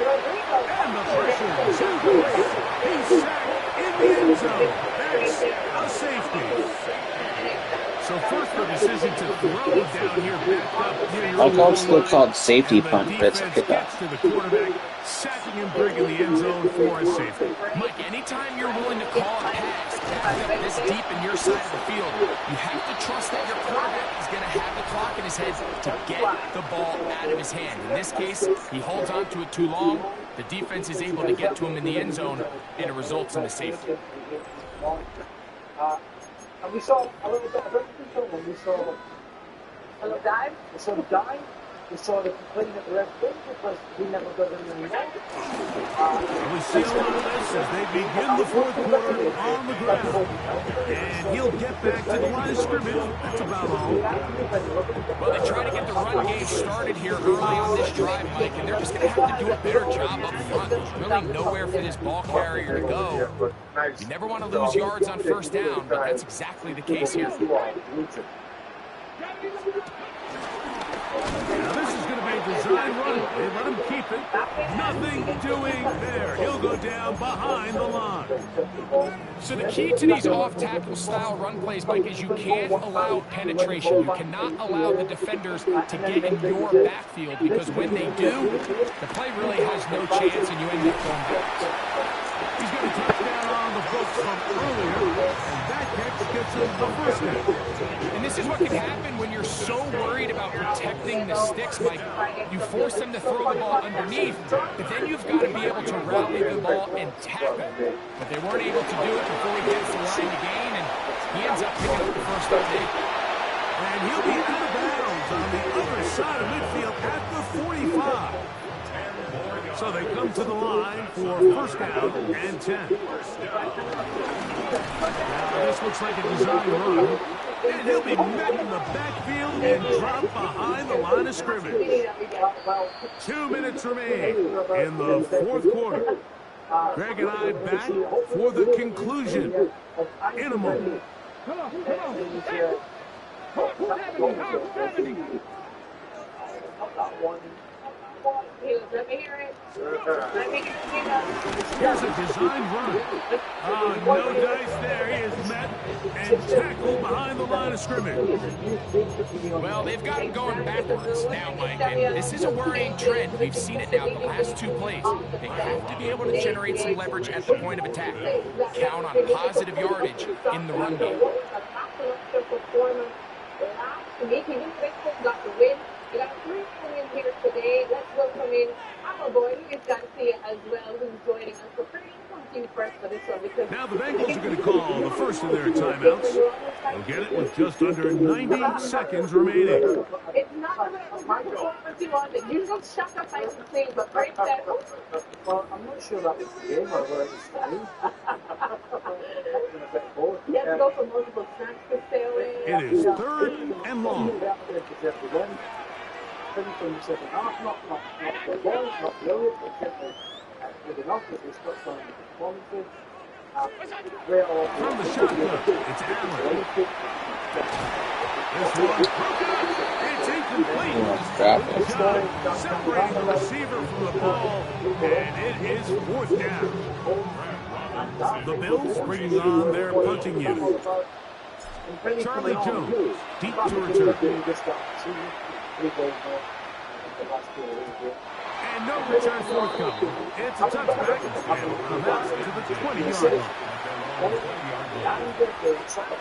the pressure separates. He's sacked in the end zone. That's a safety. So first the decision to throw down here back up near your Like how it's still called safety punt, but it's a kickoff. to the quarterback, sacking him big in the end zone for a safety. Mike, anytime you're willing to call a pass this deep in your side of the field, you have to trust that your quarterback is going to have the clock in his head to get the ball out of his hand. In this case, he holds on to it too long. The defense is able to get to him in the end zone, and it results in the safety. And we saw a little bit of everything. We saw a little dive. We saw the dive. We saw the complaining at the referee because we never got them anymore. We see a lot of this as they begin the 4th quarter on the ground. And he'll get back to the line of scrimmage. That's about all. Well, they try to get the run game started here early on this drive, Mike, and they're just going to have to do a better job up front. There's really nowhere for this ball carrier to go. You never want to lose yards on 1st down, but that's exactly the case here. Now this is going to be a design run. They let him keep it. Nothing doing there. He'll go down behind the line. So the key to these off-tackle style run plays, Mike, is you can't allow penetration. You cannot allow the defenders to get in your backfield because when they do, the play really has no chance and you end up going back. He's going to touch down on the books blitz from earlier, and that catch gets him the first down. And this is what can happen when you're so worried about protecting the sticks, Mike. You force them to throw the ball underneath, but then you've got to be able to rally the ball and tackle. But they weren't able to do it before he gets the line to gain, and he ends up picking up the first down. And he'll be out of bounds on the other side of midfield at the 45. So they come to the line for first down and 10. Now this looks like a design run. And he'll be met in the backfield and dropped behind the line of scrimmage. 2 minutes remain in the fourth quarter. Greg and I back for the conclusion in a moment. Let me hear it. Here's a design run. No dice there. He is met and tackled behind the line of scrimmage. Well, they've got him going backwards now, Mike, and this is a worrying trend. We've seen it now the last 2 plays. They have to be able to generate some leverage at the point of attack. Count on positive yardage in the run game. You got 3 million here today. Let's welcome in our boy. He's got to see it as well, who's joining us. So pretty confused first for this one because now the Bengals are going to call the first of their timeouts. They'll get it with just under 90 seconds remaining. It's not going to performance you want. You don't shut up nice and clean, but right there. Well, I'm not sure that was the game or where it was for me. You have to go for multiple snacks to stay away. It is 3rd and long. Not brilliant, but certainly good enough that he's got some performances. From the shotgun, it's Allen. This one, it's incomplete. Separating the receiver from the ball, and it is 4th down. The Bills bringing on their punting unit. Charlie Jones, deep to return. And no return forthcoming. It's a touchback, and amounts to the 20-yard line.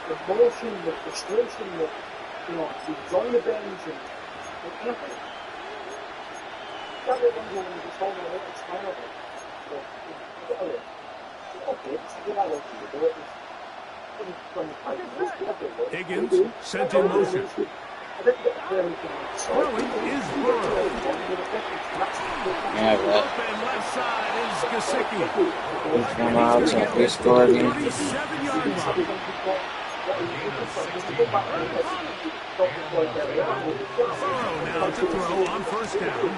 The motion, the frustration, he's on the bench, and nothing. Everyone's just holding a little smile. Okay, it's a good idea to do it. Higgins sent in motion. Throwing is Burrow. Yeah, but Open left side is Gesicki. he's come out, so he scored again. 37-yard line. Burrow now to throw on first down.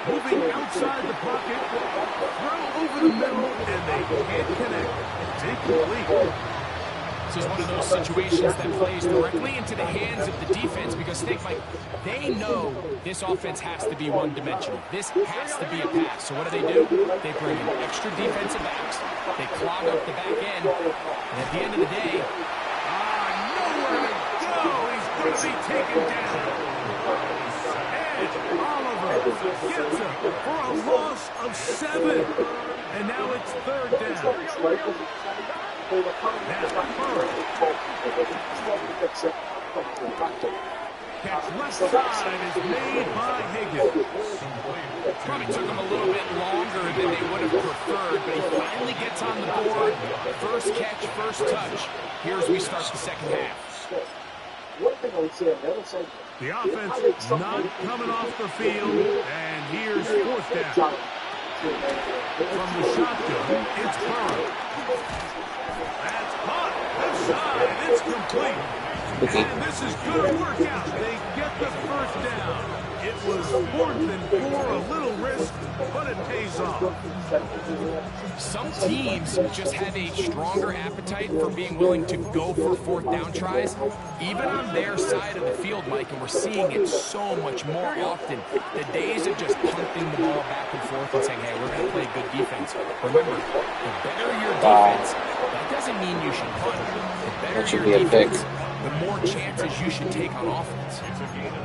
Moving outside the pocket. Throw over the middle, and they can't connect. It's incomplete. This is one of those situations that plays directly into the hands of the defense because think, Mike, they know this offense has to be one-dimensional. This has to be a pass. So what do? They bring in extra defensive backs. They clog up the back end. And at the end of the day, nowhere to go. He's going to be taken down. And Oliver gets him for a loss of 7. And now it's 3rd down. Catch left side is made by Higgins. probably took him a little bit longer than they would have preferred, but he finally gets on the board. First catch, first touch. Here as we start the second half. The offense not coming off the field, and here's 4th down. From the shotgun, it's Burrow. That's hot. Left side, it's complete. And this is going to work out. They get the first down. It was 4th and 4, a little risk, but it pays off. Some teams just have a stronger appetite for being willing to go for 4th down tries, even on their side of the field, Mike, and we're seeing it so much more often. The days of just punting the ball back and forth and saying, hey, we're going to play good defense. Remember, the better your defense, that doesn't mean you should punt. The better your defense, the more chances you should take on offense.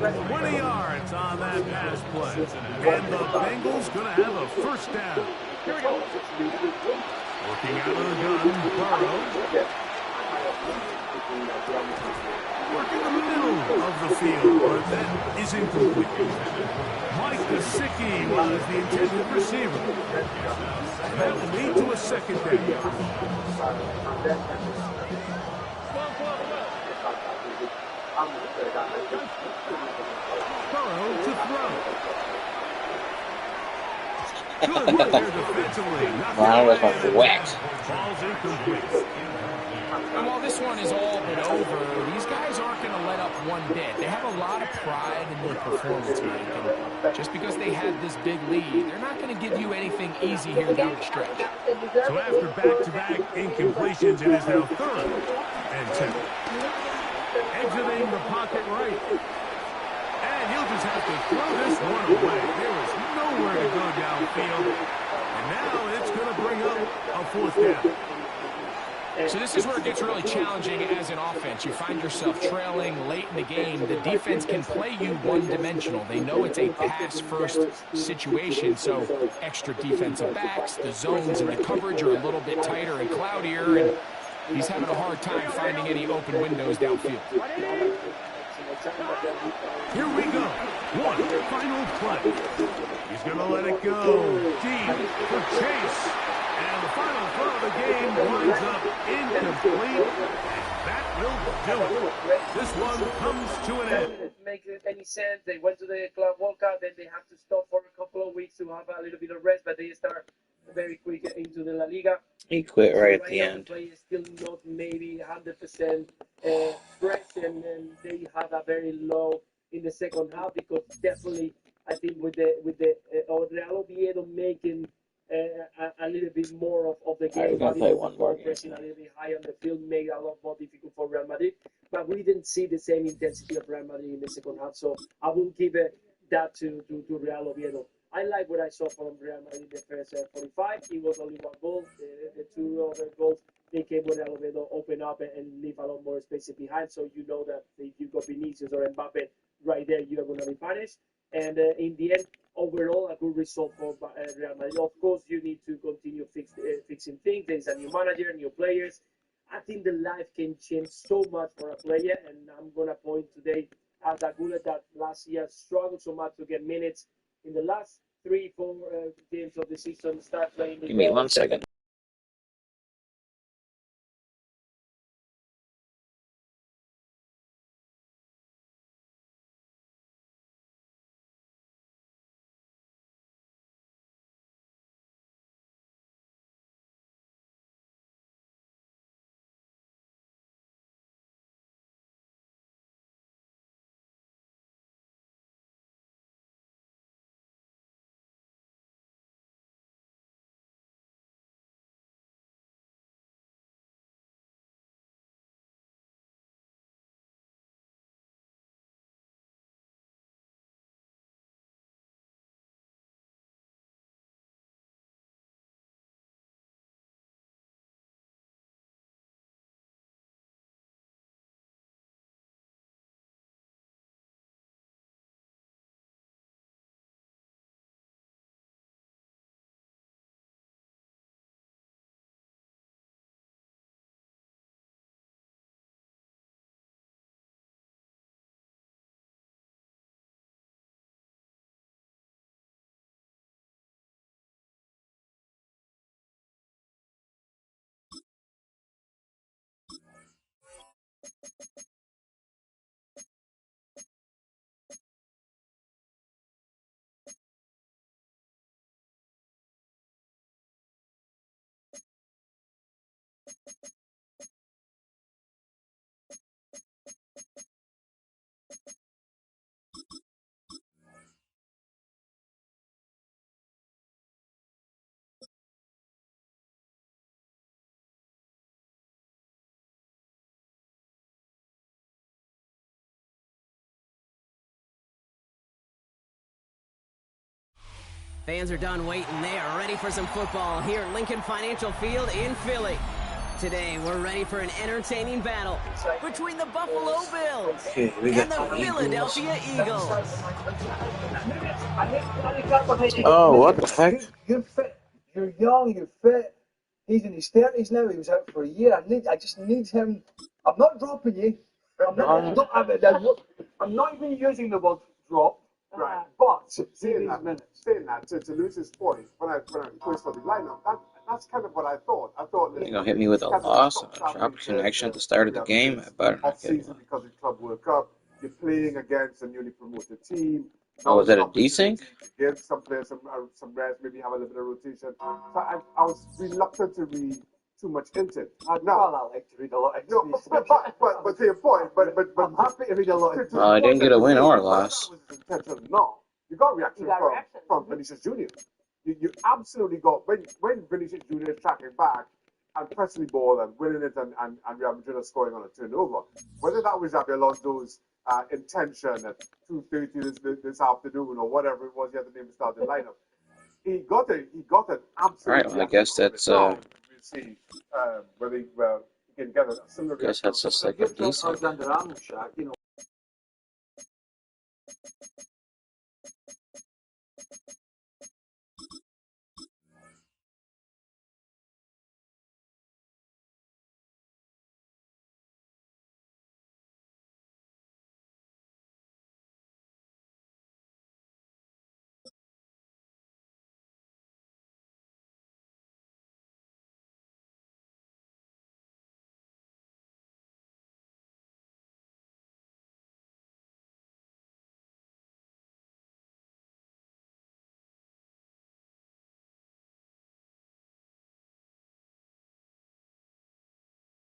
20 yards on that pass play. And the Bengals going to have a first down. Here we go. Working out of the gun, Burrow. Working in the middle of the field, but that is incomplete. Mike Gesicki was the intended receiver. And that will lead to a second down. Burrow to throw. Good work there defensively. Wow, that's my whack. Ball's incomplete. And while this one is all but over, these guys aren't going to let up one bit. They have a lot of pride in their performance, Mike. And just because they had this big lead, they're not going to give you anything easy here down the stretch. So after back-to-back incompletions, it is now 3rd and 10. Exiting the pocket right. And he'll just have to throw this one away. There is nowhere to go downfield. And now it's going to bring up a 4th down. So this is where it gets really challenging as an offense. You find yourself trailing late in the game. The defense can play you one-dimensional. They know it's a pass-first situation, so extra defensive backs, the zones and the coverage are a little bit tighter and cloudier, and he's having a hard time finding any open windows downfield. Here we go. One final play. He's going to let it go deep for Chase. And the final throw of the game winds up incomplete. That will do it. This one comes to an end. It makes any sense. They went to the club walkout, then they have to stop for a couple of weeks to have a little bit of rest, but they start very quick into the La Liga. He quit right at Right the now, end. the play is still not maybe 100% fresh, and they have a very low in the second half because definitely I think with the Real Oviedo making a little bit more of the game, We're gonna play one more game. pressing a little bit high on the field, made a lot more difficult for Real Madrid. But we didn't see the same intensity of Real Madrid in the second half, so I will give that to Real Oviedo. I like what I saw from Real Madrid in the first 45. It was only one goal. The 2 other goals, they came when Real Oviedo open up and leave a lot more space behind. So you know that if you got Vinicius or Mbappe right there, you are going to be punished. And in the end, overall, a good result for Real Madrid. Of course, you need to continue fixing things. There's a new manager, new players. I think the life can change so much for a player. And I'm going to point today at Agula that last year struggled so much to get minutes. In the last 3-4 games of the season, start playing. Give me 1 second. Fans are done waiting. They are ready for some football here at Lincoln Financial Field in Philly. Today, we're ready for an entertaining battle between the Buffalo Bills and the Philadelphia Eagles. Oh, what the heck? You're fit. You're young. You're fit. He's in his 30s now. He was out for a year. I just need him. I'm not dropping you. I'm not even using the word drop. Right. But Saying that to Lewis's point, when I first saw the lineup, that's kind of what I thought. I thought You're gonna hit me with a loss and a drop connection at the start of the game. I better not get season because of Club World Cup. You're playing against a newly promoted team. Oh, was that a desync? Give some players some rest, maybe have a little bit of rotation. So I was reluctant to read too much into it. Now, I like to read a lot. but to your point, but I'm happy to read a lot. Well, I didn't get a win or a loss. No, you got reaction from Vinicius Junior. You absolutely got when Vinicius Junior is tracking back and pressing the ball and winning it and Real Madrid are scoring on a turnover. Whether that was Xabi Alonso's intention at 2:30 this afternoon or whatever it was, he had the name to start the lineup. He got an absolute. All right, well, I guess that's we'll see whether he can get a similar. guess that's just like a decent.